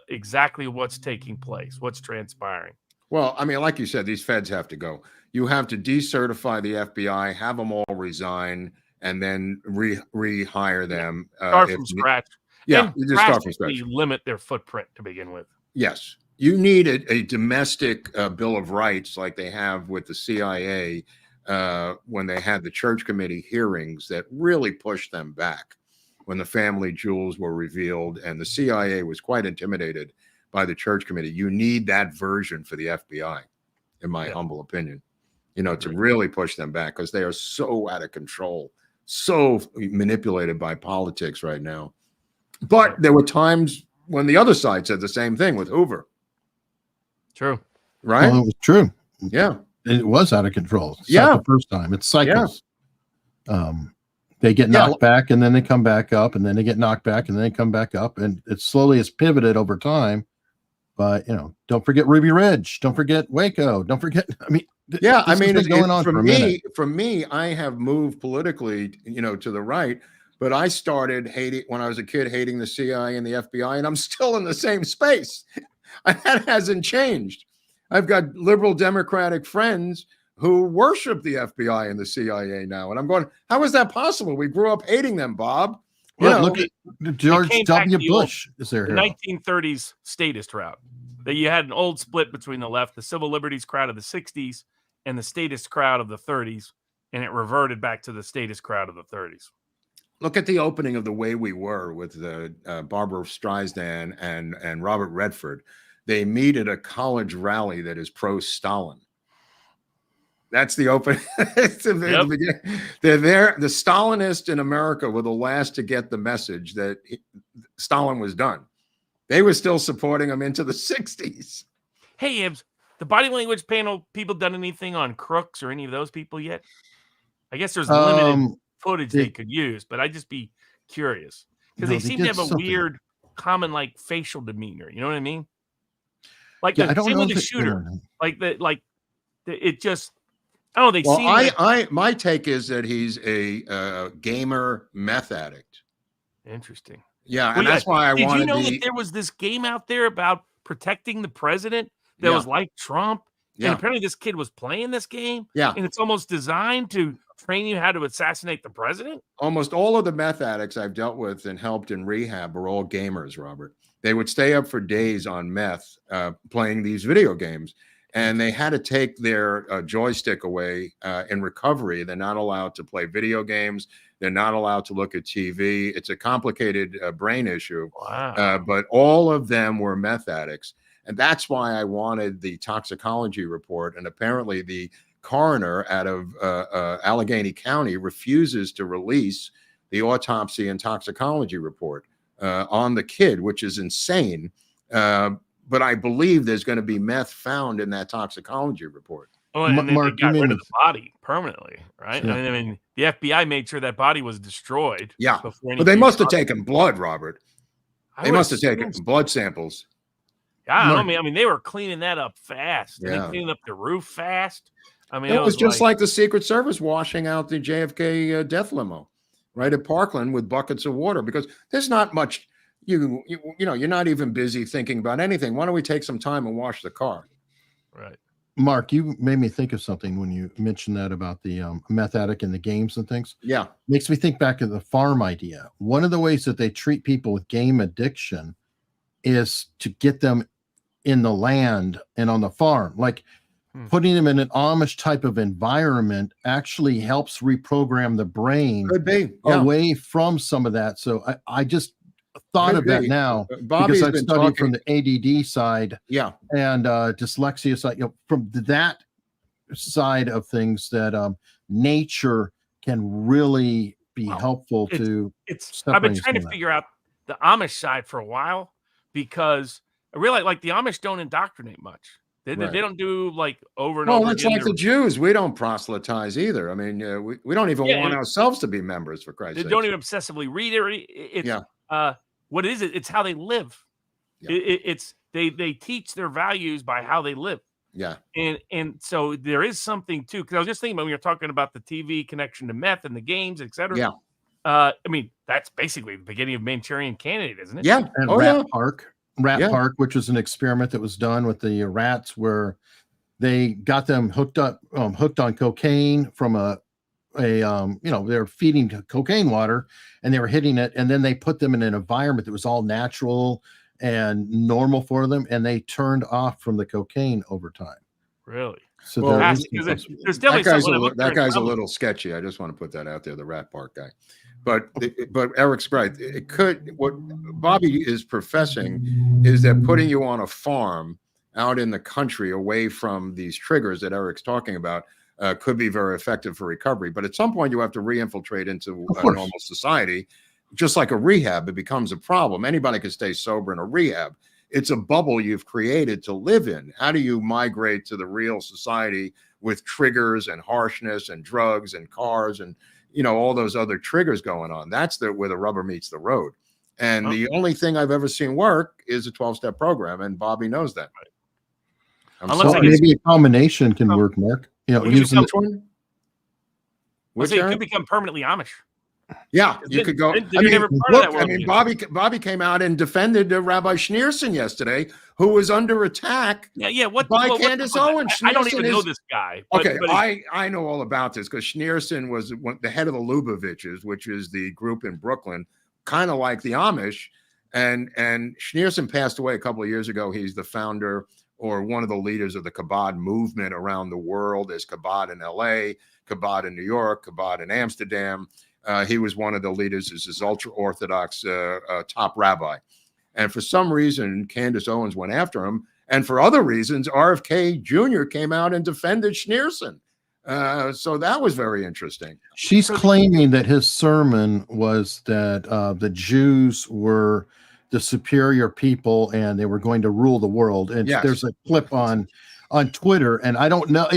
exactly what's taking place, what's transpiring. Well, I mean, like you said, these feds have to go. You have to decertify the FBI, have them all resign, and then rehire them. Start from scratch. Yeah, and you just start from scratch. Limit their footprint to begin with. Yes. You need a domestic Bill of Rights like they have with the CIA when they had the church committee hearings that really pushed them back when the family jewels were revealed, and the CIA was quite intimidated by the church committee. You need that version for the FBI, in my humble opinion, to really push them back, because they are so out of control, so manipulated by politics right now. But there were times when the other side said the same thing with Hoover. True. Right? Well, it was true. Yeah. It was out of control. It's not the first time. It's cycles. They get knocked back, and then they come back up, and then they get knocked back, and then they come back up, and it slowly has pivoted over time. But don't forget Ruby Ridge. Don't forget Waco. Don't forget. I mean, it's going on for a minute. For me, I have moved politically, to the right. But I started hating when I was a kid, hating the CIA and the FBI, and I'm still in the same space. That hasn't changed. I've got liberal Democratic friends who worship the FBI and the CIA now. And I'm going, how is that possible? We grew up hating them, Bob. Look at George W. Bush. Is there the 1930s statist route? That you had an old split between the left, the civil liberties crowd of the 60s, and the statist crowd of the 30s, and it reverted back to the statist crowd of the 30s. Look at the opening of The Way We Were with Barbara Streisand and Robert Redford. They meet at a college rally that is pro-Stalin. That's the open. They're there. The Stalinists in America were the last to get the message that Stalin was done. They were still supporting him into the 60s. Hey, Ibs, the body language panel people done anything on Crooks or any of those people yet? I guess there's limited footage they could use, but I'd just be curious because they seem to have a weird common facial demeanor. You know what I mean? Like the same with the shooter. It just they seem my take is that he's a gamer meth addict. Interesting. Yeah, and that's why I wanted. Did you know that there was this game out there about protecting the president that was like Trump? Yeah. And apparently this kid was playing this game. Yeah. And it's almost designed to train you how to assassinate the president. Almost all of the meth addicts I've dealt with and helped in rehab are all gamers, Robert. They would stay up for days on meth playing these video games. And they had to take their joystick away in recovery. They're not allowed to play video games. They're not allowed to look at TV. It's a complicated brain issue. Wow. But all of them were meth addicts. And that's why I wanted the toxicology report. And apparently the coroner out of Allegheny County refuses to release the autopsy and toxicology report on the kid, which is insane. But I believe there's going to be meth found in that toxicology report. Oh, and they got rid of the body permanently, right? Yeah. I mean, the FBI made sure that body was destroyed. Yeah, but they must have taken blood, Robert. They must have taken blood samples. Yeah, I mean, they were cleaning that up fast. And they cleaned up the roof fast. I mean, it was just like the Secret Service washing out the JFK death limo, right at Parkland with buckets of water, because there's not much. You know, you're not even busy thinking about anything. Why don't we take some time and wash the car? Right. Mark, you made me think of something when you mentioned that about the meth addict and the games and things. Yeah. Makes me think back of the farm idea. One of the ways that they treat people with game addiction is to get them in the land and on the farm. Like putting them in an Amish type of environment actually helps reprogram the brain Could be. Yeah. away from some of that. So I just thought Could of that be. now Bobby's because I've been studied talking- from the ADD side Yeah. and dyslexia side, from that side of things, that nature can really be helpful to. I've been trying to figure out the Amish side for a while because I realize like the Amish don't indoctrinate much. They don't do like over and over. Well, it's like the Jews. We don't proselytize either. I mean, we don't even want ourselves to be members, for Christ's sake. They don't even obsessively read it. It's what it is. It's how they live. Yeah. It's they teach their values by how they live. Yeah. And so there is something too, because I was just thinking about when you're talking about the TV connection to meth and the games, etc. Yeah. I mean, that's basically the beginning of Manchurian Candidate, isn't it? Yeah. And Rat Park, which was an experiment that was done with the rats, where they got them hooked on cocaine from they were feeding cocaine water and they were hitting it, and then they put them in an environment that was all natural and normal for them, and they turned off from the cocaine over time. Really? So there's definitely that guy's a little sketchy. I just want to put that out there, the Rat Park guy. But Eric's right. It could, what Bobby is professing is that putting you on a farm out in the country away from these triggers that Eric's talking about could be very effective for recovery. But at some point you have to reinfiltrate into a normal society. Just like a rehab, it becomes a problem. Anybody can stay sober in a rehab. It's a bubble you've created to live in. How do you migrate to the real society with triggers and harshness and drugs and cars and all those other triggers going on? That's where the rubber meets the road. And the only thing I've ever seen work is a 12-step program, and Bobby knows that. Maybe a combination can work, Mark. Using it could become permanently Amish. Yeah, you could go. Bobby came out and defended Rabbi Schneerson yesterday, who was under attack. By Candace Owens. I don't even know this guy. But I know all about this because Schneerson was the head of the Lubavitches, which is the group in Brooklyn, kind of like the Amish. And Schneerson passed away a couple of years ago. He's the founder or one of the leaders of the Chabad movement around the world. There's Chabad in LA, Chabad in New York, Chabad in Amsterdam. He was one of the leaders, is his ultra-Orthodox top rabbi. And for some reason, Candace Owens went after him. And for other reasons, RFK Jr. came out and defended Schneerson. So that was very interesting. She's claiming that his sermon was that the Jews were the superior people and they were going to rule the world. And there's a clip on Twitter, and I don't know,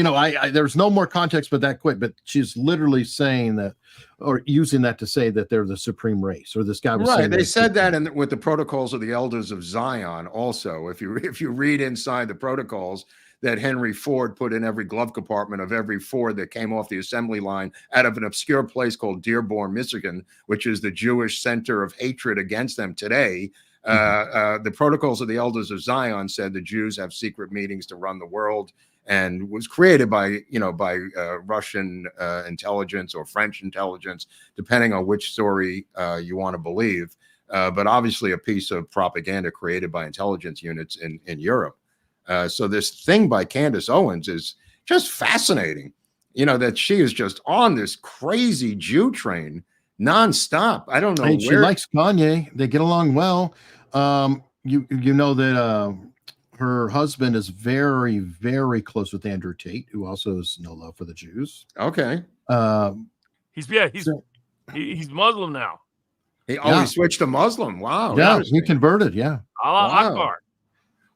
there's no more context but that quick, but she's literally saying that, or using that to say that they're the supreme race, or this guy was saying they said that with the protocols of the elders of Zion. Also, if you read inside the protocols that Henry Ford put in every glove compartment of every Ford that came off the assembly line out of an obscure place called Dearborn, Michigan, which is the Jewish center of hatred against them today. The protocols of the elders of Zion said the Jews have secret meetings to run the world, and was created by Russian intelligence or French intelligence, depending on which story you want to believe. But obviously a piece of propaganda created by intelligence units in Europe. So this thing by Candace Owens is just fascinating, that she is just on this crazy Jew train nonstop. I don't know. She likes Kanye. They get along well. You know that her husband is very, very close with Andrew Tate, who also has no love for the Jews. Okay. He's Muslim now. He switched to Muslim. Wow. Yeah, he converted. Yeah. Allah Akbar.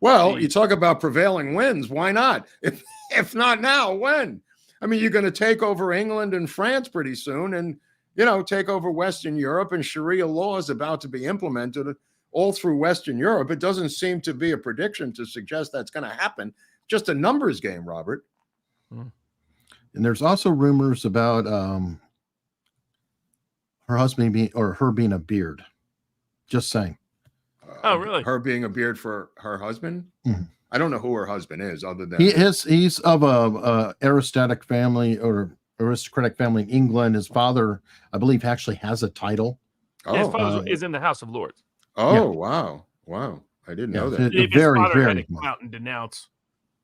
Well, you talk about prevailing winds. Why not? If not now, when? I mean, you're going to take over England and France pretty soon, and take over Western Europe, and Sharia law is about to be implemented all through Western Europe. It doesn't seem to be a prediction to suggest that's going to happen. Just a numbers game, Robert. And there's also rumors about her husband being a beard. Just saying. Oh, really? Her being a beard for her husband? Mm-hmm. I don't know who her husband is, other than he's of a aristocratic family in England. His father, I believe, actually has a title. His father is in the House of Lords. Oh, wow. I didn't know that. His father had to come out and denounce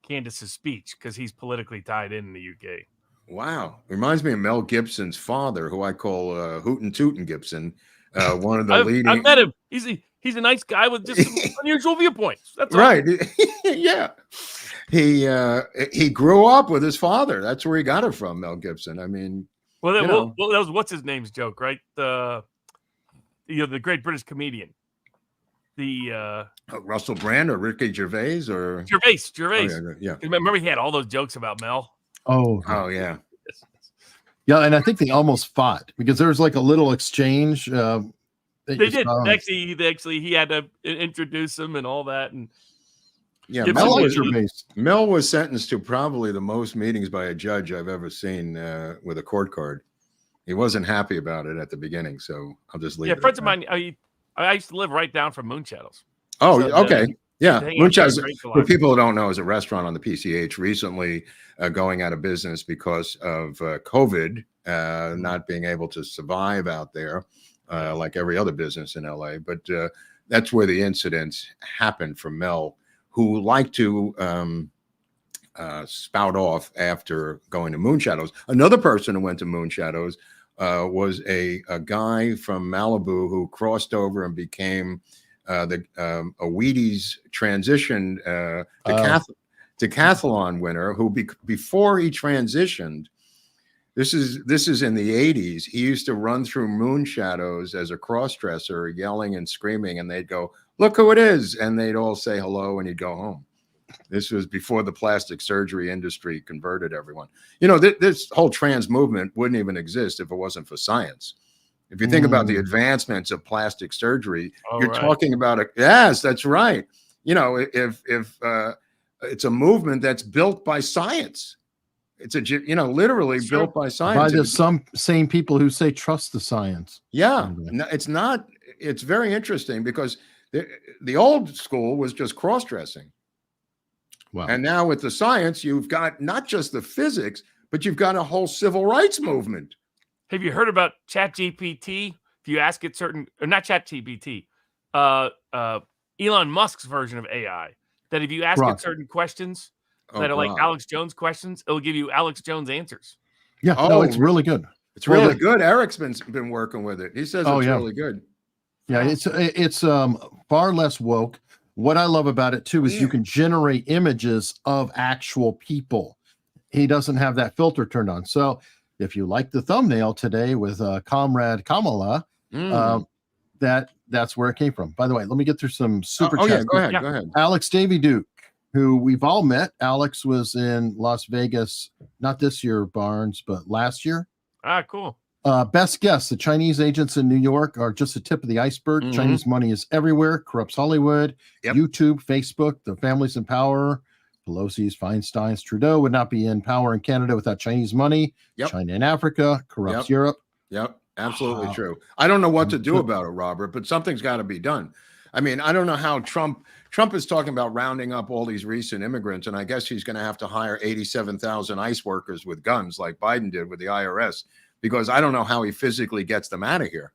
Candace's speech because he's politically tied in the UK. Wow. Reminds me of Mel Gibson's father, who I call Hootin' Tootin' Gibson. One of the leading. I've met him. He's a nice guy with just some unusual viewpoints. That's right. Yeah. He grew up with his father. That's where he got it from, Mel Gibson. I mean, that was what's his name's joke, right? The great British comedian. Russell Brand or Ricky Gervais or Gervais. Oh, yeah. Remember he had all those jokes about Mel. Oh yeah. Yeah, and I think they almost fought because there was like a little exchange. They did. Actually, he had to introduce him and all that. And yeah, Mel was sentenced to probably the most meetings by a judge I've ever seen with a court card. He wasn't happy about it at the beginning, so I'll just leave it. Yeah, friends of mine. I used to live right down from Moonshadows. Oh, so okay. Yeah, Moonshadows, for people who don't know, is a restaurant on the PCH recently going out of business because of COVID, not being able to survive out there like every other business in LA. But that's where the incident happened for Mel, who liked to spout off after going to Moonshadows. Another person who went to Moonshadows was a guy from Malibu who crossed over and became a Wheaties transition decathlon winner, who before he transitioned, this is in the 80s, he used to run through Moonshadows as a cross-dresser, yelling and screaming, and they'd go, "Look who it is," and they'd all say hello, and he'd go home. This was before the plastic surgery industry converted everyone. This whole trans movement wouldn't even exist if it wasn't for science. If you think about the advancements of plastic surgery, you're talking about it. Yes, that's right. If it's a movement that's built by science, it's literally built by science. By some same people who say trust the science. Yeah, no, it's not. It's very interesting because the old school was just cross-dressing. Wow. And now with the science, you've got not just the physics, but you've got a whole civil rights movement. Have you heard about ChatGPT? If you ask it certain, or not ChatGPT, Elon Musk's version of AI, that if you ask it certain questions that are like Alex Jones questions, it'll give you Alex Jones answers. Yeah, no, it's really good. It's really good. Eric's been working with it. He says it's really good. Yeah, it's far less woke. What I love about it too is you can generate images of actual people. He doesn't have that filter turned on. So if you like the thumbnail today with Comrade Kamala, that's where it came from. By the way, let me get through some super chats. Go ahead. Alex Davy Duke, who we've all met. Alex was in Las Vegas, not this year, Barnes, but last year. Cool. Best guess, the Chinese agents in New York are just the tip of the iceberg. Chinese money is everywhere, corrupts Hollywood, YouTube, Facebook, the families in power. Pelosi's, Feinstein's, Trudeau would not be in power in Canada without Chinese money. China in Africa corrupts Europe. Yep, absolutely true. I don't know what to do about it, Robert, but something's got to be done. I mean, I don't know how Trump is talking about rounding up all these recent immigrants, and I guess he's going to have to hire 87,000 ICE workers with guns like Biden did with the IRS, because I don't know how he physically gets them out of here.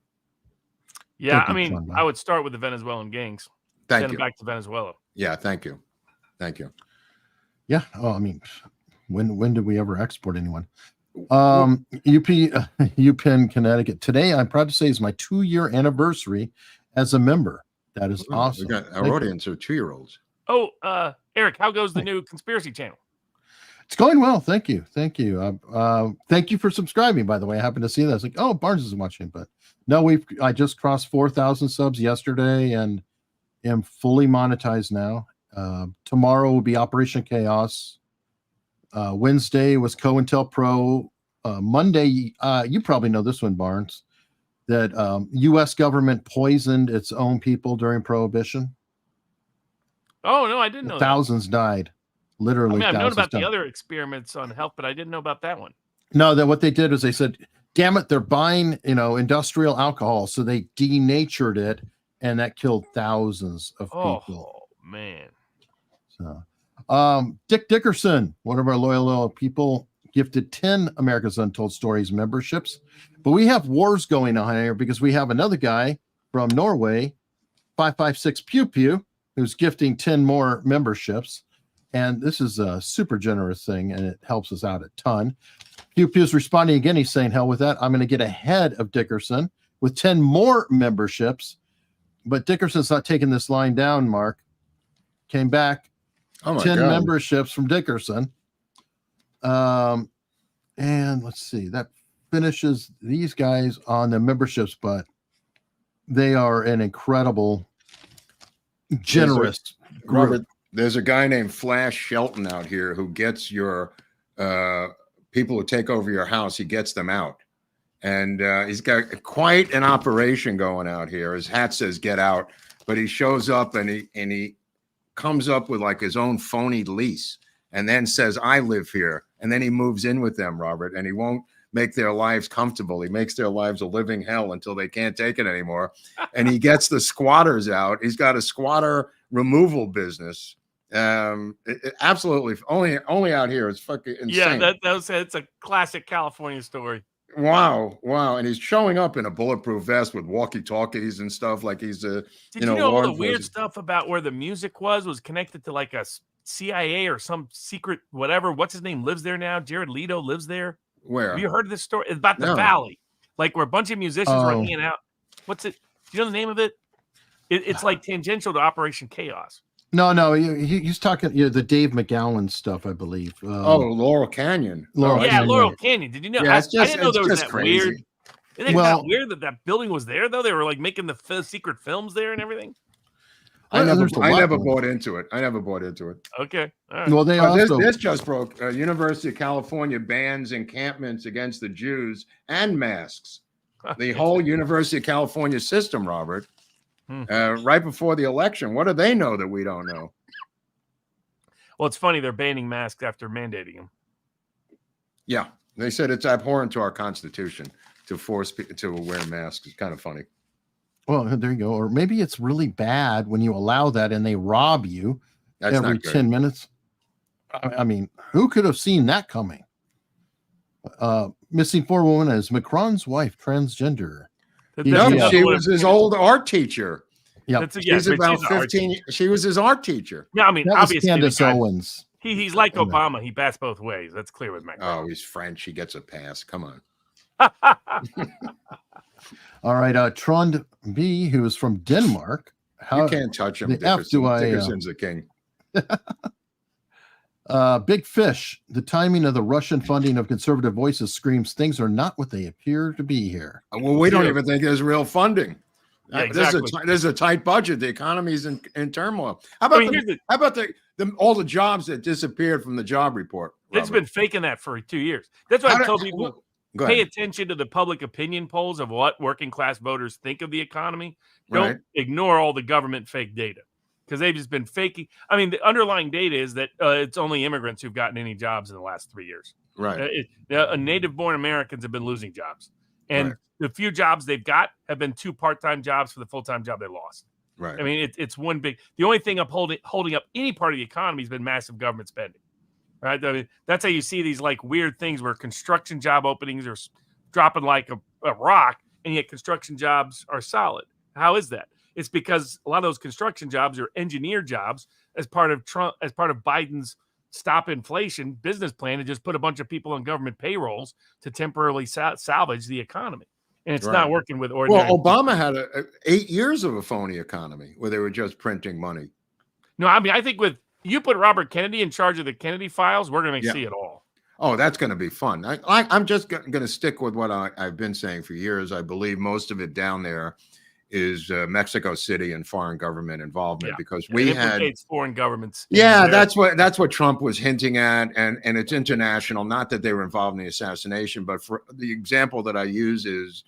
Yeah, I mean, I would start with the Venezuelan gangs. Send them back to Venezuela. Yeah, thank you. Yeah. Oh, I mean, when did we ever export anyone? UPenn, Connecticut. Today, I'm proud to say, is my 2-year anniversary as a member. That is awesome. We got our audience are 2-year-olds. Oh, Eric, how goes the new conspiracy channel? It's going well. Thank you. Thank you for subscribing, by the way. I happened to see that. I was like, oh, Barnes is watching, but no, I just crossed 4,000 subs yesterday and am fully monetized now. Tomorrow will be Operation Chaos. Wednesday was COINTELPRO. Monday, you probably know this one, Barnes, that U.S. government poisoned its own people during Prohibition. Oh, no, I didn't know Thousands died. Literally, I've known about the other experiments on health, but I didn't know about that one. No, that what they did is they said, damn it, they're buying, industrial alcohol. So they denatured it, and that killed thousands of people. Oh, man. So, Dick Dickerson, one of our loyal people, gifted 10 America's Untold Stories memberships. But we have wars going on here because we have another guy from Norway, 556 Pew Pew, who's gifting 10 more memberships. And this is a super generous thing, and it helps us out a ton. Pew Pew's responding again. He's saying, hell with that. I'm going to get ahead of Dickerson with 10 more memberships. But Dickerson's not taking this line down, Mark. Came back. 10 memberships from Dickerson. And let's see. That finishes these guys on the memberships, but they are an incredible, generous group. Robert, there's a guy named Flash Shelton out here who gets your people who take over your house. He gets them out. And he's got quite an operation going out here. His hat says "Get Out," but he shows up and he comes up with like his own phony lease and then says, "I live here." And then he moves in with them, Robert, and he won't make their lives comfortable. He makes their lives a living hell until they can't take it anymore. And he gets the squatters out. He's got a squatter removal business. Absolutely. Only out here. It's fucking insane. Yeah, it's a classic California story. Wow. And he's showing up in a bulletproof vest with walkie-talkies and stuff like he's a. Did you know all the weird stuff about where the music was connected to like a CIA or some secret whatever? What's his name lives there now? Jared Leto lives there. Where? Have you heard of this story? It's about the Valley, like where a bunch of musicians were hanging out. What's it? Do you know the name of it? It's like tangential to Operation Chaos. No, he's talking the Dave McGowan stuff, I believe. Laurel Canyon. Laurel Canyon. Did you know? Yeah, I didn't know there was that crazy. weird. Isn't it that weird that building was there though? They were like making the secret films there and everything. I never bought into it. Okay. All right. Well, this just broke. University of California bans encampments against the Jews and masks. The whole University of California system, Robert. Right before the election. What do they know that we don't know? Well, it's funny they're banning masks after mandating them. Yeah, they said it's abhorrent to our Constitution to force people to wear masks. It's kind of funny. Well, there you go. Or maybe it's really bad when you allow that and they rob you every 10 minutes. I mean, who could have seen that coming? Missing 4 women as Macron's wife, transgender. She was his old art teacher. Yeah, she's about 15. She was his art teacher. Yeah, I mean, that obviously, Candace Owens. He's like Obama. He bats both ways. That's clear with Macron. Oh, he's French. He gets a pass. Come on. All right, Trond B, who is from Denmark. You can't touch him. Dickerson's the king. Big Fish. The timing of the Russian funding of conservative voices screams things are not what they appear to be here. Well, we don't even think there's real funding. Yeah, exactly. There's a tight budget. The economy's in turmoil. How about all the jobs that disappeared from the job report? Robert? It's been faking that for 2 years. That's why I told people pay attention to the public opinion polls of what working class voters think of the economy. Don't ignore all the government fake data because they've just been faking. I mean, the underlying data is that it's only immigrants who've gotten any jobs in the last 3 years. Right. Native-born Americans have been losing jobs. And the few jobs they've got have been 2 part-time jobs for the full-time job they lost. Right. I mean, it's one big. The only thing holding up any part of the economy has been massive government spending. Right. I mean, that's how you see these like weird things where construction job openings are dropping like a rock, and yet construction jobs are solid. How is that? It's because a lot of those construction jobs are engineer jobs as part of Biden's stop inflation business plan to just put a bunch of people on government payrolls to temporarily salvage the economy. And it's not working with ordinary. Well, Obama had 8 years of a phony economy where they were just printing money. No, I mean, I think with you put Robert Kennedy in charge of the Kennedy files, we're going to see it all. Oh, that's going to be fun. I'm just going to stick with what I've been saying for years. I believe most of it down there is Mexico City and foreign government involvement because we had foreign governments. Yeah, that's what Trump was hinting at, and it's international. Not that they were involved in the assassination, but for the example that I use is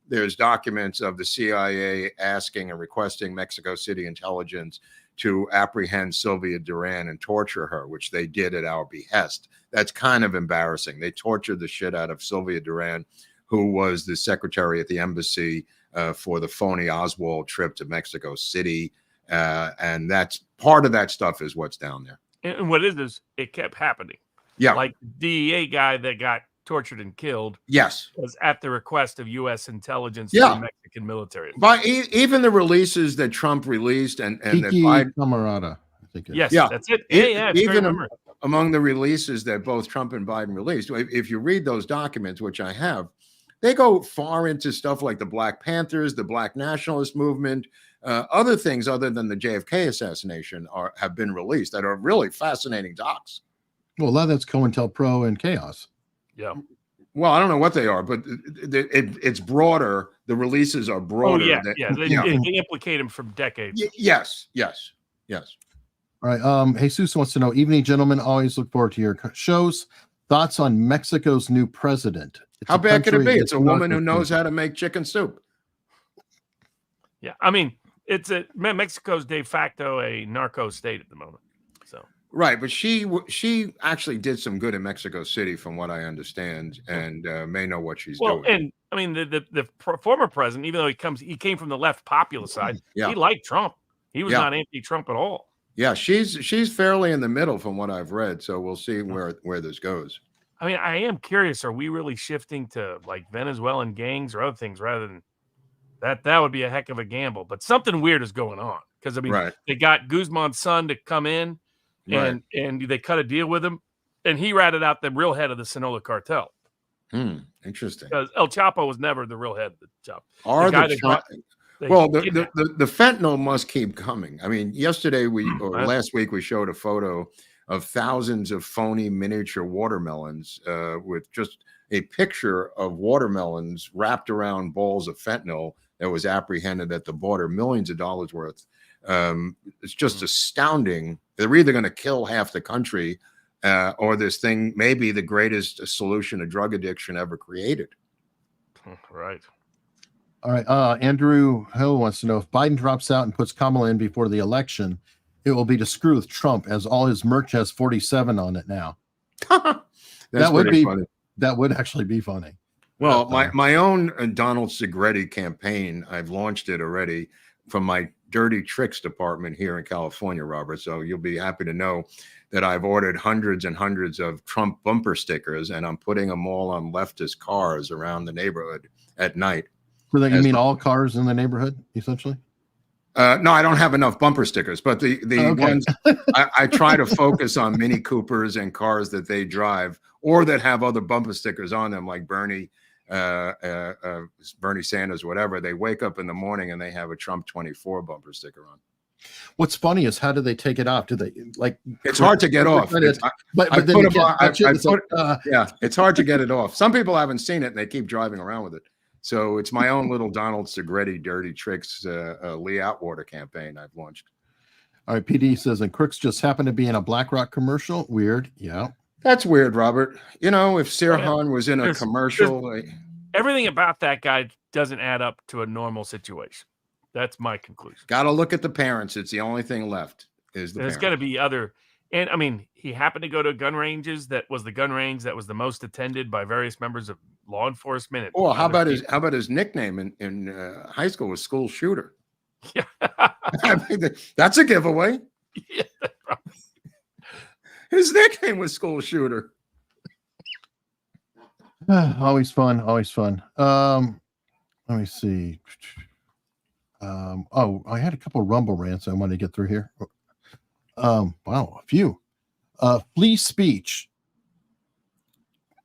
there's documents of the CIA asking and requesting Mexico City intelligence to apprehend Sylvia Duran and torture her, which they did at our behest. That's kind of embarrassing. They tortured the shit out of Sylvia Duran, who was the secretary at the embassy for the phony Oswald trip to Mexico City. And that's part of that stuff is what's down there. And what it is it kept happening. Yeah. Like the DEA guy that got tortured and killed Yes. was at the request of U.S. intelligence Yeah. to Mexican military. By even the releases that Trump released and that Kiki Biden, Camarada, I think. Yes, Yeah. that's it. Yeah, it's even great memory. among the releases that both Trump and Biden released, if you read those documents, which I have, they go far into stuff like the Black Panthers, the Black nationalist movement, other things other than the JFK assassination have been released that are really fascinating docs. Well, a lot of that's COINTELPRO and Chaos. Yeah. Well, I don't know what they are, but it's broader. The releases are Oh, broader. yeah. than- They implicate him from decades. Yes. All right. Jesus wants to know, evening, gentlemen. Always look forward to your shows. Thoughts on Mexico's new president? It's How a bad could it country be? that's It's a woman who narco-free. knows how to make chicken soup. Yeah. I mean, Mexico's de facto a narco state at the moment. So Right, but she actually did some good in Mexico City, from what I understand, and may know what she's doing. and I mean the former president, even though he came from the left populist side, Yeah. he liked Trump. He was Yeah. not anti-Trump at all. Yeah, she's fairly in the middle from what I've read, so we'll see where this goes. I mean, I am curious, are we really shifting to like Venezuelan gangs or other things rather than that? That would be a heck of a gamble, but something weird is going on because I mean, Right. they got Guzman's son to come in and they cut a deal with him, and he ratted out the real head of the Sinaloa cartel. Interesting. Because El Chapo was never the real head of the Chapo. Are guy the that got- the fentanyl must keep coming. I mean, yesterday last week we showed a photo of thousands of phony miniature watermelons with just a picture of watermelons wrapped around balls of fentanyl that was apprehended at the border, millions of dollars worth. It's just astounding. They're either going to kill half the country or this thing may be the greatest solution to drug addiction ever created. Right. All right. Andrew Hill wants to know, if Biden drops out and puts Kamala in before the election, it will be to screw with Trump, as all his merch has 47 on it now. That would be funny. That would actually be funny. Well, my own Donald Segretti campaign, I've launched it already from my dirty tricks department here in California, Robert. So you'll be happy to know that I've ordered hundreds and hundreds of Trump bumper stickers, and I'm putting them all on leftist cars around the neighborhood at night. For that, you mean all cars in the neighborhood, essentially? No, I don't have enough bumper stickers, but the ones I try to focus on Mini Coopers and cars that they drive or that have other bumper stickers on them, like Bernie Sanders, whatever. They wake up in the morning and they have a Trump 24 bumper sticker on. What's funny is, how do they take it off? Do they like? It's hard to get off. It's hard to get it off. Some people haven't seen it and they keep driving around with it. So it's my own little Donald Segretti dirty tricks Lee Atwater campaign I've launched. All right, PD says, and Crooks just happened to be in a BlackRock commercial. Weird. Yeah. That's weird, Robert. You know, if Sirhan was in a commercial. Everything about that guy doesn't add up to a normal situation. That's my conclusion. Got to look at the parents. It's the only thing left is the There's got to be other. And I mean, he happened to go to gun ranges. That was the gun range that was the most attended by various members of law enforcement. Oh, how about his nickname in high school was school shooter? Yeah. I mean, that's a giveaway. Yeah, his nickname was school shooter. Always fun. Always fun. Let me see. I had a couple of Rumble rants I wanted to get through here. Wow, a few. Free speech.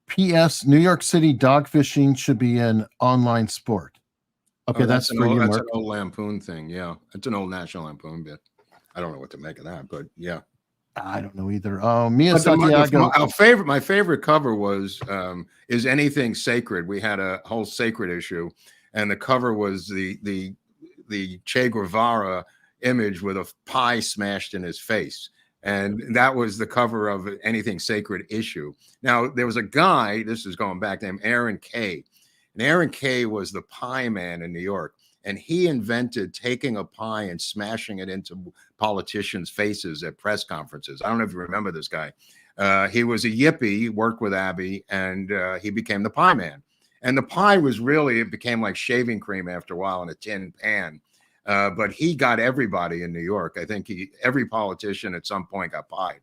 P.S. New York City dog fishing should be an online sport. Okay, that's for you, Mark. That's an old Lampoon thing. Yeah, it's an old National Lampoon bit. I don't know what to make of that, but yeah. I don't know either. Mia Santiago. My favorite cover was "Is Anything Sacred?" We had a whole sacred issue, and the cover was the Che Guevara image with a pie smashed in his face. And that was the cover of Anything Sacred issue. Now, there was a guy, this is going back, named Aaron Kay. And Aaron Kay was the pie man in New York. And he invented taking a pie and smashing it into politicians' faces at press conferences. I don't know if you remember this guy. He was a yippie, worked with Abby, and he became the pie man. And the pie was really, it became like shaving cream after a while in a tin pan. But he got everybody in New York. I think every politician at some point got pied.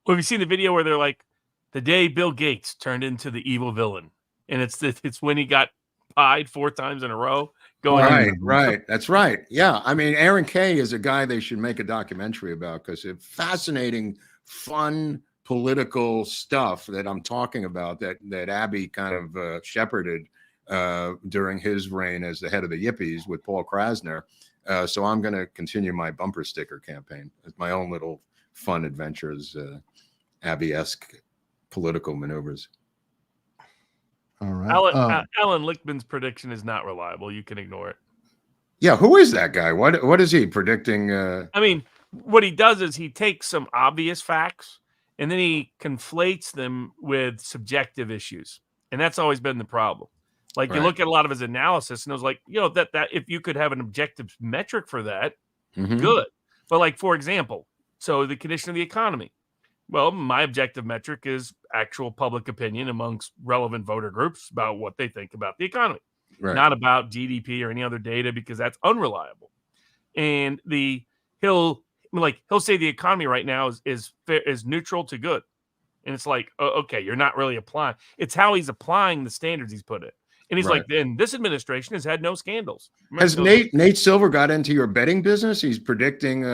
Well, have you seen the video where they're like, the day Bill Gates turned into the evil villain, and it's when he got pied 4 times in a row. Right. That's right. Yeah. I mean, Aaron Kay is a guy they should make a documentary about, because it's fascinating, fun political stuff that I'm talking about that Abby kind of shepherded during his reign as the head of the Yippies with Paul Krasner. So I'm going to continue my bumper sticker campaign as my own little fun adventures, Abby-esque political maneuvers. All right. Alan Lichtman's prediction is not reliable. You can ignore it. Yeah, who is that guy? What is he predicting? I mean, what he does is he takes some obvious facts and then he conflates them with subjective issues, and that's always been the problem. Like, you look at a lot of his analysis, and it was like, that if you could have an objective metric for that, good. But like, for example, so the condition of the economy. Well, my objective metric is actual public opinion amongst relevant voter groups about what they think about the economy, not about GDP or any other data, because that's unreliable. And he'll say the economy right now is neutral to good, and it's like, okay, you're not really applying. It's how he's applying the standards he's put in. And he's like, then this administration has had no scandals. Has Nate Silver got into your betting business? He's predicting.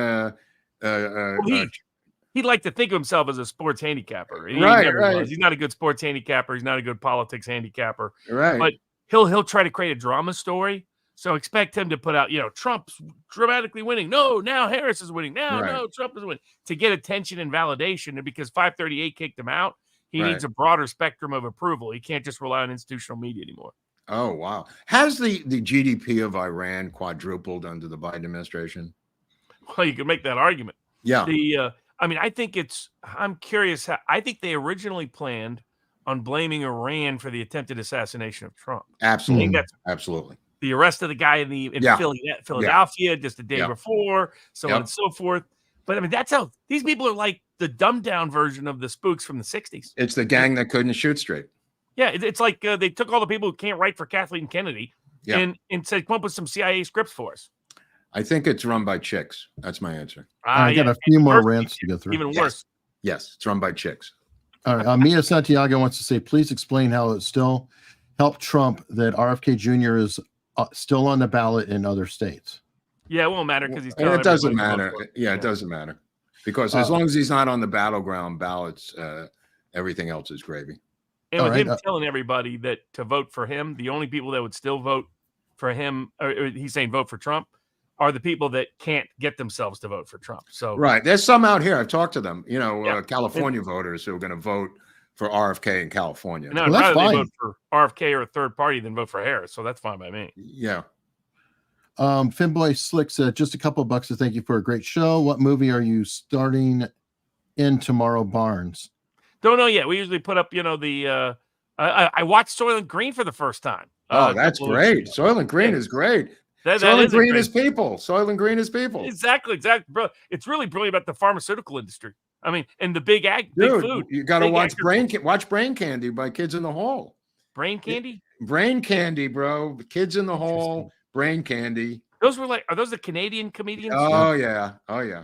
He'd like to think of himself as a sports handicapper. Right. He's not a good sports handicapper. He's not a good politics handicapper. Right. But he'll try to create a drama story. So expect him to put out, Trump's dramatically winning. No, now Harris is winning. No, Trump is winning. To get attention and validation. And because 538 kicked him out, he needs a broader spectrum of approval. He can't just rely on institutional media anymore. Oh, wow. Has the GDP of Iran quadrupled under the Biden administration? Well, you can make that argument. Yeah. I think I'm curious. I think they originally planned on blaming Iran for the attempted assassination of Trump. Absolutely. Absolutely. The arrest of the guy in Philadelphia just the day before, so on and so forth. But that's how these people are, like the dumbed down version of the spooks from the 60s. It's the gang that couldn't shoot straight. Yeah, it's like they took all the people who can't write for Kathleen Kennedy and said, come up with some CIA scripts for us. I think it's run by chicks. That's my answer. I got a few more rants to go through. Even worse. Yes, it's run by chicks. All right. Mia Santiago wants to say, please explain how it still helped Trump that RFK Jr. is still on the ballot in other states. Yeah, it won't matter because he's. It doesn't matter. Yeah, it doesn't matter because as long as he's not on the battleground ballots, everything else is gravy. And with him telling everybody that to vote for him, the only people that would still vote for him, or he's saying vote for Trump, are the people that can't get themselves to vote for Trump. So there's some out here. I've talked to them. California voters who are going to vote for RFK in California. No, I'd rather they vote for RFK or a third party than vote for Harris. So that's fine by me. Yeah. Finboy Slick said, just a couple of bucks to thank you for a great show. What movie are you starting in tomorrow, Barnes? Don't know yet. We usually put up, I watched Soylent Green for the first time. Oh, that's great. Soylent Green is great. Soylent Green is people. Soylent Green is people. Exactly, bro. It's really brilliant about the pharmaceutical industry. I mean, and the big food. You got to watch Brain Candy by Kids in the Hall. Brain Candy? Brain Candy, bro. Kids in the Hall. Brain Candy. Are those the Canadian comedians? Oh yeah. I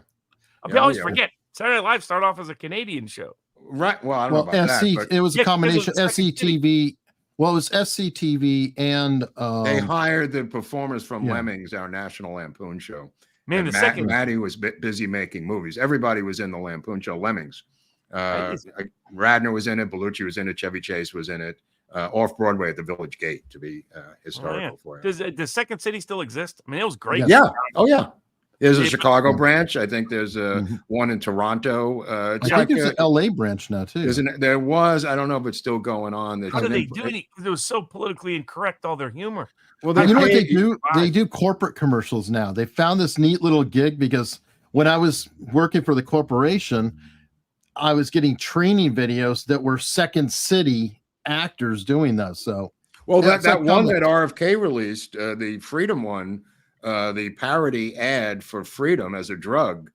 always forget. Saturday Night Live started off as a Canadian show. Right. Well, I don't know about that. But it was a combination of SCTV. Well, it was SCTV and they hired the performers from Lemmings, our National Lampoon show. Man, Matty was busy making movies. Everybody was in the Lampoon show. Lemmings. Radner was in it. Bellucci was in it. Chevy Chase was in it. Off Broadway at the Village Gate, to be historical for you. Does Second City still exist? I mean, it was great. Yeah. Oh yeah. There's a Chicago branch. I think there's one in Toronto. I think there's an LA branch now too. There was. I don't know if it's still going on. How do they do it? Because it was so politically incorrect, all their humor. Well, you know what they do? They do corporate commercials now. They found this neat little gig because when I was working for the corporation, I was getting training videos that were Second City actors doing those. So, well, that one that RFK released, the Freedom one. The parody ad for freedom as a drug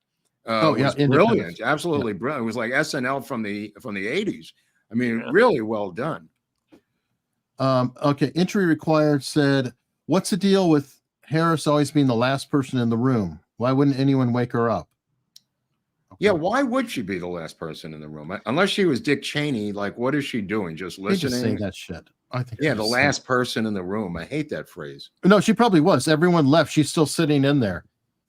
was brilliant, absolutely brilliant. It was like SNL from the 80s. I mean, really well done. Okay, entry required said, what's the deal with Harris always being the last person in the room? Why wouldn't anyone wake her up? Yeah, why would she be the last person in the room? Unless she was Dick Cheney, like, what is she doing? Just They just say listening? that shit. I think. Yeah, they the just say- last person in the room. I hate that phrase. No, she probably was. Everyone left. She's still sitting in there.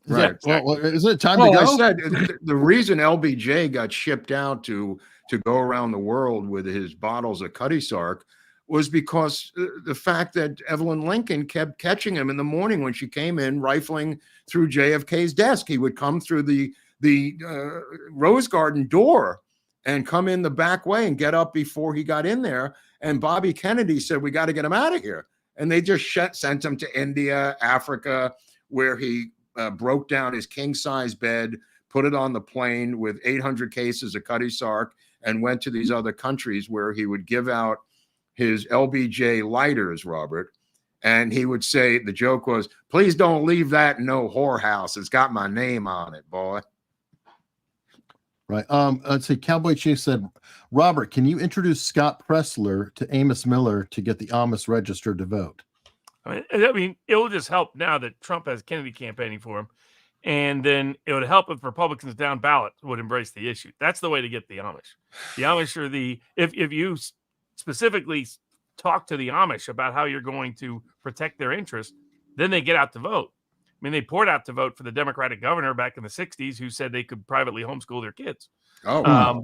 Right. Well, isn't it time Well, to go? I said the reason LBJ got shipped out to go around the world with his bottles of Cutty Sark was because the fact that Evelyn Lincoln kept catching him in the morning when she came in rifling through JFK's desk. He would come through the Rose Garden door and come in the back way and get up before he got in there. And Bobby Kennedy said, we got to get him out of here. And they just sent him to India, Africa, where he broke down his king-size bed, put it on the plane with 800 cases of Cutty Sark, and went to these other countries where he would give out his LBJ lighters, Robert. And he would say, the joke was, please don't leave that in no whorehouse. It's got my name on it, boy. Right. Let's see. Cowboy Chief said, Robert, can you introduce Scott Pressler to Amos Miller to get the Amish register to vote? I mean, it will just help now that Trump has Kennedy campaigning for him. And then it would help if Republicans down ballot would embrace the issue. That's the way to get the Amish. The Amish are if you specifically talk to the Amish about how you're going to protect their interests, then they get out to vote. I mean, they poured out to vote for the Democratic governor back in the 60s who said they could privately homeschool their kids. Oh, wow.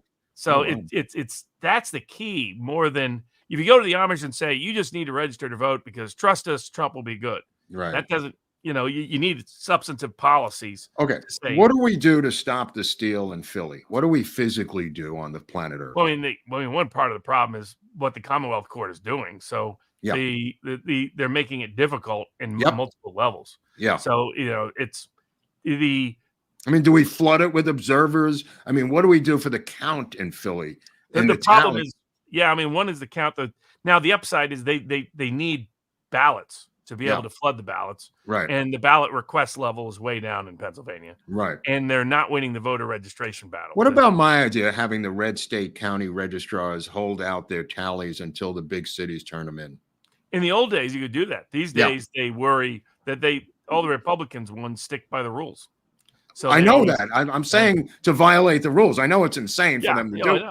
It's that's the key more than if you go to the Amish and say, you just need to register to vote because trust us, Trump will be good. Right. That doesn't, you need substantive policies. Okay. What do we do to stop the steal in Philly? What do we physically do on the planet Earth? Well, I mean, one part of the problem is what the Commonwealth Court is doing. So they're making it difficult in multiple levels. Yeah. So, it's the. I mean, do we flood it with observers? I mean, what do we do for the count in Philly? And the problem is, one is the count. Now the upside is they need ballots to be able to flood the ballots. Right. And the ballot request level is way down in Pennsylvania. Right. And they're not winning the voter registration battle. What about my idea, having the red state county registrars hold out their tallies until the big cities turn them in? In the old days, you could do that. These days, they worry that all the Republicans ones stick by the rules. So I know that. I'm saying to violate the rules. I know it's insane for them to do.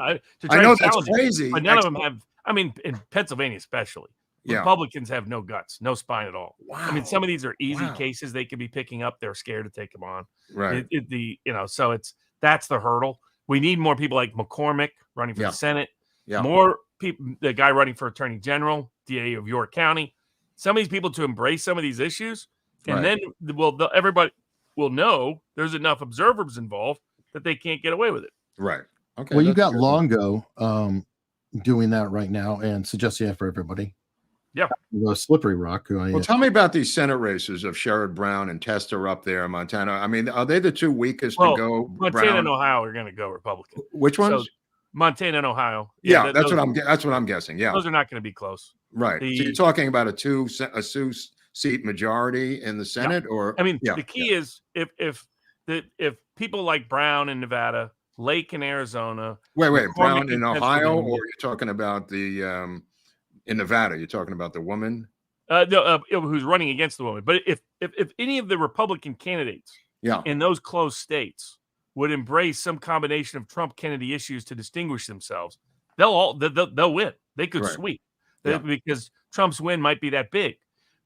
I know that's crazy. But none of them have. I mean, in Pennsylvania especially, Republicans have no guts, no spine at all. Wow. I mean, some of these are easy cases they could be picking up. They're scared to take them on. Right. So that's the hurdle. We need more people like McCormick running for the Senate. Yeah. More people. The guy running for Attorney General, DA of York County. Some of these people to embrace some of these issues, and then everybody will know there's enough observers involved that they can't get away with it. Right. Okay. Well, you got Longo doing that right now and suggesting it for everybody. Yeah. The Slippery Rock. Well, tell me about these Senate races of Sherrod Brown and Tester up there in Montana. I mean, are they the two weakest to go? Montana and Ohio are going to go Republican. Which ones? So, Montana and Ohio. Yeah, that's what I'm guessing. Yeah. Those are not going to be close. Right. So you're talking about a two-seat majority in the Senate, or I mean, the key is if people like Brown in Nevada, Lake in Arizona. Wait, Brown in Ohio, or you're talking about the in Nevada? You're talking about the woman who's running against the woman. But if any of the Republican candidates, in those close states would embrace some combination of Trump-Kennedy issues to distinguish themselves, they'll win. They could sweep because Trump's win might be that big,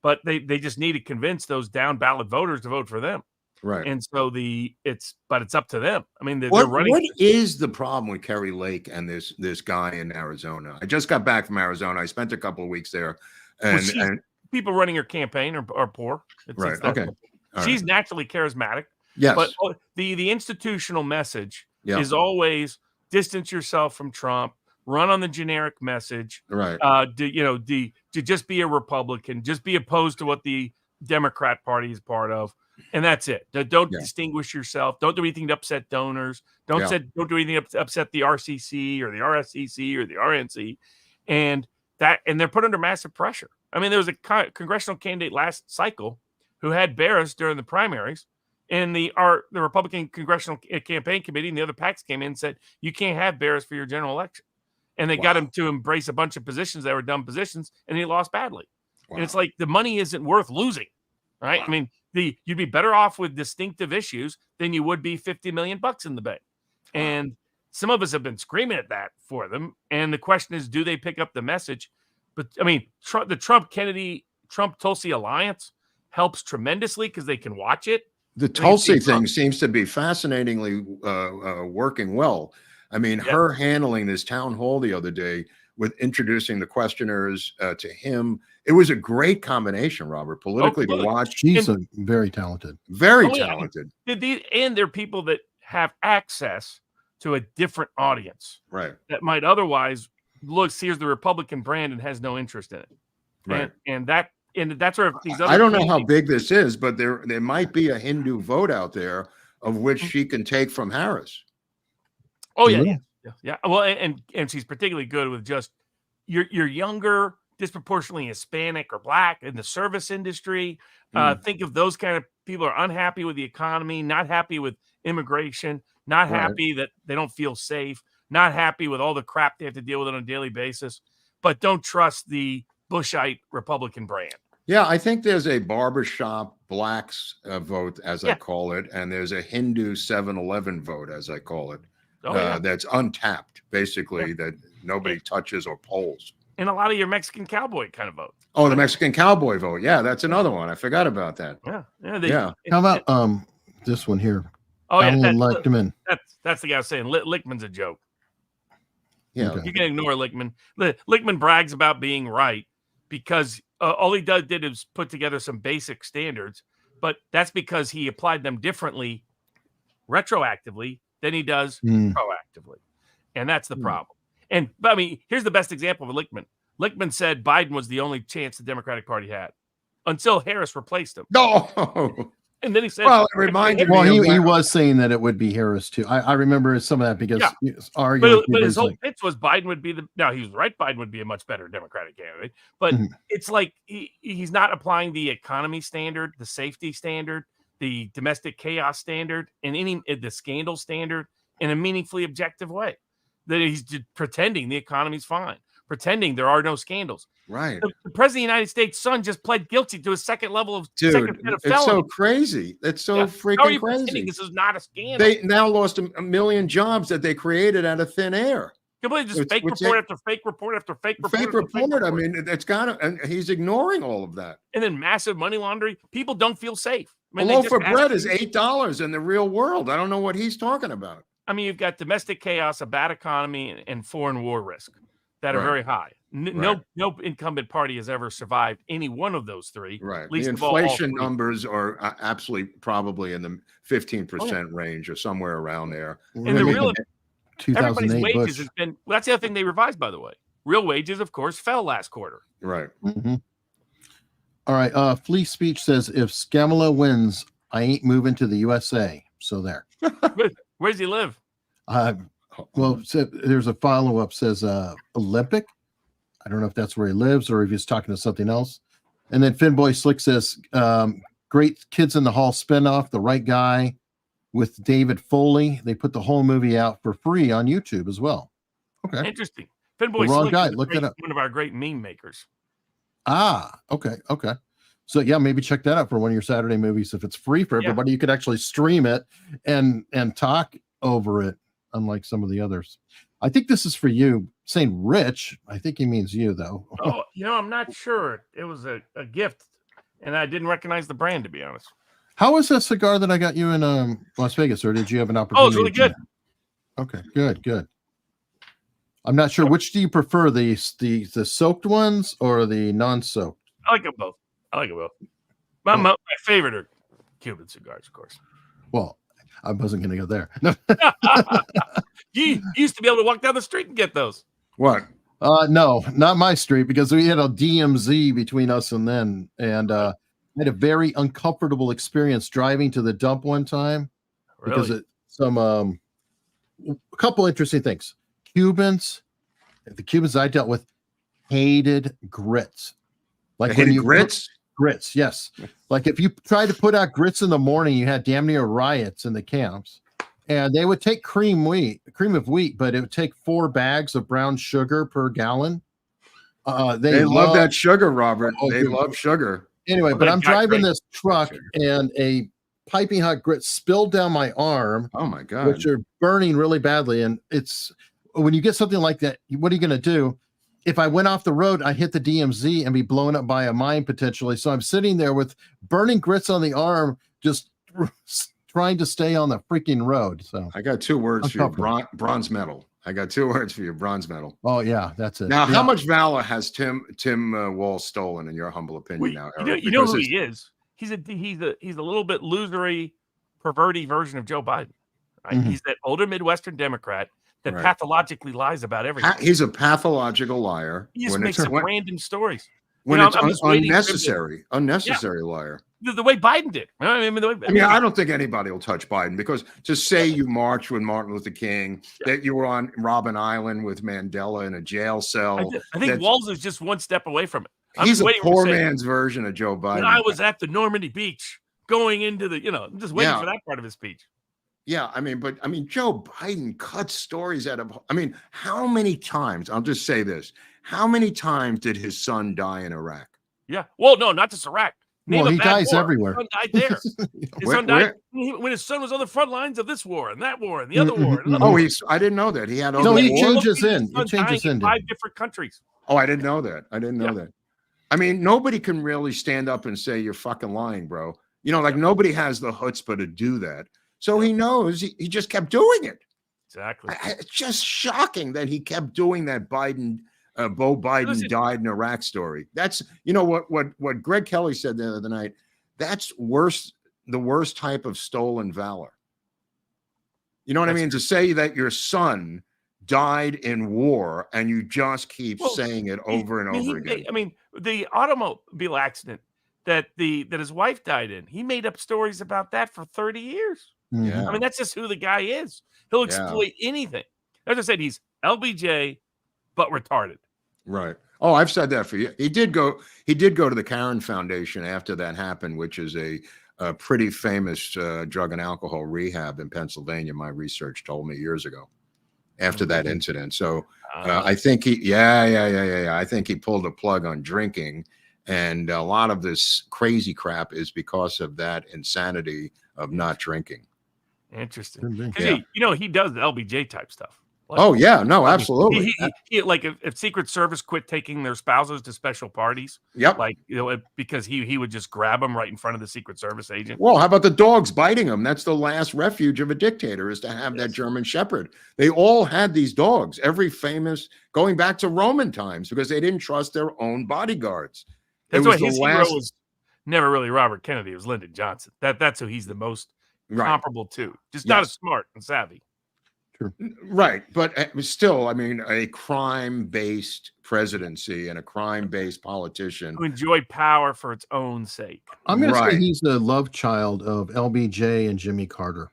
but they just need to convince those down ballot voters to vote for them. Right. And so it's up to them. I mean, they're running. What is the problem with Kerry Lake and this guy in Arizona? I just got back from Arizona. I spent a couple of weeks there, and people running her campaign are poor. Okay. She's naturally charismatic. Yes. But the institutional message is always distance yourself from Trump, run on the generic message. Right. To just be a Republican, just be opposed to what the Democrat Party is part of. And that's it. Don't distinguish yourself. Don't do anything to upset donors. Don't do anything to upset the RCC or the RSCC or the RNC. And they're put under massive pressure. I mean, there was a congressional candidate last cycle who had Barris during the primaries, and the Republican Congressional Campaign Committee and the other PACs came in and said, you can't have Barris for your general election. And they got him to embrace a bunch of positions that were dumb positions, and he lost badly. Wow. And it's like the money isn't worth losing, right? Wow. I mean, you'd be better off with distinctive issues than you would be $50 million in the bank. And some of us have been screaming at that for them. And the question is, do they pick up the message? But I mean, the Trump-Tulsi alliance helps tremendously because they can watch it. The Tulsi thing seems to be fascinatingly working well. I mean, her handling this town hall the other day with introducing the questioners to him, it was a great combination, Robert, politically to watch. She's very talented. Very talented. And they're people that have access to a different audience. Right. That might otherwise sees the Republican brand and has no interest in it. Right. And that's where these other I don't know how big this is, but there might be a Hindu vote out there of which she can take from Harris. Oh yeah. Well, and she's particularly good with just your younger, disproportionately Hispanic or Black in the service industry. Think of those kind of people who are unhappy with the economy, not happy with immigration, not happy that they don't feel safe, not happy with all the crap they have to deal with on a daily basis, but don't trust the Bushite Republican brand. Yeah, I think there's a barbershop blacks vote, as I call it, and there's a Hindu 7-Eleven vote, as I call it, that's untapped, basically, that nobody touches or polls. And a lot of your Mexican cowboy kind of vote. Oh, the Mexican cowboy vote. Yeah, that's another one. I forgot about that. How about this one here? Oh, yeah. That's the guy saying Lichtman's a joke. Yeah. Okay. You can ignore Lichtman. Lichtman brags about being right because all he did is put together some basic standards, but that's because he applied them differently retroactively than he does proactively. And that's the problem. But I mean, here's the best example of Lichtman. Lichtman said Biden was the only chance the Democratic Party had until Harris replaced him. No. And then he said, well, it reminded me. Well, he was saying that it would be Harris too. I remember some of that because he was arguing. But his whole pitch was Biden would be now he was right. Biden would be a much better Democratic candidate. But it's like he's not applying the economy standard, the safety standard, the domestic chaos standard, and the scandal standard in a meaningfully objective way. That he's just pretending the economy's fine, pretending there are no scandals. Right. The president of the United States' son just pled guilty to a second level of felony. It's so crazy. It's so freaking crazy. This is not a scandal. They now lost a million jobs that they created out of thin air. Completely just fake report after fake report after fake report. Fake report. I mean, it's and he's ignoring all of that. And then massive money laundering. People don't feel safe. I mean, a loaf of bread is $8 in the real world. I don't know what he's talking about. I mean, you've got domestic chaos, a bad economy, and foreign war risk that are very high. No incumbent party has ever survived any one of those three. Right. The inflation numbers are absolutely probably in the 15% range or somewhere around there. And the real everybody's wages has been. Well, that's the other thing they revised, by the way. Real wages, of course, fell last quarter. Right. All right. Flea Speech says, if Scamala wins, I ain't moving to the USA. So there. Where does he live? Well, there's a follow-up says Olympic. I don't know if that's where he lives or if he's talking to something else. And then Finboy Slick says, great Kids in the Hall spinoff, The Right Guy with David Foley. They put the whole movie out for free on YouTube as well. Okay. Interesting. Finboy Slick is one of our great meme makers. Okay. So yeah, maybe check that out for one of your Saturday movies. If it's free for everybody, you could actually stream it and talk over it, unlike some of the others. I think this is for you. Saying Rich, I think he means you though. Oh, I'm not sure. It was a gift, and I didn't recognize the brand, to be honest. How was that cigar that I got you in Las Vegas, or did you have an opportunity? Oh, it's really good. Okay, good. I'm not sure which do you prefer, the soaked ones or the non-soaked? I like them both. My favorite are Cuban cigars, of course. Well, I wasn't going to go there. No. You used to be able to walk down the street and get those. What? No, not my street, because we had a DMZ between us and then, and I had a very uncomfortable experience driving to the dump one time. Really? Because a couple interesting things. The Cubans I dealt with hated grits. Like when you grits, yes. Like if you tried to put out grits in the morning, you had damn near riots in the camps. And they would take cream of wheat, but it would take 4 bags of brown sugar per gallon. They love that sugar, Robert. They love sugar. Anyway, but I'm driving this truck, and a piping hot grits spilled down my arm. Oh my God. Which are burning really badly. And it's when you get something like that, what are you going to do? If I went off the road, I hit the DMZ and be blown up by a mine potentially. So I'm sitting there with burning grits on the arm, just trying to stay on the freaking road. So I got 2 words for you: bronze medal. I got 2 words for you: bronze medal. Oh yeah, that's it. Now, how much valor has Tim Walz stolen, in your humble opinion? Well, now, you know who he is. He's a little bit losery, perverty version of Joe Biden. Right? Mhm. He's that older Midwestern Democrat that Right. pathologically lies about everything. He's a pathological liar. He just makes up random stories. When I'm it's just waiting for him unnecessary liar. the way Biden did. I mean, I don't think anybody will touch Biden, because to say you marched with Martin Luther King, that you were on Robben Island with Mandela in a jail cell. I think Walz is just one step away from it. He's a poor man's version of Joe Biden. When I was at the Normandy beach going into the, I'm just waiting for that part of his speech. Yeah, but Joe Biden cuts stories out of, how many times, I'll just say this, how many times did his son die in Iraq? Yeah. Well, no, not just Iraq. Well, he dies everywhere. His son died there. His son died when his son was on the front lines of this war and that war and the other war. And Oh, I didn't know that. He had no, he changes in. He changes in 5 different countries. Oh, I didn't know that. I didn't know that. Nobody can really stand up and say you're fucking lying, bro. Nobody has the chutzpah to do that. So he knows he just kept doing it. Exactly. It's just shocking that he kept doing that Bo Biden died in Iraq story. That's, what Greg Kelly said the other night. That's the worst type of stolen valor. You know what I mean? To say that your son died in war and you just keep saying it over and over again. The automobile accident that his wife died in, he made up stories about that for 30 years. Yeah. That's just who the guy is. He'll exploit anything. As I said, he's LBJ, but retarded. Right. Oh, I've said that for you. He did go to the Karen Foundation after that happened, which is a pretty famous drug and alcohol rehab in Pennsylvania. My research told me years ago after that incident. So I think I think he pulled a plug on drinking. And a lot of this crazy crap is because of that insanity of not drinking. Interesting. He does the LBJ type stuff. Absolutely. He if Secret Service quit taking their spouses to special parties. Yep. Because he would just grab them right in front of the Secret Service agent. Well, how about the dogs biting them? That's the last refuge of a dictator, is to have that German Shepherd. They all had these dogs, every famous, going back to Roman times, because they didn't trust their own bodyguards. That's why his hero was never really Robert Kennedy. It was Lyndon Johnson. That's who he's the most comparable to. Just not as smart and savvy. Sure. Right. But still, a crime-based presidency and a crime-based politician who enjoyed power for its own sake. I'm going to say he's the love child of LBJ and Jimmy Carter,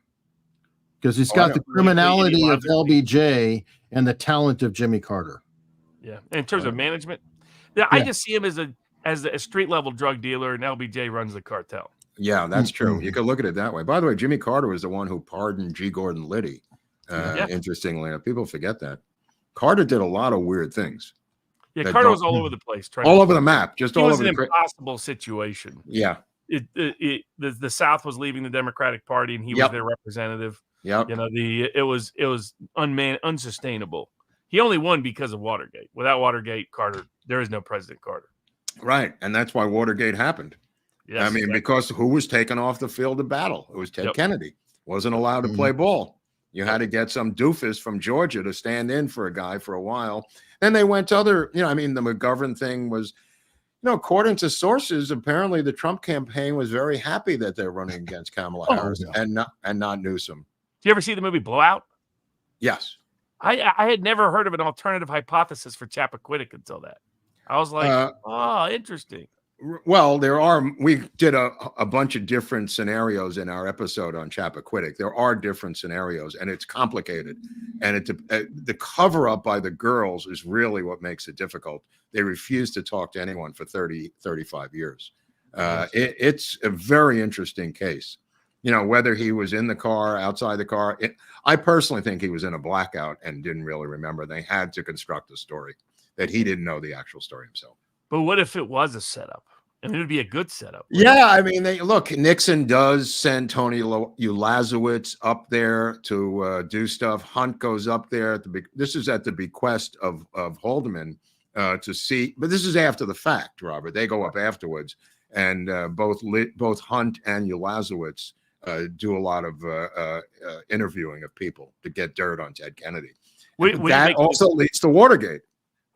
because he's got the criminality of LBJ and the talent of Jimmy Carter. Yeah. And in terms of management, I just see him as a street-level drug dealer, and LBJ runs the cartel. Yeah, that's true. You could look at it that way. By the way, Jimmy Carter was the one who pardoned G. Gordon Liddy. Interestingly enough, people forget that. Carter did a lot of weird things. Yeah, Carter was all over the place. All over the map. Just all over the... It was an impossible situation. Yeah. The South was leaving the Democratic Party, and he was their representative. Yeah. It was unsustainable. He only won because of Watergate. Without Watergate, there is no President Carter. Right. And that's why Watergate happened. Yes, because who was taken off the field of battle? It was Ted Kennedy. Wasn't allowed to play ball. You had to get some doofus from Georgia to stand in for a guy for a while. Then they went to other, the McGovern thing was, according to sources, apparently the Trump campaign was very happy that they're running against Kamala Harris and not Newsom. Do you ever see the movie Blowout? Yes. I had never heard of an alternative hypothesis for Chappaquiddick until that. I was like, interesting. Well, we did a bunch of different scenarios in our episode on Chappaquiddick. There are different scenarios, and it's complicated. And the cover up by the girls is really what makes it difficult. They refuse to talk to anyone for 30, 35 years. It's a very interesting case. Whether he was in the car, outside the car. I personally think he was in a blackout and didn't really remember. They had to construct a story that he didn't know the actual story himself. But what if it was a setup And it would be a good setup. Yeah, I mean, Nixon does send Tony Ulazowitz up there to do stuff. Hunt goes up there. This is at the bequest of Haldeman to see, but this is after the fact, Robert. They go up afterwards, and both Hunt and Ulazowitz do a lot of interviewing of people to get dirt on Ted Kennedy. That also leads to Watergate.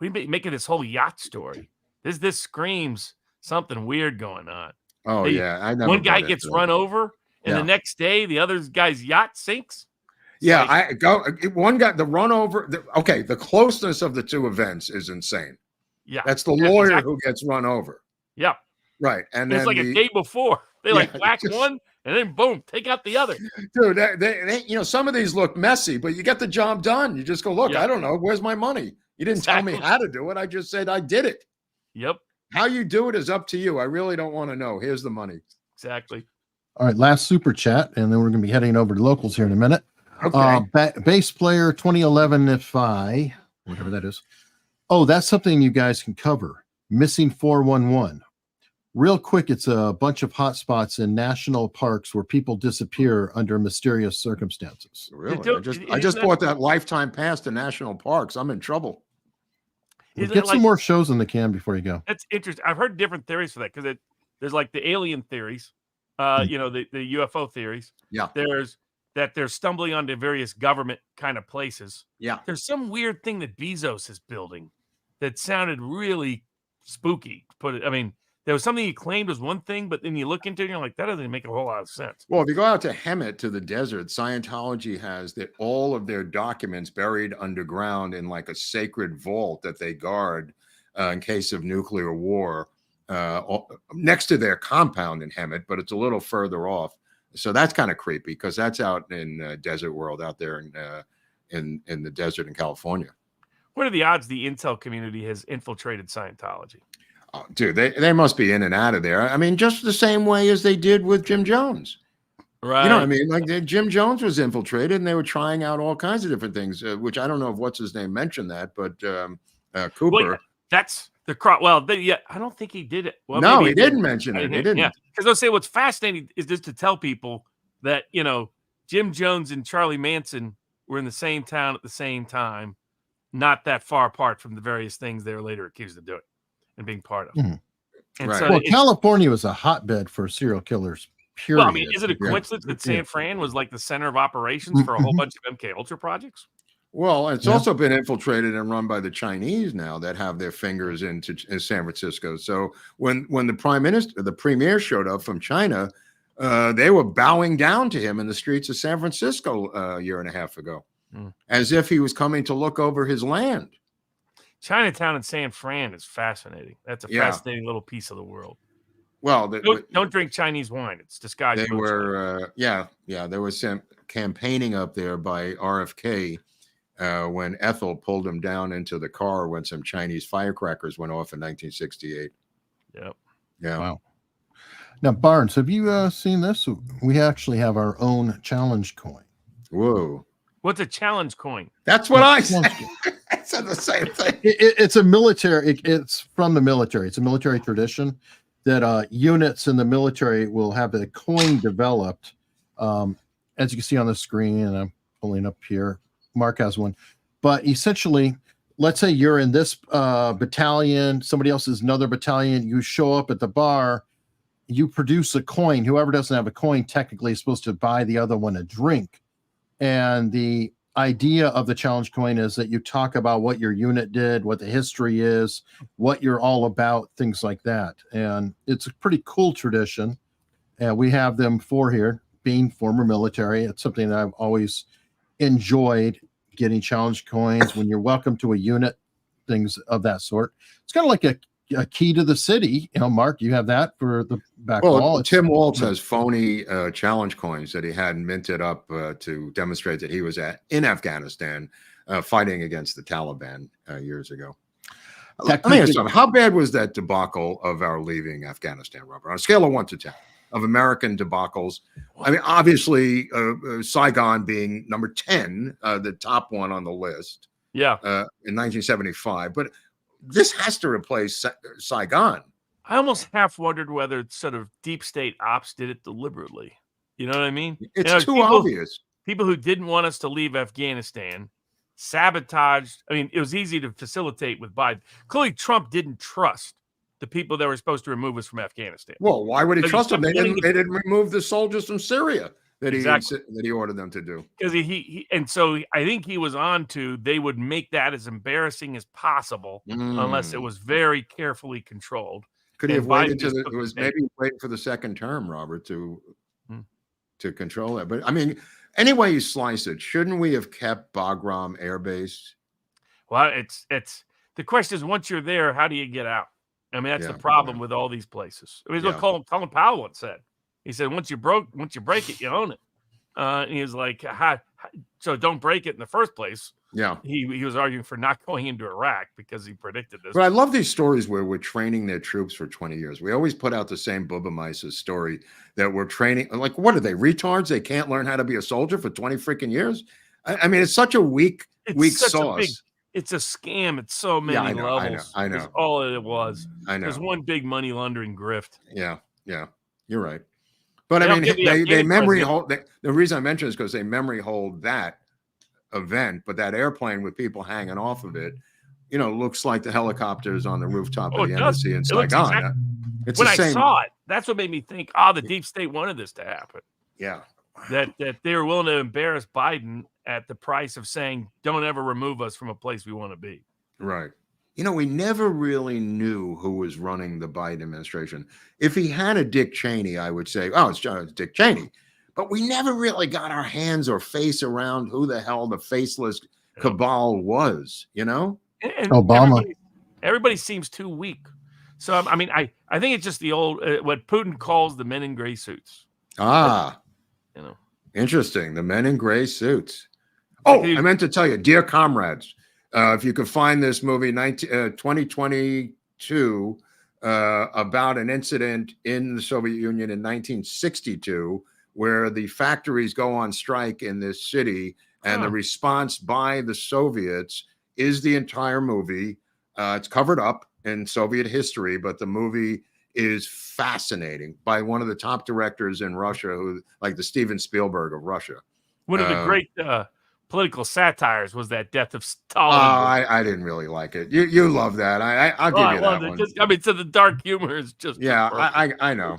We making this whole yacht story. This screams something weird going on. Oh, yeah. One guy gets run over, and the next day, the other guy's yacht sinks. One guy, the run over. The closeness of the two events is insane. Yeah. That's the lawyer who gets run over. Yeah. Right. And then it's like a day before. They whack one, and then boom, take out the other. Dude, they some of these look messy, but you get the job done. You just go, look, I don't know. Where's my money? You didn't tell me how to do it. I just said I did it. Yep. How you do it is up to you. I really don't want to know. Here's the money. Exactly. All right, last super chat, and then we're going to be heading over to locals here in a minute. Okay. Bass player 2011 FI, whatever that is. Oh, that's something you guys can cover. Missing 411. Real quick, it's a bunch of hotspots in national parks where people disappear under mysterious circumstances. Really? I just bought that lifetime pass to national parks. I'm in trouble. We'll get some more shows in the can before you go. That's interesting. I've heard different theories for that because there's like the alien theories, the UFO theories. Yeah. There's that they're stumbling onto various government kind of places. Yeah. There's some weird thing that Bezos is building that sounded really spooky. There was something he claimed was one thing, but then you look into it and you're like, that doesn't make a whole lot of sense. Well, if you go out to Hemet, to the desert, Scientology has all of their documents buried underground in like a sacred vault that they guard in case of nuclear war next to their compound in Hemet, but it's a little further off. So that's kind of creepy because that's out in desert world out there in the desert in California. What are the odds the intel community has infiltrated Scientology? Oh, dude, they must be in and out of there. I mean, just the same way as they did with Jim Jones. Right. You know what I mean? Like Jim Jones was infiltrated and they were trying out all kinds of different things, which I don't know if what's his name mentioned that, but Cooper. Well, that's the crop. Well, I don't think he did it. Well, no, he didn't mention it. He didn't. Yeah. Because I'll say what's fascinating is just to tell people that, Jim Jones and Charlie Manson were in the same town at the same time, not that far apart from the various things they were later accused of doing and being part of. Mm-hmm. And right. so California was a hotbed for serial killers. Period. Well, I mean, is it a coincidence that San Fran was like the center of operations for a whole bunch of MK Ultra projects? Well, it's also been infiltrated and run by the Chinese now that have their fingers in San Francisco. So when the premier showed up from China, they were bowing down to him in the streets of San Francisco a year and a half ago, as if he was coming to look over his land. Chinatown in San Fran is fascinating. That's a fascinating little piece of the world. Well, don't drink Chinese wine. It's disguised. They were, there was some campaigning up there by RFK when Ethel pulled him down into the car when some Chinese firecrackers went off in 1968. Yep. Yeah. Wow. Now, Barnes, have you seen this? We actually have our own challenge coin. Whoa. What's a challenge coin? That's what I said. I said the same thing. It's a military. It's from the military. It's a military tradition that units in the military will have a coin developed. As you can see on the screen, and I'm pulling up here, Mark has one. But essentially, let's say you're in this battalion, somebody else is another battalion. You show up at the bar, you produce a coin. Whoever doesn't have a coin technically is supposed to buy the other one a drink. And the idea of the challenge coin is that you talk about what your unit did, what the history is, what you're all about, things like that. And it's a pretty cool tradition. And we have them for here, being former military. It's something that I've always enjoyed, getting challenge coins when you're welcome to a unit, things of that sort. It's kind of like a key to the city. Mark, you have that for the back wall. Tim Waltz has phony challenge coins that he had minted up to demonstrate that he was in Afghanistan fighting against the Taliban years ago. Let me ask you something. How bad was that debacle of our leaving Afghanistan, Robert? On a scale of 1 to 10 of American debacles. I mean, obviously, Saigon being number 10, the top one on the list. Yeah. In 1975, but this has to replace Saigon. I almost half wondered whether sort of deep state ops did it deliberately. You know what I mean? It's too obvious. People who didn't want us to leave Afghanistan sabotaged. I mean, it was easy to facilitate with Biden. Clearly, Trump didn't trust the people that were supposed to remove us from Afghanistan. Well, why would he Because trust them? They kept didn't remove the soldiers from Syria that Exactly. he ordered them to do. Because so I think he was on to they would make that as embarrassing as possible unless it was very carefully controlled. Could he And have waited Biden just to took it was the bait. maybe waiting for the second term, Robert, to control that. But I mean, any way you slice it, shouldn't we have kept Bagram Air Base? Well, it's the question is, once you're there, how do you get out? I mean, that's the problem with all these places. I mean, it's what Colin Powell once said. He said, once you break it, you own it. And he was like, so don't break it in the first place. Yeah. He was arguing for not going into Iraq because he predicted this. But I love these stories where we're training their troops for 20 years. We always put out the same Bubba Mises story that we're training. Like, what are they, retards? They can't learn how to be a soldier for 20 freaking years? I mean, it's such a weak sauce. It's a scam at so many levels. I know. That's all it was. I know. There's one big money laundering grift. Yeah. You're right. But I mean, they memory hold. The reason I mention is because they memory hold that event, but that airplane with people hanging off of it, looks like the helicopters on the rooftop of the embassy in Saigon. When I saw it, that's what made me think, the deep state wanted this to happen. Yeah. That they were willing to embarrass Biden at the price of saying, don't ever remove us from a place we want to be. Right. We never really knew who was running the Biden administration. If he had a Dick Cheney, I would say, it's Dick Cheney. But we never really got our hands or face around who the hell the faceless cabal was, And Obama. Everybody seems too weak. So, I mean, I think it's just the old, what Putin calls the men in gray suits. Interesting. The men in gray suits. Oh, I meant to tell you, dear comrades, if you could find this movie, 2022, about an incident in the Soviet Union in 1962, where the factories go on strike in this city, and the response by the Soviets is the entire movie. It's covered up in Soviet history, but the movie is fascinating by one of the top directors in Russia, who like the Steven Spielberg of Russia. One of the great political satires was that Death of Stalin. I didn't really like it. You love that. I'll give you that one. So the dark humor is just I know.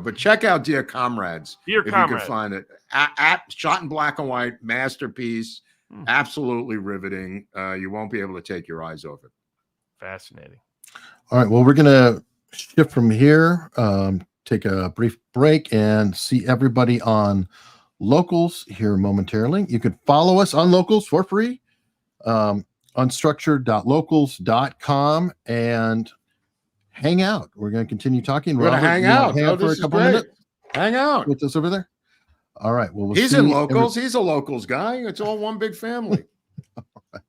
But check out Dear Comrades. Dear Comrades. You can find it at shot in black and white, masterpiece, absolutely riveting. You won't be able to take your eyes off it. Fascinating. All right. Well, we're gonna shift from here. Take a brief break and see everybody on Locals here momentarily. You can follow us on Locals for free, unstructured.locals.com, and hang out. We're going to continue talking. We're going to hang out for a couple minutes. Hang out with us over there. All right. Well, he's in Locals. He's a Locals guy. It's all one big family. All right.